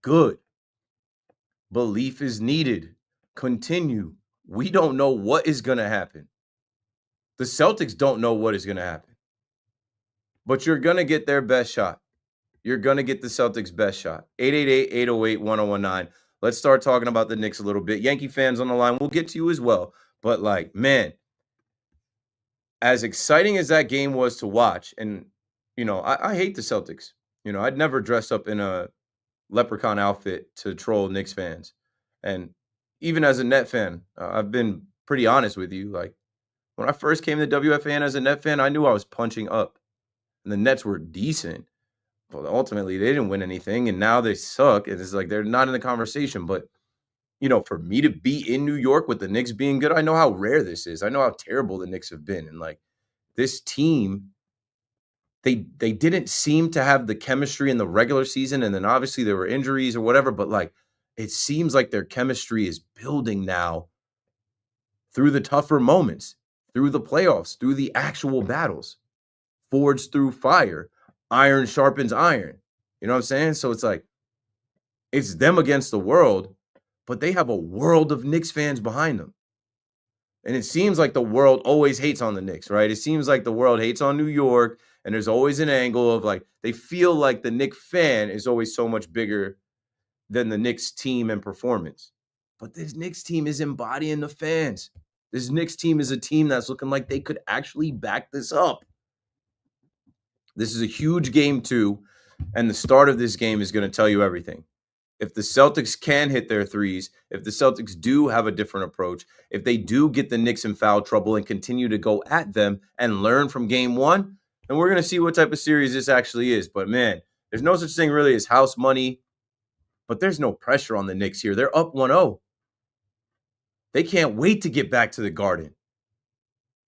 Good. Belief is needed. Continue. We don't know what is going to happen. The Celtics don't know what is going to happen. But you're going to get their best shot. You're going to get the Celtics' best shot. 888-808-1019. Let's start talking about the Knicks a little bit. Yankee fans on the line, we'll get to you as well. But, like, man, as exciting as that game was to watch, and, you know, I hate the Celtics. You know, I'd never dress up in a leprechaun outfit to troll Knicks fans. And even as a Net fan, I've been pretty honest with you. Like, when I first came to WFAN as a Net fan, I knew I was punching up. And the Nets were decent. But ultimately, they didn't win anything. And now they suck. And it's like they're not in the conversation. But, you know, for me to be in New York with the Knicks being good, I know how rare this is. I know how terrible the Knicks have been. And, like, this team, they didn't seem to have the chemistry in the regular season. And then obviously there were injuries or whatever. But, like, it seems like their chemistry is building now through the tougher moments, through the playoffs, through the actual battles, forged through fire, iron sharpens iron. You know what I'm saying? So it's like, it's them against the world, but they have a world of Knicks fans behind them. And it seems like the world always hates on the Knicks, right? It seems like the world hates on New York, and there's always an angle of like, they feel like the Knicks fan is always so much bigger than the Knicks team and performance. But this Knicks team is embodying the fans. This Knicks team is a team that's looking like they could actually back this up. This is a huge game too, and the start of this game is going to tell you everything. If the Celtics can hit their threes, if the Celtics do have a different approach, if they do get the Knicks in foul trouble and continue to go at them and learn from game one, then we're going to see what type of series this actually is. But man, there's no such thing really as house money, but there's no pressure on the Knicks here. They're up 1-0. They can't wait to get back to the Garden.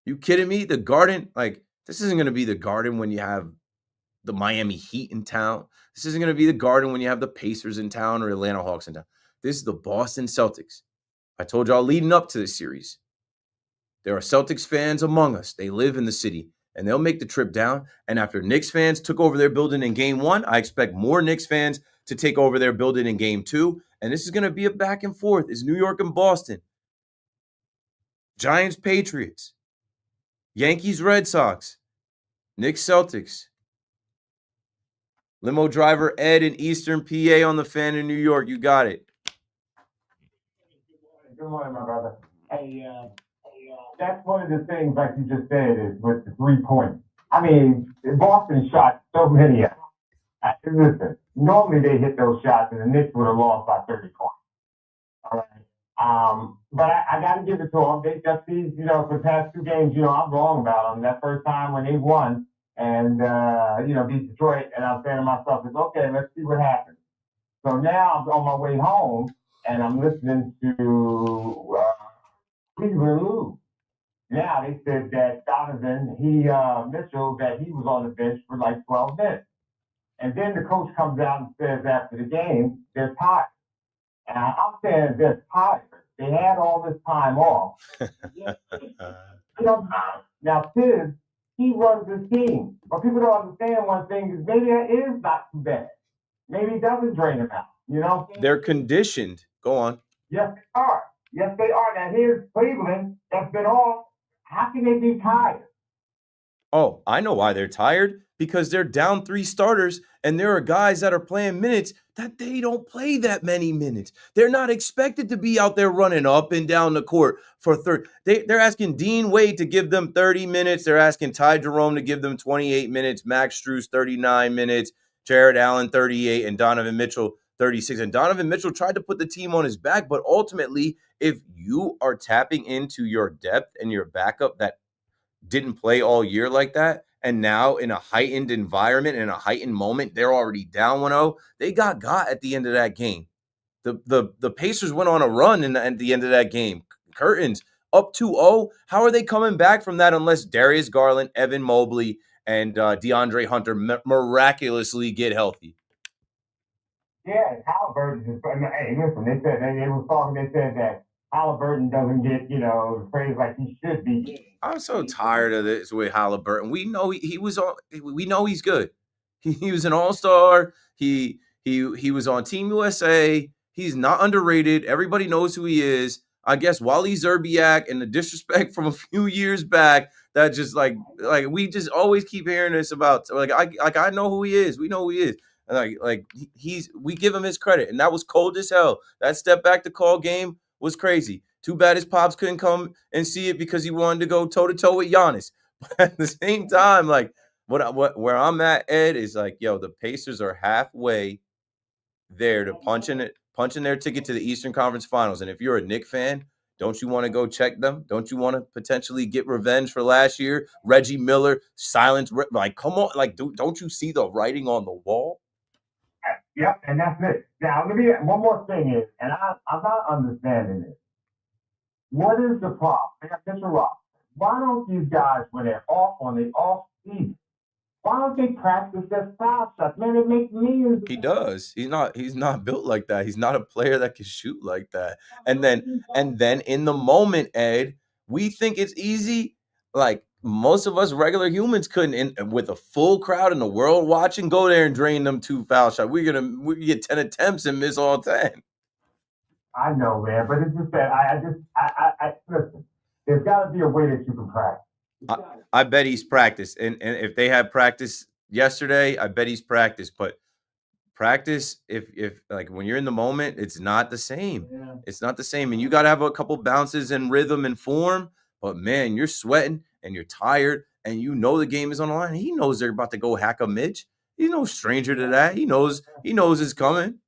You kidding me? The Garden, like, this isn't going to be the Garden when you have the Miami Heat in town. This isn't going to be the Garden when you have the Pacers in town or Atlanta Hawks in town. This is the Boston Celtics. I told y'all leading up to this series, there are Celtics fans among us. They live in the city, and they'll make the trip down. And after Knicks fans took over their building in game one, I expect more Knicks fans to take over their building in game two. And this is going to be a back and forth. It's New York and Boston. Giants, Patriots. Yankees, Red Sox. Knicks, Celtics. Limo driver Ed in Eastern PA on the fan in New York. You got it.
Good morning, my brother. Hey, that's one of the things, like you just said, is with the 3 points. I mean, Boston shot so many of them. Listen, normally they hit those shots and the Knicks would have lost by 30 points. All right. But I got to give it to them. They just these, for the past 2 games, I'm wrong about them. That first time when they won and, beat Detroit, and I'm saying to myself, okay, let's see what happens. So now I'm on my way home and I'm listening to Cleveland lose. Now they said that Donovan, Mitchell, that he was on the bench for like 12 minutes. And then the coach comes out and says after the game, they're tired. And I'm saying they're tired. They had all this time off. Now, Tibbs, he runs his team. But people don't understand one thing is maybe that is not too bad. Maybe he doesn't drain them out,
They're conditioned. Go on.
Yes, they are. Yes, they are. Now, here's Cleveland that's been off. How can they be tired?
Oh, I know why they're tired. Because they're down 3 starters, and there are guys that are playing minutes that they don't play that many minutes. They're not expected to be out there running up and down the court for 30. They're asking Dean Wade to give them 30 minutes. They're asking Ty Jerome to give them 28 minutes, Max Strus 39 minutes, Jared Allen 38, and Donovan Mitchell 36. And Donovan Mitchell tried to put the team on his back, but ultimately, if you are tapping into your depth and your backup that didn't play all year like that, and now in a heightened environment, in a heightened moment, they're already down 1-0. They got at the end of that game. The Pacers went on a run at the end of that game. Curtains up 2-0. How are they coming back from that unless Darius Garland, Evan Mobley, and DeAndre Hunter miraculously get healthy?
Yeah, Halliburton is. Hey, listen, they said that Halliburton doesn't get, praised like he should be.
I'm so tired of this with Halliburton. We know he was on. We know he's good. He was an all-star. He was on Team USA. He's not underrated. Everybody knows who he is. I guess Wally Zerbiak and the disrespect from a few years back that just like we just always keep hearing this about. I know who he is. We know who he is. We give him his credit, and that was cold as hell. That step back to call game was crazy. Too bad his pops couldn't come and see it because he wanted to go toe-to-toe with Giannis. But at the same time, where I'm at, Ed, is the Pacers are halfway there to punching their ticket to the Eastern Conference Finals. And if you're a Knicks fan, don't you want to go check them? Don't you want to potentially get revenge for last year? Reggie Miller, silence, come on, don't you see the writing on the wall?
Yep, and that's it. Now, one more thing is, and I'm not understanding this. What is the problem? Mr. Rock, why don't these guys, when they're off on the off season, why don't they practice their foul shots? Man, it makes millions.
He does. He's not built like that. He's not a player that can shoot like that. And then in the moment, Ed, we think it's easy. Like most of us regular humans couldn't, with a full crowd in the world watching, go there and drain them 2 foul shots. We get 10 attempts and miss all 10.
I know, man, but it's just that I listen. There's got to be a way that you can practice.
I bet he's practiced, and if they had practice yesterday, I bet he's practiced. But practice, if when you're in the moment, it's not the same. Yeah. It's not the same, and you got to have a couple bounces and rhythm and form. But man, you're sweating and you're tired, and you know the game is on the line. He knows they're about to go hack a Mitch. He's no stranger to that. He knows it's coming.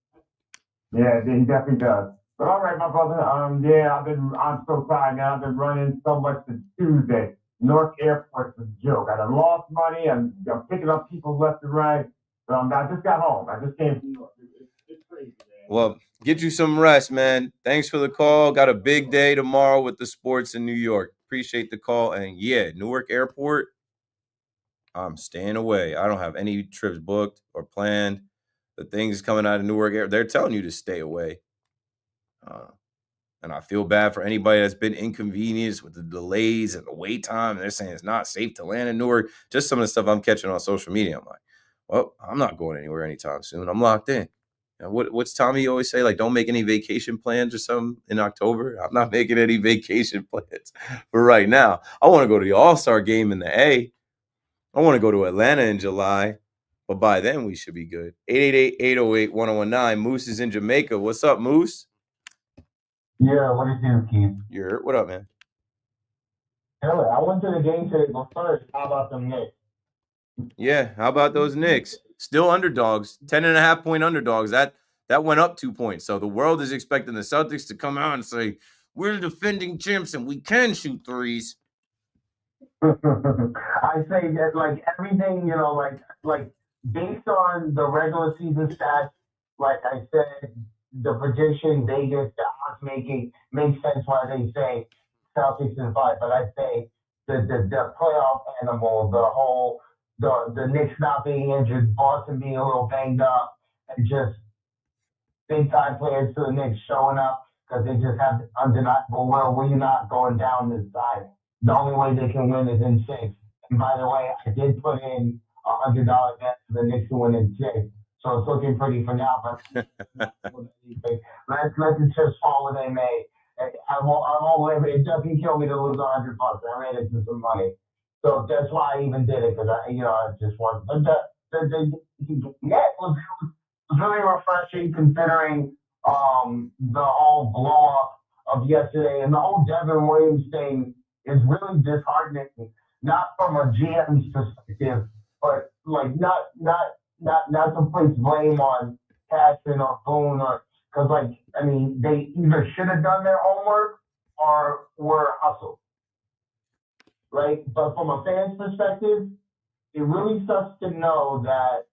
Yeah, he definitely does. But all right, my brother. I'm so tired now. I've been running so much since Tuesday. Newark Airport's a joke. I done lost money. I'm picking up people left and right. So I just got home. I just came from New York. It's crazy, man.
Well, get you some rest, man. Thanks for the call. Got a big day tomorrow with the sports in New York. Appreciate the call. And yeah, Newark Airport, I'm staying away. I don't have any trips booked or planned. The things coming out of Newark Airport, they're telling you to stay away. And I feel bad for anybody that's been inconvenienced with the delays and the wait time. And they're saying it's not safe to land in Newark. Just some of the stuff I'm catching on social media. I'm like, well, I'm not going anywhere anytime soon. I'm locked in. What's Tommy always say? Don't make any vacation plans or something in October. I'm not making any vacation plans for right now. I want to go to the All-Star game in the A. I want to go to Atlanta in July. But by then, we should be good. 888-808-1019. Moose is in Jamaica. What's up, Moose?
Yeah, what do you do, Keith?
What up, man?
Hell, I went to the game today, but first, how about them Knicks?
Yeah, how about those Knicks? Still underdogs, 10.5-point underdogs. That went up 2 points. So the world is expecting the Celtics to come out and say, we're the defending champs and we can shoot threes.
I say that like everything, you know, like based on the regular season stats, like I said, the prediction, Vegas, the odds making makes sense why they say Celtics in 5. But I say the playoff animal, the Knicks not being injured, Boston being a little banged up, and just big time players to the Knicks showing up because they just have undeniable will. We're not going down this side. The only way they can win is in 6. And by the way, I did put in $100 bet for the Knicks to win in 6. So it's looking pretty for now. But let the chips fall where they may. I won't. It doesn't kill me to lose $100. I made it to some money. So that's why I even did it because I just want. But was really refreshing considering the whole blow up of yesterday and the whole Devin Williams thing is really disheartening. Not from a GM's perspective, but like not to place blame on Cashman or Boone or because they either should have done their homework or were hustled, right? But from a fan's perspective, it really sucks to know that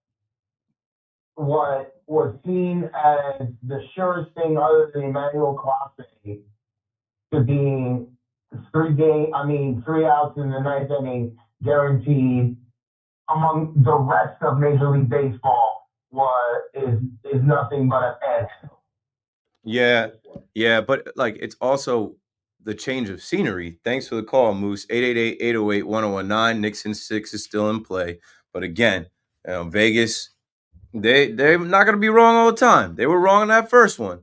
what was seen as the surest thing other than Emmanuel Clase to being 3 outs in the ninth inning guaranteed among the rest of Major League Baseball is nothing but a bad.
Yeah, but like it's also the change of scenery. Thanks for the call, Moose. 888-808-1019. Knicks in 6 is still in play. But again, Vegas, they're not going to be wrong all the time. They were wrong in that first one.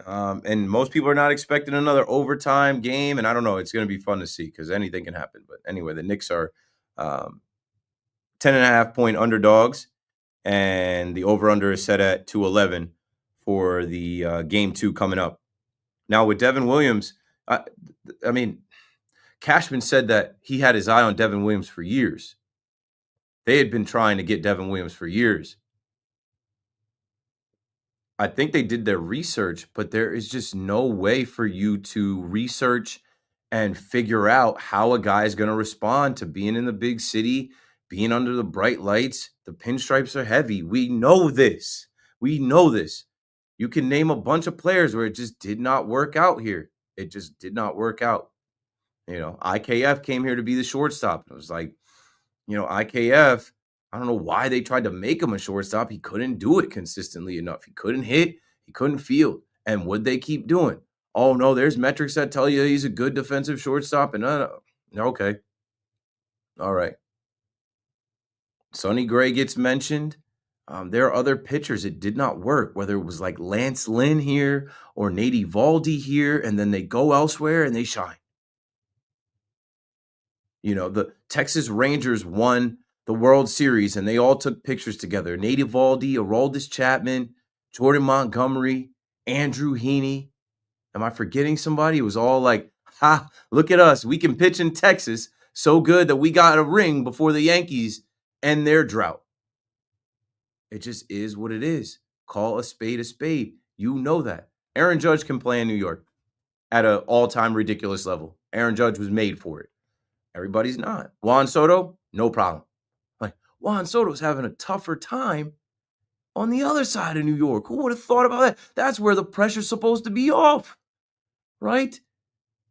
And most people are not expecting another overtime game. And I don't know. It's going to be fun to see because anything can happen. But anyway, the Knicks are 10.5-point underdogs. And the over-under is set at 211 for the game 2 coming up. Now with Devin Williams, I mean, Cashman said that he had his eye on Devin Williams for years. They had been trying to get Devin Williams for years. I think they did their research, but there is just no way for you to research and figure out how a guy is going to respond to being in the big city, being under the bright lights. The pinstripes are heavy. We know this. You can name a bunch of players where it just did not work out here. It just did not work out. IKF came here to be the shortstop. It was like, IKF, I don't know why they tried to make him a shortstop. He couldn't do it consistently enough. He couldn't hit. He couldn't field. And what they keep doing? Oh, no, there's metrics that tell you he's a good defensive shortstop. And okay. All right. Sonny Gray gets mentioned. There are other pitchers. It did not work, whether it was like Lance Lynn here or Nate Eovaldi here, and then they go elsewhere and they shine. The Texas Rangers won the World Series, and they all took pictures together. Nate Eovaldi, Aroldis Chapman, Jordan Montgomery, Andrew Heaney. Am I forgetting somebody? It was all like, ha, look at us. We can pitch in Texas so good that we got a ring before the Yankees end their drought. It just is what it is. Call a spade a spade. You know that. Aaron Judge can play in New York at an all-time ridiculous level. Aaron Judge was made for it. Everybody's not. Juan Soto, no problem. Like, Juan Soto's having a tougher time on the other side of New York. Who would have thought about that? That's where the pressure's supposed to be off, right?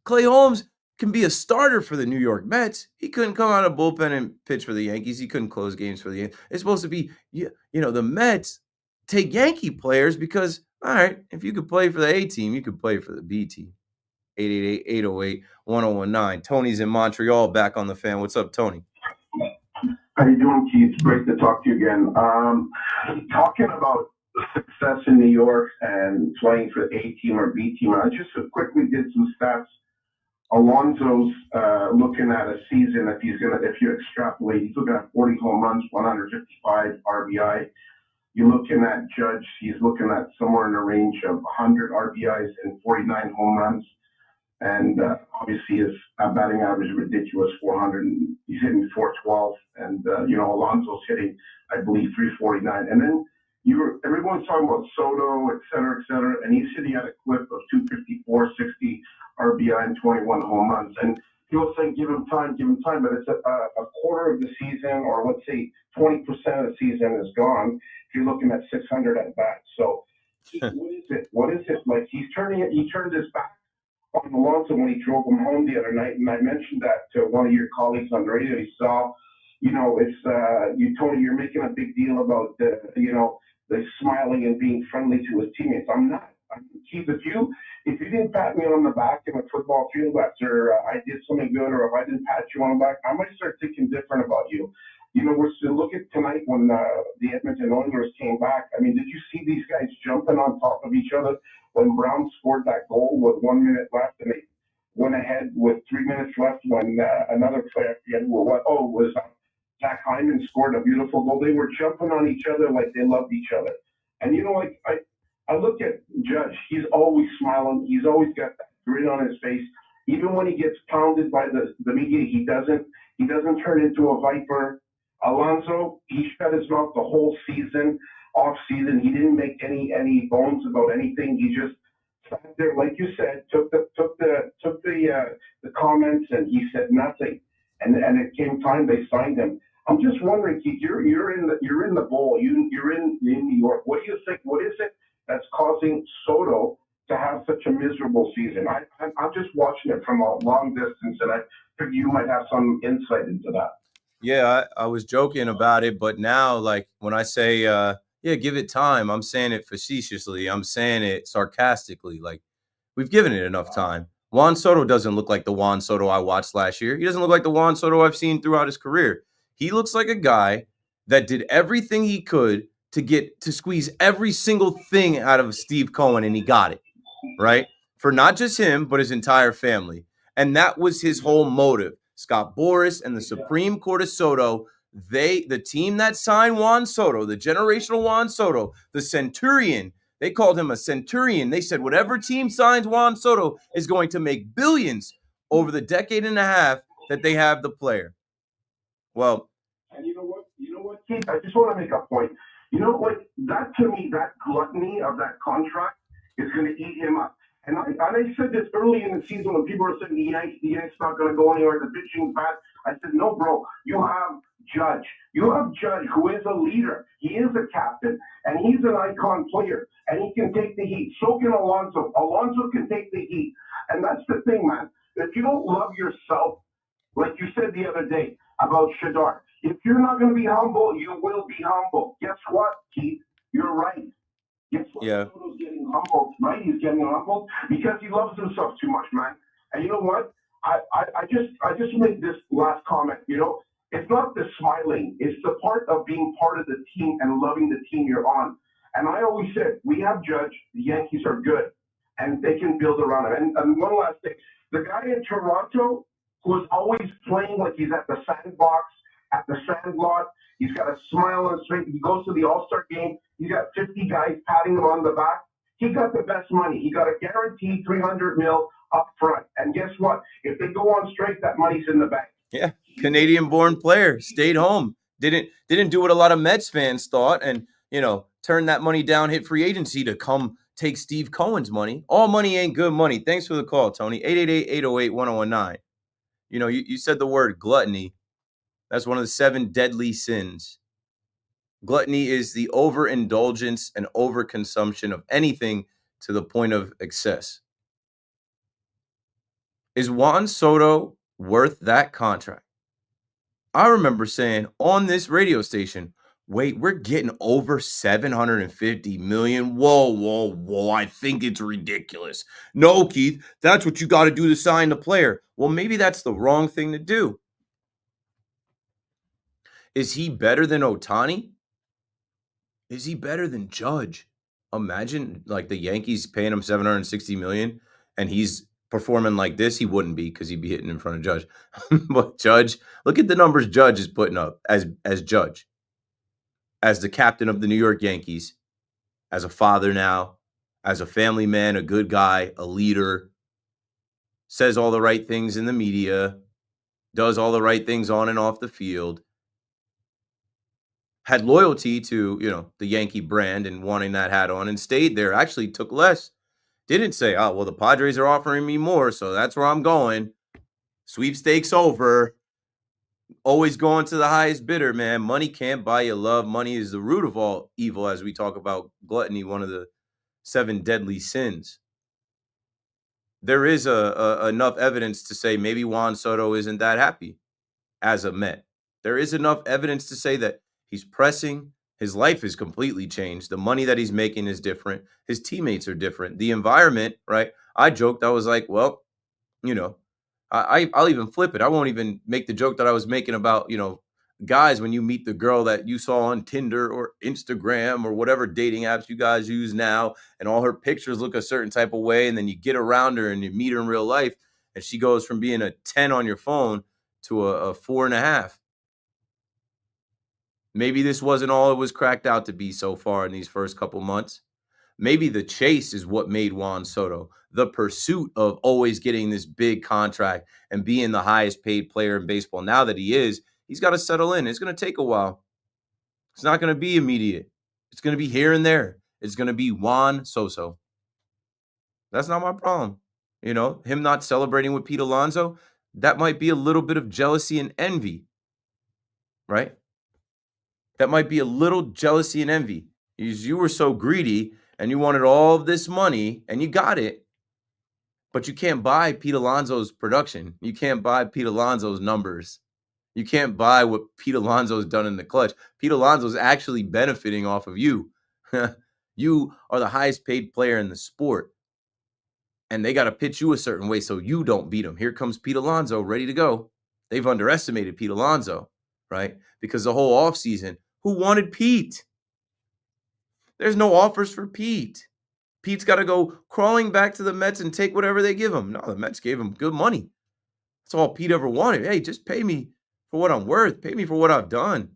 Clay Holmes can be a starter for the New York Mets. He couldn't come out of bullpen and pitch for the Yankees. He couldn't close games for the Yankees. It's supposed to be, the Mets take Yankee players because, all right, if you could play for the A team, you could play for the B team. 888-808-1019. Tony's in Montreal, back on the fan. What's up, Tony?
How you doing, Keith? It's great to talk to you again. Talking about success in New York and playing for the A team or B team, I just quickly did some stats. Alonso's looking at a season, if you extrapolate, he's looking at 40 home runs, 155 RBI. You're looking at Judge, he's looking at somewhere in the range of 100 RBIs and 49 home runs. And obviously his batting average is ridiculous, 400. He's hitting 412. And, Alonso's hitting, I believe, 349. And then everyone's talking about Soto, et cetera, and he said he had a clip of 254, 60 RBI and 21 home runs. And people saying give him time, but it's a quarter of the season, or let's say 20% of the season is gone. If you're looking at 600 at bats, so what is it? What is it like? He turned his back on Alonso when he drove him home the other night, and I mentioned that to one of your colleagues on the radio. He saw, Tony, you're making a big deal about the smiling and being friendly to his teammates. I'm not. Keith, if you didn't pat me on the back in a football field after I did something good, or if I didn't pat you on the back, I might start thinking different about you. We're still looking tonight when the Edmonton Oilers came back. I mean, did you see these guys jumping on top of each other when Brown scored that goal with 1 minute left, and they went ahead with 3 minutes left when another player, it was Zach Hyman scored a beautiful goal. They were jumping on each other like they loved each other. And I look at Judge. He's always smiling. He's always got that grin on his face. Even when he gets pounded by the media, he doesn't turn into a viper. Alonso, he shut his mouth the whole season, off season. He didn't make any bones about anything. He just sat there, like you said, took the comments, and he said nothing. And it came time they signed him. I'm just wondering, Keith, you're in the bowl. You're in New York. What do you think? What is it that's causing Soto to have such a miserable season? I'm just watching it from a long distance, and I figure you might have some insight into that.
Yeah, I was joking about it, but now, like, when I say, give it time, I'm saying it facetiously. I'm saying it sarcastically. Like, we've given it enough time. Juan Soto doesn't look like the Juan Soto I watched last year. He doesn't look like the Juan Soto I've seen throughout his career. He looks like a guy that did everything he could to squeeze every single thing out of Steve Cohen, and he got it, right? For not just him, but his entire family. And that was his whole motive. Scott Boras and the Supreme Court of Soto, the team that signed Juan Soto, the generational Juan Soto, the Centurion, they called him a Centurion. They said whatever team signs Juan Soto is going to make billions over the decade and a half that they have the player. Well,
and you know what, Keith? I just want to make a point. That to me, that gluttony of that contract is going to eat him up. And I said this early in the season when people were saying the Yankees not going to go anywhere, the pitching's bad. I said, no, bro, you have Judge. You have Judge, who is a leader. He is a captain, and he's an icon player, and he can take the heat. So can Alonso. Alonso can take the heat. And that's the thing, man. If you don't love yourself, like you said the other day about Shadar, if you're not going to be humble, you will be humble. Guess what, Keith? You're right. Guess what?
Yeah.
Soto's getting humbled, right? He's getting humbled because he loves himself too much, man. And you know what? I just make this last comment. It's not the smiling. It's the part of being part of the team and loving the team you're on. And I always said, we have Judge. The Yankees are good, and they can build around it. And one last thing. The guy in Toronto who is always playing like he's at the sandbox, at the sandlot. He's got a smile on his face. He goes to the All-Star game. He's got 50 guys patting him on the back. He got the best money. He got a guaranteed $300 million up front. And guess what? If they go on strike, that money's in the bank.
Yeah, Canadian-born player, stayed home, didn't do what a lot of Mets fans thought, and turned that money down, hit free agency to come take Steve Cohen's money. All money ain't good money. Thanks for the call, Tony. 888-808-1019. You said the word gluttony. That's one of the 7 deadly sins. Gluttony is the overindulgence and overconsumption of anything to the point of excess. Is Juan Soto worth that contract? I remember saying on this radio station, wait, we're getting over $750 million. Whoa. I think it's ridiculous. No, Keith, that's what you got to do to sign the player. Well, maybe that's the wrong thing to do. Is he better than Ohtani? Is he better than Judge? Imagine like the Yankees paying him $760 million and he's performing like this. He wouldn't be because he'd be hitting in front of Judge. But Judge, look at the numbers Judge is putting up as Judge, as the captain of the New York Yankees, as a father now, as a family man, a good guy, a leader, says all the right things in the media, does all the right things on and off the field. had loyalty to, the Yankee brand and wanting that hat on and stayed there, actually took less. Didn't say, oh, well, the Padres are offering me more, so that's where I'm going. Sweepstakes over. Always going to the highest bidder, man. Money can't buy you love. Money is the root of all evil, as we talk about gluttony, one of the 7 deadly sins. There is enough evidence to say maybe Juan Soto isn't that happy as a Met. There is enough evidence to say that he's pressing. His life is completely changed. The money that he's making is different. His teammates are different. The environment, right? I joked. I was like, well, I'll even flip it. I won't even make the joke that I was making about, guys, when you meet the girl that you saw on Tinder or Instagram or whatever dating apps you guys use now, and all her pictures look a certain type of way, and then you get around her and you meet her in real life, and she goes from being a 10 on your phone to a 4.5. Maybe this wasn't all it was cracked out to be so far in these first couple months. Maybe the chase is what made Juan Soto. The pursuit of always getting this big contract and being the highest paid player in baseball. Now that he is, he's got to settle in. It's going to take a while. It's not going to be immediate. It's going to be here and there. It's going to be Juan Soto. That's not my problem. Him not celebrating with Pete Alonso, that might be a little bit of jealousy and envy, right? That might be a little jealousy and envy. You were so greedy and you wanted all of this money and you got it, but you can't buy Pete Alonso's production. You can't buy Pete Alonso's numbers. You can't buy what Pete Alonso's done in the clutch. Pete Alonso's actually benefiting off of you. You are the highest paid player in the sport, and they got to pitch you a certain way so you don't beat them. Here comes Pete Alonso ready to go. They've underestimated Pete Alonso, right? Because the whole offseason, who wanted Pete? There's no offers for Pete. Pete's got to go crawling back to the Mets and take whatever they give him. No, the Mets gave him good money. That's all Pete ever wanted. Hey, just pay me for what I'm worth. Pay me for what I've done.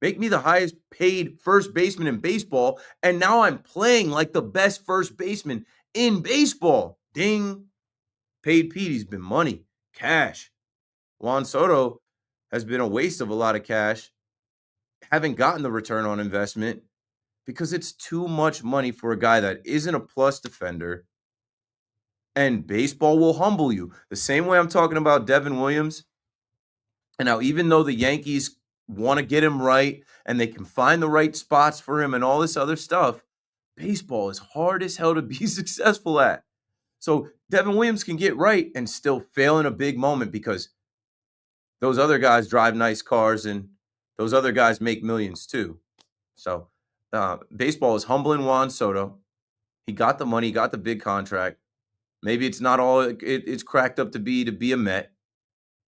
Make me the highest paid first baseman in baseball, and now I'm playing like the best first baseman in baseball. Ding. Paid Pete. He's been money, cash. Juan Soto has been a waste of a lot of cash. Haven't gotten the return on investment because it's too much money for a guy that isn't a plus defender. And baseball will humble you. The same way I'm talking about Devin Williams. And now, even though the Yankees want to get him right and they can find the right spots for him and all this other stuff, baseball is hard as hell to be successful at. So Devin Williams can get right and still fail in a big moment because those other guys drive nice cars and those other guys make millions too. So baseball is humbling Juan Soto. He got the money, he got the big contract. Maybe it's not all it's cracked up to be a Met.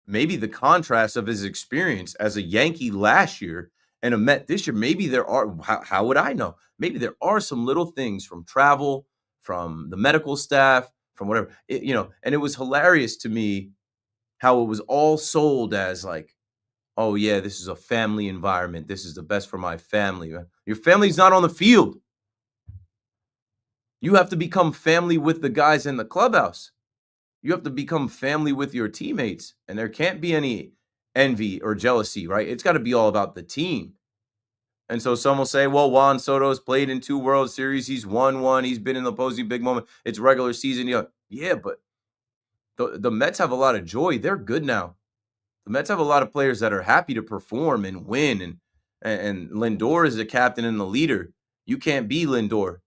Maybe the contrast of his experience as a Yankee last year and a Met this year, maybe there are, how would I know? Maybe there are some little things from travel, from the medical staff, from whatever, and it was hilarious to me how it was all sold as like, oh yeah, this is a family environment. This is the best for my family. Your family's not on the field. You have to become family with the guys in the clubhouse. You have to become family with your teammates, and there can't be any envy or jealousy, right? It's got to be all about the team. And so some will say, well, Juan Soto's played in 2 World Series. He's won 1. He's been in the opposing big moment. It's regular season. Yeah, but the Mets have a lot of joy. They're good now. The Mets have a lot of players that are happy to perform and win. And Lindor is the captain and the leader. You can't be Lindor.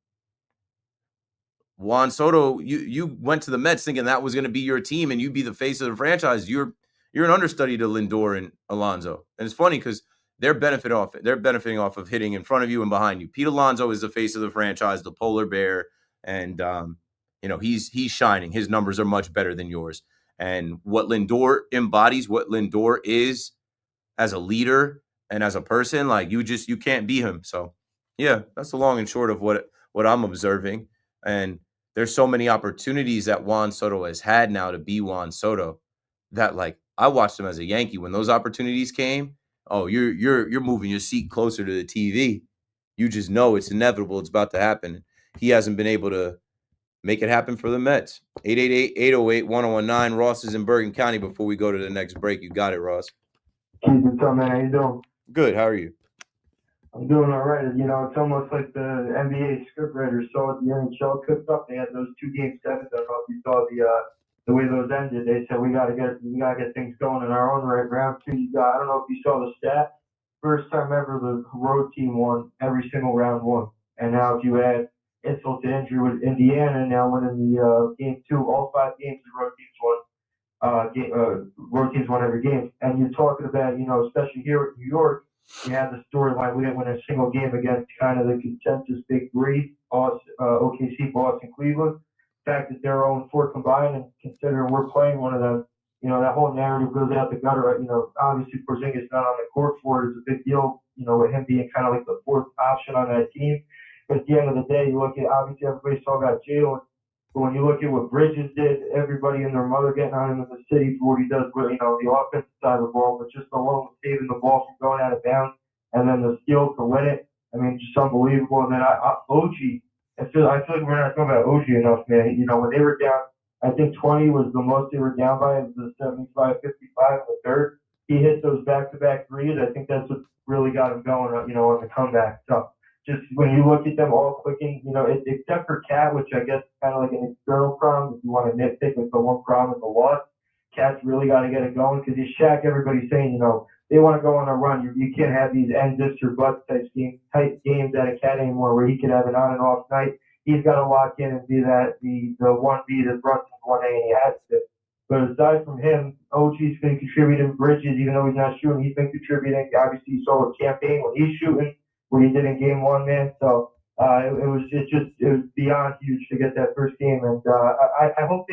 Juan Soto, you went to the Mets thinking that was going to be your team and you'd be the face of the franchise. You're an understudy to Lindor and Alonso. And it's funny because they're benefiting off of hitting in front of you and behind you. Pete Alonso is the face of the franchise, the polar bear, and he's shining. His numbers are much better than yours. And what Lindor embodies, what Lindor is as a leader and as a person, like you can't be him. So yeah, that's the long and short of what I'm observing. And there's so many opportunities that Juan Soto has had now to be Juan Soto that, like, I watched him as a Yankee. When those opportunities came, oh, you're moving your seat closer to the TV. You just know it's inevitable. It's about to happen. He hasn't been able to make it happen for the Mets. 888-808-1019. Ross is in Bergen County. Before we go to the next break, you got it, Ross.
Keith, what's up, man? How you doing?
Good. How are you?
I'm doing all right. You know, it's almost like the NBA scriptwriters saw what the NHL cooked up. They had those 2 game sevens. I don't know if you saw the way those ended. They said we gotta get things going in our own right. Round two, I don't know if you saw the stat. First time ever the road team won every single round one. And now if you add insult to injury with Indiana now winning the game two, all 5 games the road teams won. Road teams won every game. And you're talking about, you know, especially here at New York, you had the storyline. We didn't win a single game against kind of the consensus big three, OKC, Boston, Cleveland. The fact that they're 0-4 combined, and considering we're playing one of them, you know, that whole narrative goes out the gutter. You know, obviously Porzingis not on the court for it is a big deal, you know, with him being kind of like the fourth option on that team. But at the end of the day, you look at, obviously everybody's talking about Jalen. But when you look at what Bridges did, everybody and their mother getting on him in the city for what he does with, you know, the offensive side of the ball, but just alone with saving the ball from going out of bounds and then the skill to win it. I mean, just unbelievable. And then OG, I feel like we're not talking about OG enough, man. You know, when they were down, I think 20 was the most they were down by. It was the 75-55 in the third. He hit those back-to-back threes. I think that's what really got him going, you know, on the comeback. So just when you look at them all clicking, you know, except for Cat, which I guess is kind of like an external problem. If you want to nitpick, like the one problem is the loss. Cat's really got to get it going because he's Shaq. Everybody's saying, you know, they want to go on a run. You can't have these end this or but type games at a Cat anymore where he could have an on and off night. He's got to lock in and be that the 1B that runs 1A, and he has to. But aside from him, OG's been contributing. Bridges, even though he's not shooting, he's been contributing. Obviously, you saw with campaign when he's shooting, what he did in game one, man. So it was beyond huge to get that first game, and I hope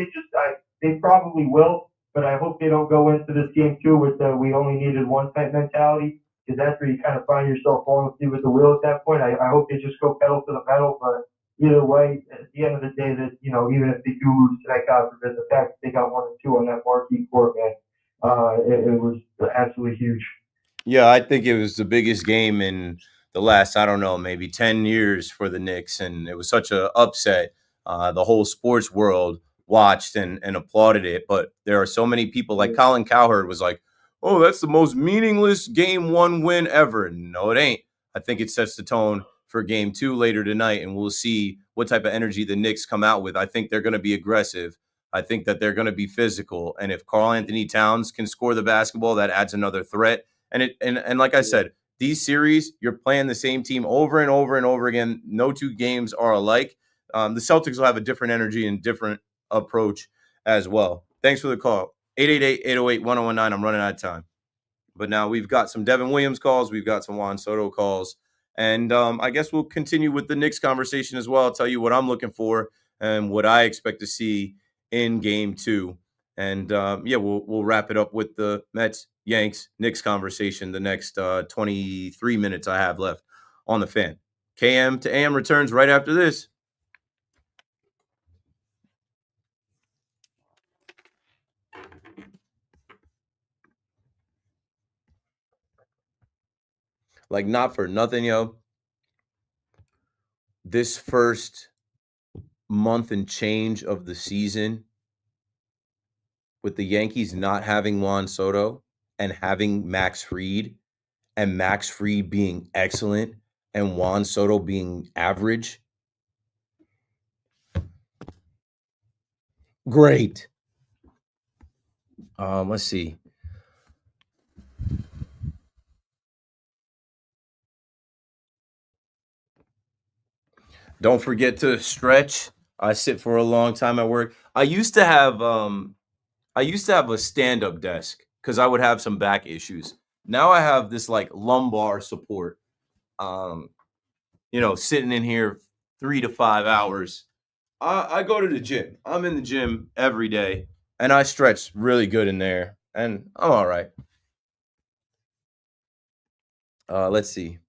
they probably will, but I hope they don't go into this game too with the we only needed one type mentality, because that's where you kind of find yourself falling asleep with the wheel at that point. I hope they just go pedal to the metal, but either way, at the end of the day, that, you know, even if they do lose tonight, God forbid, the fact that they got 1 and 2 on that marquee court, man, it was absolutely huge.
Yeah, I think it was the biggest game in the last, I don't know, maybe 10 years for the Knicks. And it was such an upset. The whole sports world watched and applauded it. But there are so many people, like Colin Cowherd was like, oh, that's the most meaningless game one win ever. No, it ain't. I think it sets the tone for game two later tonight, and we'll see what type of energy the Knicks come out with. I think they're going to be aggressive. I think that they're going to be physical. And if Karl Anthony Towns can score the basketball, that adds another threat. And like I said, these series, you're playing the same team over and over and over again. No two games are alike. The Celtics will have a different energy and different approach as well. Thanks for the call. 888-808-1019. I'm running out of time. But now we've got some Devin Williams calls. We've got some Juan Soto calls. And I guess we'll continue with the Knicks conversation as well. I'll tell you what I'm looking for and what I expect to see in game two. And, we'll wrap it up with the Mets, Yanks, Knicks conversation the next 23 minutes I have left on the Fan. KM to AM returns right after this. Like, not for nothing, yo. This first month and change of the season, with the Yankees not having Juan Soto and having Max Fried, and Max Fried being excellent and Juan Soto being average, great. Let's see. Don't forget to stretch. I sit for a long time at work. I used to have a stand-up desk because I would have some back issues. Now I have this like lumbar support. Sitting in here 3 to 5 hours. I go to the gym. I'm in the gym every day, and I stretch really good in there, and I'm all right. Let's see.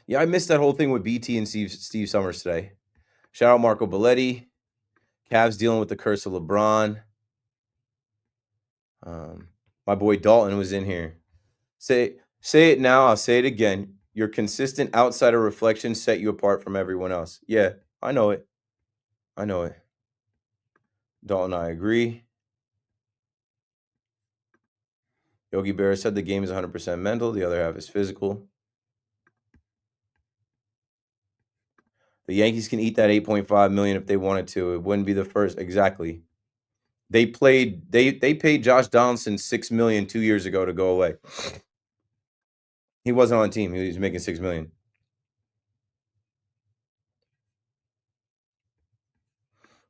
Yeah, I missed that whole thing with BT and Steve Summers today. Shout out Marco Belletti. Cavs dealing with the curse of LeBron. My boy Dalton was in here. Say it now. I'll say it again. Your consistent outsider reflection set you apart from everyone else. Yeah, I know it. Dalton, I agree. Yogi Berra said the game is 100% mental. The other half is physical. The Yankees can eat that $8.5 million if they wanted to. It wouldn't be the first. Exactly. They paid Josh Donaldson $6 million 2 years ago to go away. He wasn't on the team. He was making $6 million.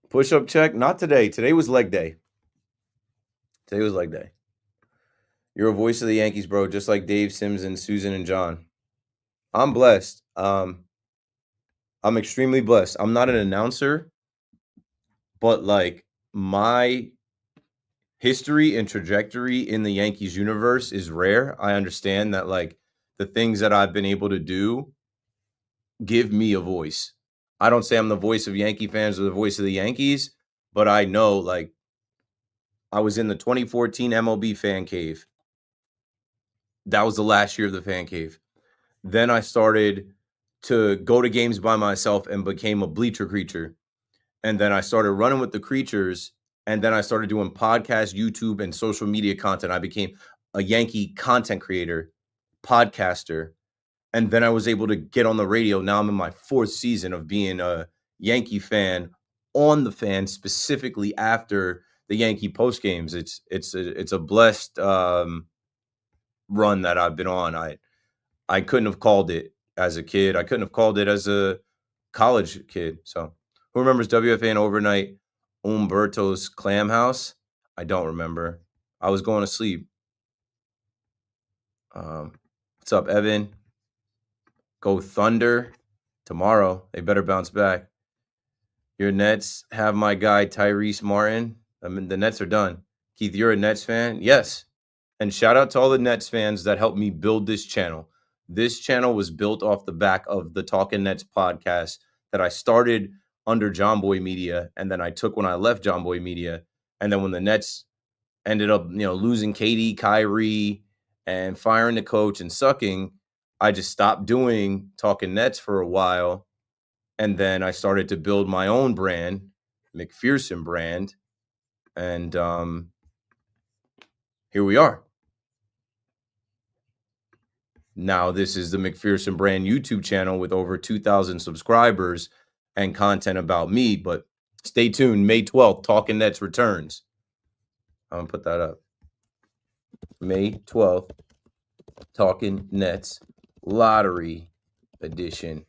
Push-up check? Not today. Today was leg day. You're a voice of the Yankees, bro, just like Dave, Sims, and Susan and John. I'm blessed. I'm extremely blessed. I'm not an announcer, but like my history and trajectory in the Yankees universe is rare. I understand that like the things that I've been able to do give me a voice. I don't say I'm the voice of Yankee fans or the voice of the Yankees, but I know like I was in the 2014 MLB fan cave. That was the last year of the fan cave. Then I started to go to games by myself and became a bleacher creature. And then I started running with the creatures. And then I started doing podcasts, YouTube, and social media content. I became a Yankee content creator, podcaster. And then I was able to get on the radio. Now I'm in my 4th season of being a Yankee fan on the Fan, specifically after the Yankee post games. It's a blessed run that I've been on. I couldn't have called it as a kid. I couldn't have called it as a college kid. So who remembers WFAN overnight Umberto's Clam House? I don't remember. I was going to sleep. What's up, Evan? Go Thunder. Tomorrow. They better bounce back. Your Nets have my guy Tyrese Martin. I mean, the Nets are done. Keith, you're a Nets fan? Yes. And shout out to all the Nets fans that helped me build this channel. This channel was built off the back of the Talkin' Nets podcast that I started under John Boy Media, and then I took when I left John Boy Media. And then when the Nets ended up, losing KD, Kyrie, and firing the coach and sucking, I just stopped doing Talkin' Nets for a while. And then I started to build my own brand, McPherson brand. And here we are. Now, this is the McPherson brand YouTube channel with over 2,000 subscribers and content about me. But stay tuned. May 12th, Talkin' Nets returns. I'm going to put that up. May 12th, Talkin' Nets Lottery Edition.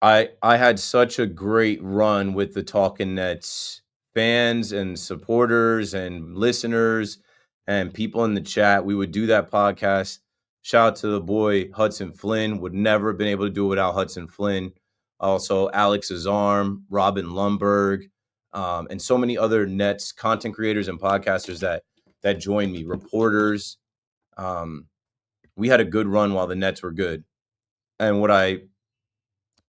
I had such a great run with the Talkin' Nets fans and supporters and listeners and people in the chat. We would do that podcast. Shout out to the boy Hudson Flynn. Would never have been able to do it without Hudson Flynn. Also, Alex Azarm, Robin Lundberg, and so many other Nets content creators and podcasters that joined me. Reporters. We had a good run while the Nets were good. And what I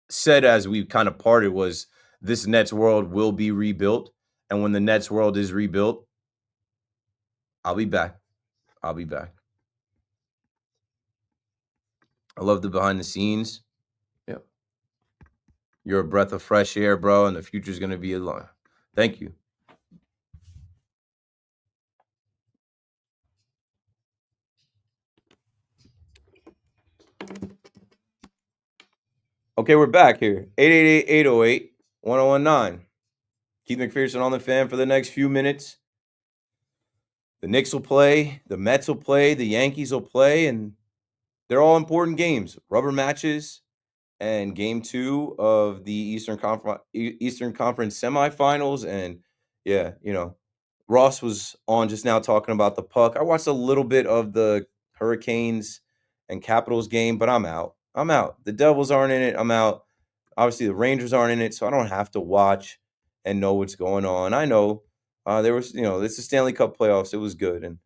said as we kind of parted was this Nets world will be rebuilt. And when the Nets world is rebuilt, I'll be back. I love the behind the scenes. Yeah. You're a breath of fresh air, bro, and the future's going to be a lot. Thank you. Okay, we're back here. 888-808-1019. Keith McPherson on the Fan for the next few minutes. The Knicks will play, the Mets will play, the Yankees will play, and they're all important games. Rubber matches and game 2 of the Eastern Conference semifinals. And yeah, Ross was on just now talking about the puck. I watched a little bit of the Hurricanes and Capitals game, but I'm out. The Devils aren't in it. I'm out. Obviously, the Rangers aren't in it, so I don't have to watch and know what's going on. I know there was, it's the Stanley Cup playoffs. It was good, and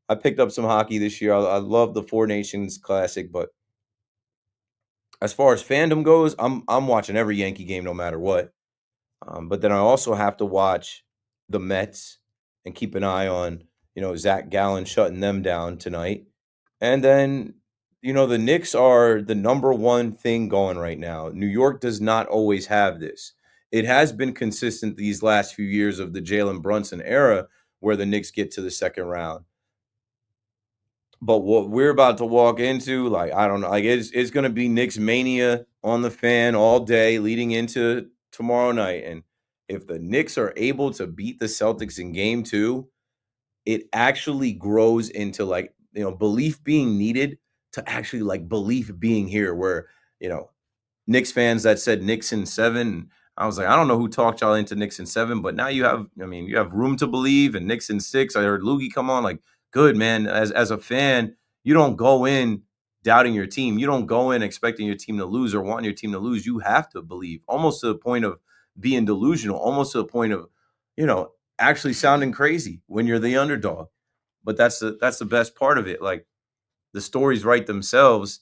I picked up some hockey this year. I love the Four Nations Classic, but as far as fandom goes, I'm watching every Yankee game no matter what. But then I also have to watch the Mets and keep an eye on, Zach Gallen shutting them down tonight. And then the Knicks are the number one thing going right now. New York does not always have this. It has been consistent these last few years of the Jalen Brunson era where the Knicks get to the second round. But what we're about to walk into, like, I don't know, like it's going to be Knicks mania on the fan all day leading into tomorrow night. And if the Knicks are able to beat the Celtics in game 2, it actually grows into like, belief being needed to actually like belief being here where, Knicks fans that said Knicks in 7. I was like, I don't know who talked y'all into Knicks in 7, but now you have room to believe and Knicks in 6. I heard Loogie come on, like, good, man. As a fan, you don't go in doubting your team. You don't go in expecting your team to lose or wanting your team to lose. You have to believe, almost to the point of being delusional, almost to the point of, actually sounding crazy when you're the underdog. But that's the best part of it. Like, the stories write themselves,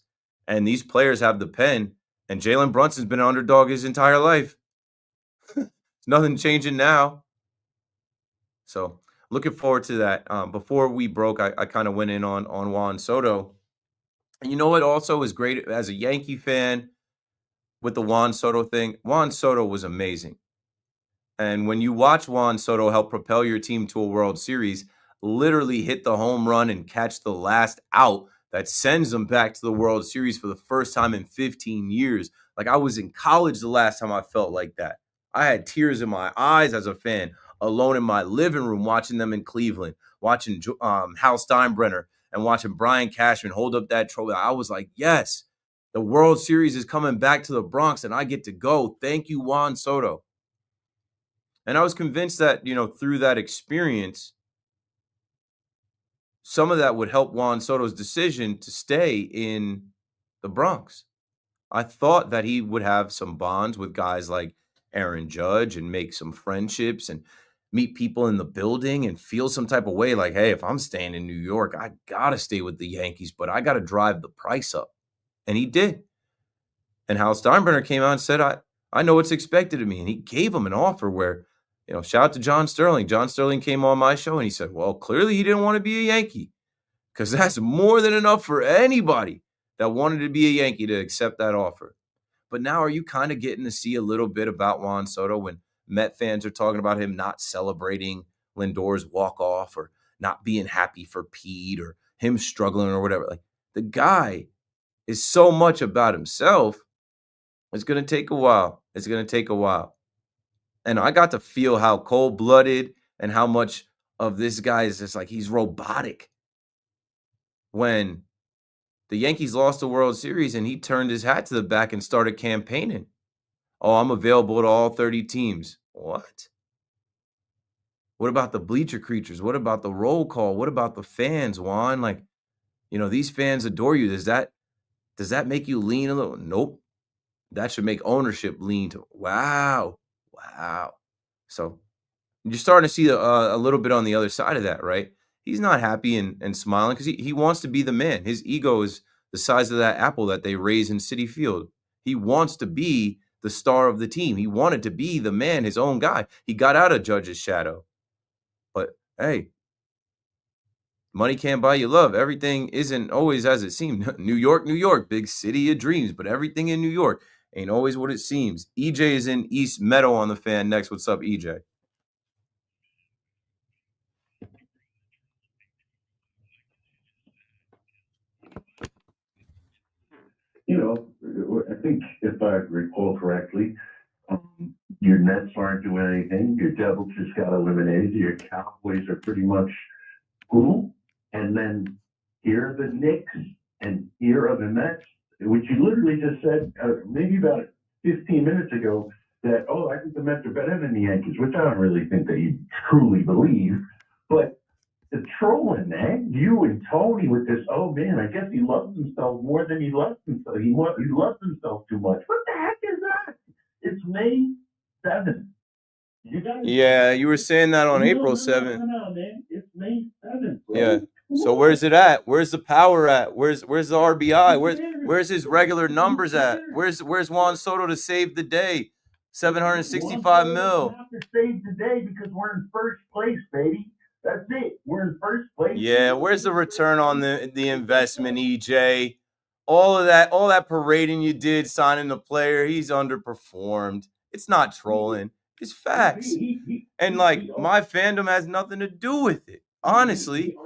and these players have the pen. And Jalen Brunson's been an underdog his entire life. Nothing changing now. So looking forward to that. Before we broke, I kind of went in on Juan Soto. And you know what also is great as a Yankee fan with the Juan Soto thing? Juan Soto was amazing. And when you watch Juan Soto help propel your team to a World Series, literally hit the home run and catch the last out that sends them back to the World Series for the first time in 15 years. Like, I was in college the last time I felt like that. I had tears in my eyes as a fan, alone in my living room watching them in Cleveland, watching Hal Steinbrenner and watching Brian Cashman hold up that trophy. I was like, yes, the World Series is coming back to the Bronx and I get to go. Thank you, Juan Soto. And I was convinced that, through that experience, some of that would help Juan Soto's decision to stay in the Bronx. I thought that he would have some bonds with guys like Aaron Judge and make some friendships and meet people in the building and feel some type of way like, hey, if I'm staying in New York, I got to stay with the Yankees, but I got to drive the price up. And he did. And Hal Steinbrenner came out and said, I know what's expected of me. And he gave him an offer where, shout out to John Sterling. John Sterling came on my show and he said, well, clearly he didn't want to be a Yankee because that's more than enough for anybody that wanted to be a Yankee to accept that offer. But now are you kind of getting to see a little bit about Juan Soto when Met fans are talking about him not celebrating Lindor's walk-off or not being happy for Pete or him struggling or whatever? Like, the guy is so much about himself. It's going to take a while. It's going to take a while. And I got to feel how cold-blooded and how much of this guy is just like he's robotic. When the Yankees lost the World Series and he turned his hat to the back and started campaigning. Oh, I'm available to all 30 teams. What? What about the bleacher creatures? What about the roll call? What about the fans, Juan? Like, these fans adore you. Does that make you lean a little? Nope. That should make ownership lean to, wow. So you're starting to see a little bit on the other side of that, right? He's not happy and smiling because he wants to be the man. His ego is the size of that apple that they raise in Citi Field. He wants to be the star of the team. He wanted to be the man, his own guy. He got out of Judge's shadow. But, hey, money can't buy you love. Everything isn't always as it seems. New York, big city of dreams. But everything in New York ain't always what it seems. EJ is in East Meadow on the fan next. What's up, EJ?
I think if I recall correctly, your Nets aren't doing anything. Your Devils just got eliminated. Your Cowboys are pretty much cool. And then here are the Knicks and here are the Mets, which you literally just said maybe about 15 minutes ago that, I think the Mets are better than the Yankees, which I don't really think that you truly believe. But the trolling, man, you and Tony with this, oh man, I guess he loves himself more than he loves himself. He loves himself too much. What the heck is that? It's May 7th. You guys,
yeah, you were saying that on April 7th.
No, man. It's May 7th, bro.
Yeah. So where's it at? Where's the power at? Where's the RBI? Where's his regular numbers at? Where's Juan Soto to save the day? 765 mil.
Have to save the day because we're in first place, baby. That's it. We're in first place.
Yeah, where's the return on the investment, EJ? all that parading you did signing the player, he's underperformed. It's not trolling. It's facts. And like my fandom has nothing to do with it. Honestly.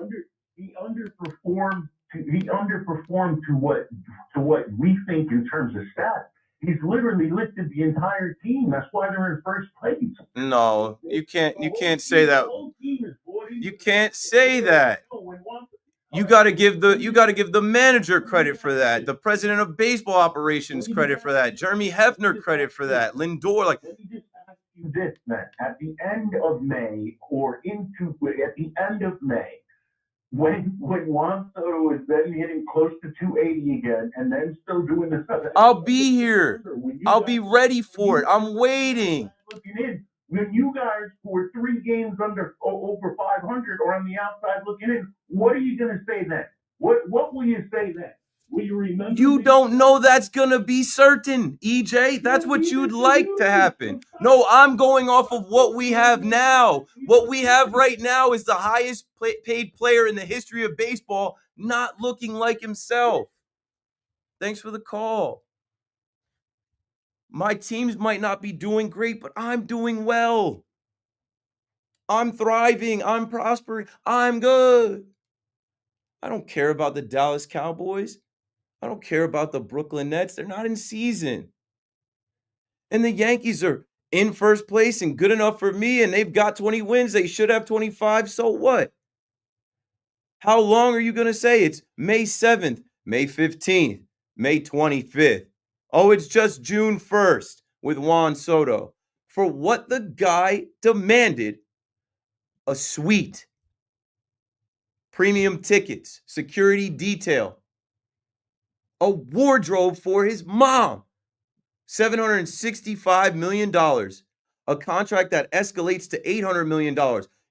He underperformed to what we think in terms of stats. He's literally lifted the entire team. That's why they're in first place.
No, you can't say that. You can't say that. You got to give the manager credit for that. The president of baseball operations credit for that. Jeremy Hefner credit for that. Lindor, like.
Let me just ask you this, man. At the end of May, when Juan Soto is then hitting close to 280 again, and then still doing the stuff.
I'll be here. I'll be ready for it. I'm waiting.
When you guys were 3 games over 500 or on the outside looking in, what are you going to say then? What will you say then? Will you remember?
You don't know that's going to be certain, EJ. That's what you'd like to happen. No, I'm going off of what we have now. What we have right now is the highest paid player in the history of baseball not looking like himself. Thanks for the call. My teams might not be doing great, but I'm doing well. I'm thriving. I'm prospering. I'm good. I don't care about the Dallas Cowboys. I don't care about the Brooklyn Nets. They're not in season. And the Yankees are in first place and good enough for me, and they've got 20 wins. They should have 25. So what? How long are you going to say it's May 7th, May 15th, May 25th? Oh, it's just June 1st with Juan Soto. For what the guy demanded, a suite, premium tickets, security detail, a wardrobe for his mom, $765 million, a contract that escalates to $800 million.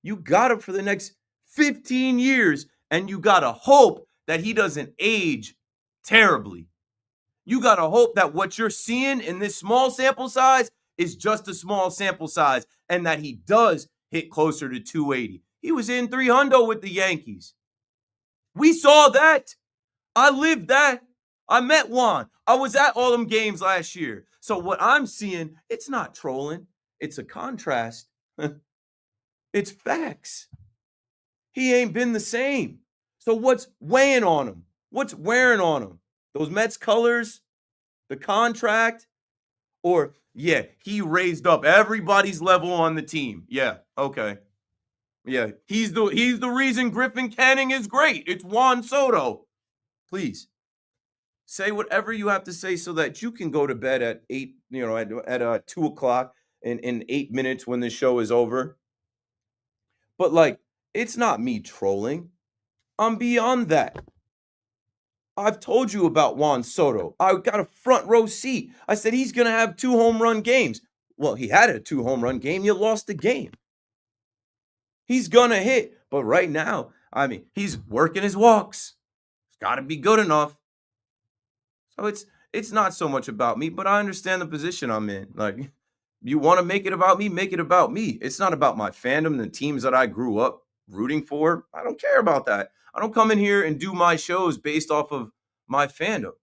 You got him for the next 15 years, and you got to hope that he doesn't age terribly. You got to hope that what you're seeing in this small sample size is just a small sample size and that he does hit closer to 280. He was in 300 with the Yankees. We saw that. I lived that. I met Juan. I was at all them games last year. So what I'm seeing, it's not trolling. It's a contrast. It's facts. He ain't been the same. So what's weighing on him? What's wearing on him? Those Mets colors? The contract? Or, yeah, he raised up everybody's level on the team. Yeah, okay. Yeah, he's the reason Griffin Canning is great. It's Juan Soto. Please. Say whatever you have to say so that you can go to bed at 8, at 2 o'clock in 8 minutes when the show is over. But like, it's not me trolling. I'm beyond that. I've told you about Juan Soto. I got a front row seat. I said he's going to have 2 home run games. Well, he had a 2 home run game. You lost the game. He's going to hit. But right now, I mean, he's working his walks. It's got to be good enough. So it's not so much about me, but I understand the position I'm in. Like, you want to make it about me, make it about me. It's not about my fandom, the teams that I grew up rooting for. I don't care about that. I don't come in here and do my shows based off of my fandom.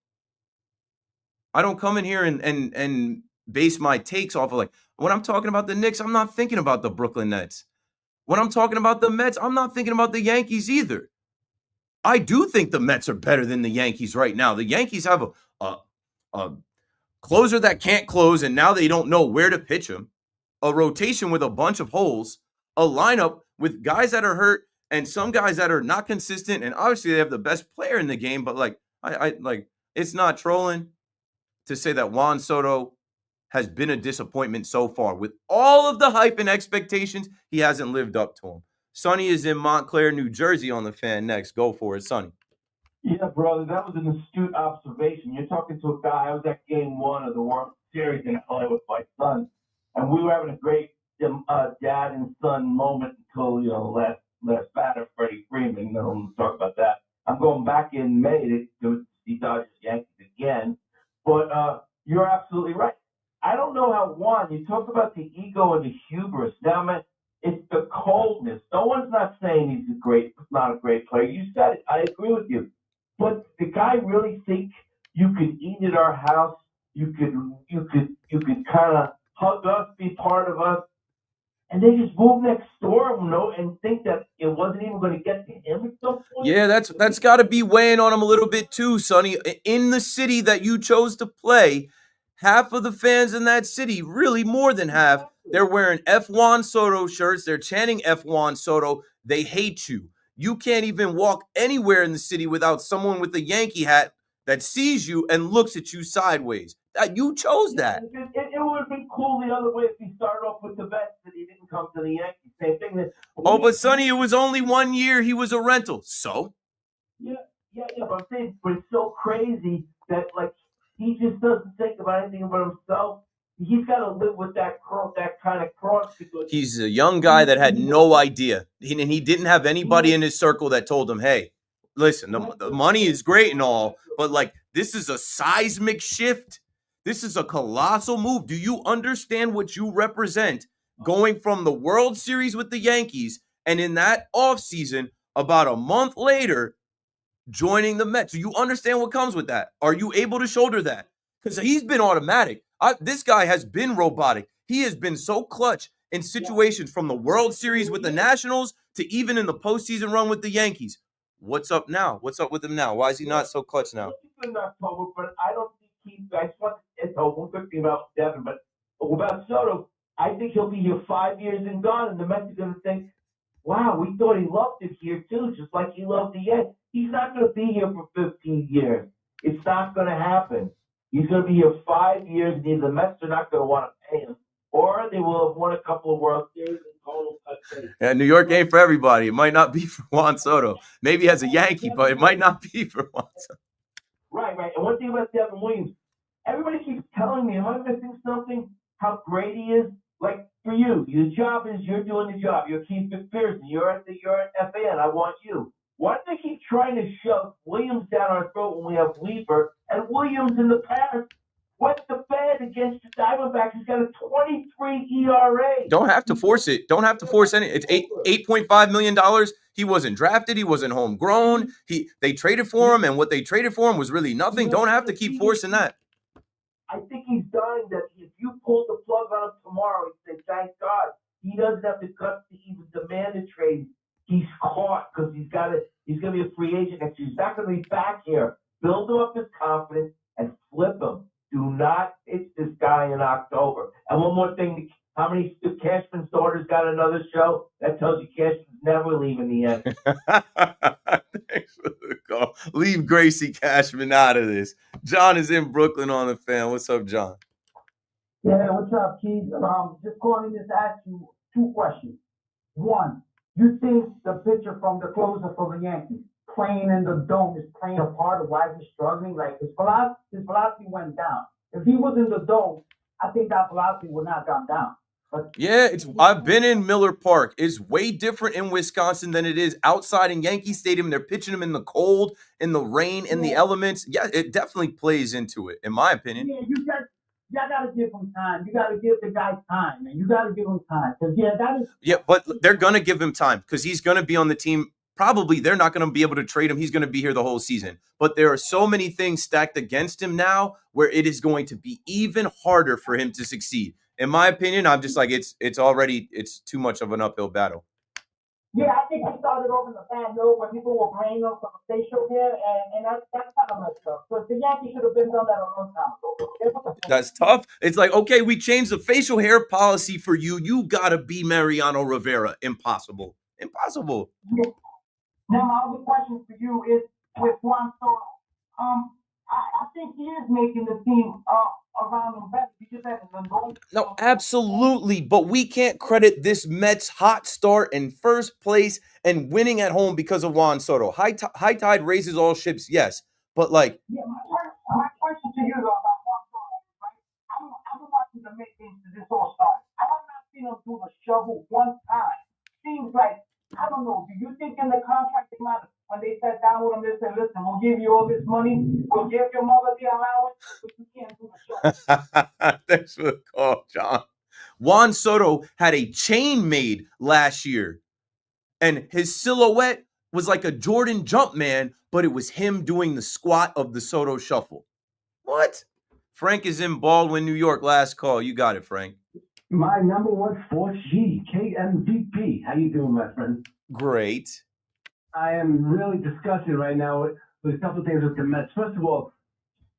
I don't come in here and base my takes off of, like, when I'm talking about the Knicks, I'm not thinking about the Brooklyn Nets. When I'm talking about the Mets, I'm not thinking about the Yankees either. I do think the Mets are better than the Yankees right now. The Yankees have a closer that can't close, and now they don't know where to pitch him. A rotation with a bunch of holes. A lineup with guys that are hurt and some guys that are not consistent. And obviously, they have the best player in the game. But like, I it's not trolling to say that Juan Soto has been a disappointment so far. With all of the hype and expectations, he hasn't lived up to them. Sonny is in Montclair, New Jersey on the Fan next. Go for it, Sonny.
Yeah, brother, that was an astute observation. You're talking to a guy. I was at Game 1 of the World Series in LA with my son, and we were having a great dad and son moment until last batter, Freddie Freeman. We'll talk about that. I'm going back in May to see Dodgers Yankees again, but you're absolutely right. I don't know how Juan. You talk about the ego and the hubris. Now, man, it's the coldness. No one's not saying he's not a great player. You said it. I agree with you. But the guy really think
You could eat at our house. You could kind of hug us, be part of us, and they just move next door, and think that it wasn't even going to get to him at some point.
Yeah, that's got to be weighing on him a little bit too, Sonny. In the city that you chose to play, half of the fans in that city, really more than half, they're wearing F. Juan Soto shirts. They're chanting F. Juan Soto. They hate you. You can't even walk anywhere in the city without someone with a Yankee hat that sees you and looks at you sideways. You chose that.
It would have been cool the other way if he started off with the Mets and he didn't come to the Yankees. Same thing.
But Sonny, it was only 1 year. He was a rental. So?
Yeah. But I'm saying, but it's so crazy that he just doesn't think about anything about himself. He's got to live with that kind of cross. Because
he's a young guy that had no idea. He didn't have anybody in his circle that told him, hey, listen, the money is great and all, but this is a seismic shift. This is a colossal move. Do you understand what you represent going from the World Series with the Yankees and in that offseason, about a month later, joining the Mets? Do you understand what comes with that? Are you able to shoulder that? Because he's been automatic. This guy has been robotic. He has been so clutch in situations from the World Series with the Nationals to even in the postseason run with the Yankees. What's up now? What's up with him now? Why is he not so clutch now?
But I don't think I just want to talk one quick thing about Devin, but about Soto, I think he'll be here 5 years and gone, and the Mets are going to think, wow, we thought he loved it here too, just like he loved the Yankees. He's not going to be here for 15 years. It's not going to happen. He's going to be here 5 years, and either the Mets are not going to want to pay him, or they will have won a couple of World Series and total touch.
Yeah, New York ain't for everybody. It might not be for Juan Soto. Maybe as a Yankee, but it might not be for Juan Soto.
Right. And one thing about Devin Williams, everybody keeps telling me, am I missing something? How great he is? Like for you, your job is you're doing the job. You're Keith McPherson. You're at FAN. I want you. Why do they keep trying to shove Williams down our throat when we have Weaver and Williams in the past? What's the bad against the Diamondbacks? He's got a 23 ERA.
Don't have to force it. Don't have to force any. It's $8.5 million. He wasn't drafted. He wasn't homegrown. They traded for him, and what they traded for him was really nothing. Don't have to keep forcing that.
I think he's done that. If you pull the plug on him tomorrow, he'd say, thank God. He doesn't have the guts to even demand a trade. He's caught because he's going to be a free agent next year. He's not going to be back here. Build him up his confidence and flip him. Do not pitch this guy in October. And one more thing, how many Cashman's daughters got another show? That tells you Cashman's never leaving the end.
Thanks for the call. Leave Gracie Cashman out of this. John is in Brooklyn on the Fan. What's up, John?
Yeah, what's up, Keith? Just calling to ask you two questions. One, you think the pitcher from the closer for the Yankees playing in the dome is playing a part of why he's struggling? Like his velocity went down. If he was in the dome, I think that velocity would not have gone down. But
I've been in Miller Park. It's way different in Wisconsin than it is outside in Yankee Stadium. They're pitching him in the cold, in the rain, in the elements. Yeah, it definitely plays into it, in my opinion.
Yeah, y'all gotta give him time. You gotta give the guy time, man. You gotta give him time.
Yeah, but they're gonna give him time because he's gonna be on the team. Probably they're not gonna be able to trade him. He's gonna be here the whole season. But there are so many things stacked against him now where it is going to be even harder for him to succeed. In my opinion, I'm just like it's too much of an uphill battle.
Yeah, I think he started off in the fan though when people were bringing him from facial hair, and that's kind of messed up. But the Yankees should have been done that a long time ago.
That's tough. It's like, okay, we changed the facial hair policy for you. You gotta be Mariano Rivera. Impossible.
Yeah. Now my other question for you is with Juan Soto. I think he is making the team around him better. He just hasn't been going.
No, absolutely. But we can't credit this Mets hot start in first place and winning at home because of Juan Soto. High tide raises all ships, yes. But like...
Yeah, my question to you though about Juan Soto, right? I've been watching the Mets games since this all started. I have not seen him do the shovel one time. Seems like, I don't know, do you think in the contract they might, when they sat down with him, they said, listen, we'll give you all this money, we'll give your mother the allowance, but you can't do the shovel.
Thanks for the call, John. Juan Soto had a chain made last year, and his silhouette was like a Jordan Jumpman, but it was him doing the squat of the Soto shuffle. What? Frank is in Baldwin, New York. Last call. You got it, Frank.
My number one sports G, KMVP. How you doing, my friend?
Great.
I am really disgusted right now with a couple of things with the Mets. First of all,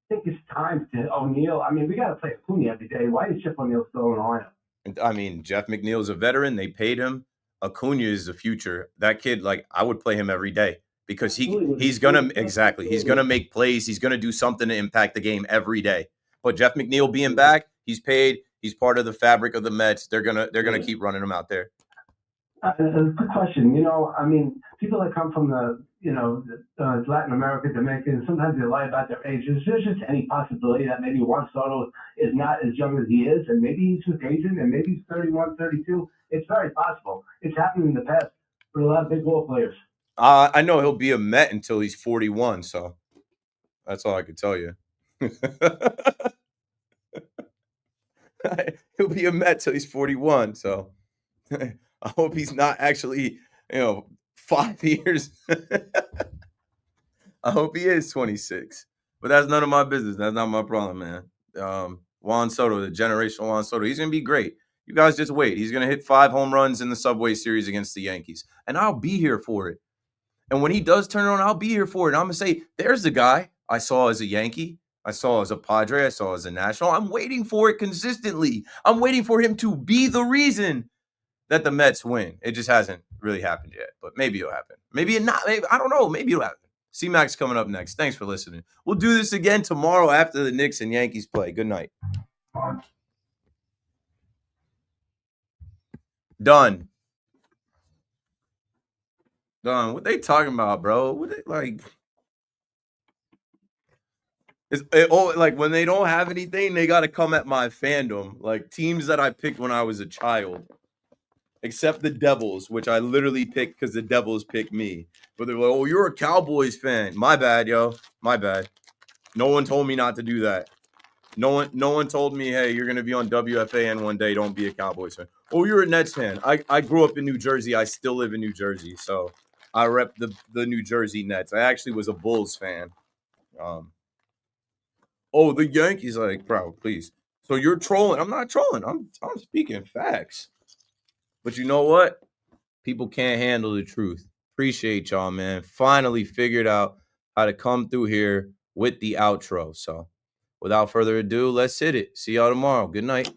I think it's time to O'Neill. I mean, we got to play Acuna every day. Why is Chip O'Neill still in the lineup?
I mean, Jeff McNeil's a veteran. They paid him. Acuna is the future. That kid, like, I would play him every day because he's gonna make plays. He's gonna do something to impact the game every day. But Jeff McNeil being back, he's paid. He's part of the fabric of the Mets. They're gonna keep running him out there.
A good question. You know, I mean, people that come from Latin America, Dominican, sometimes they lie about their age. Is there just any possibility that maybe Juan Soto is not as young as he is, and maybe he's just aging, and maybe he's 31, 32? It's very possible. It's happened in the past with a lot of big ball players.
I know he'll be a Met until he's 41, so that's all I can tell you. He'll be a Met till he's 41, so I hope he's not actually, 5 years. I hope he is 26. But that's none of my business. That's not my problem, man. Juan Soto, the generational Juan Soto, he's going to be great. You guys just wait. He's going to hit 5 home runs in the Subway Series against the Yankees. And I'll be here for it. And when he does turn it on, I'll be here for it. And I'm going to say, there's the guy I saw as a Yankee. I saw as a Padre. I saw as a National. I'm waiting for it consistently. I'm waiting for him to be the reason that the Mets win. It just hasn't really happened yet. But maybe it'll happen. Maybe it not. Maybe, I don't know. Maybe it'll happen. C-Mac's coming up next. Thanks for listening. We'll do this again tomorrow after the Knicks and Yankees play. Good night. Done. What they talking about, bro? What they like? Like when they don't have anything, they got to come at my fandom. Like teams that I picked when I was a child, except the Devils, which I literally picked because the Devils picked me. But they're like, "Oh, you're a Cowboys fan." My bad, yo. My bad. No one told me not to do that. No one told me, "Hey, you're gonna be on WFAN one day. Don't be a Cowboys fan." Oh, you're a Nets fan. I grew up in New Jersey. I still live in New Jersey, so I rep the New Jersey Nets. I actually was a Bulls fan. Oh, the Yankees, like, bro, please. So you're trolling. I'm not trolling. I'm speaking facts. But you know what? People can't handle the truth. Appreciate y'all, man. Finally figured out how to come through here with the outro. So without further ado, let's hit it. See y'all tomorrow. Good night.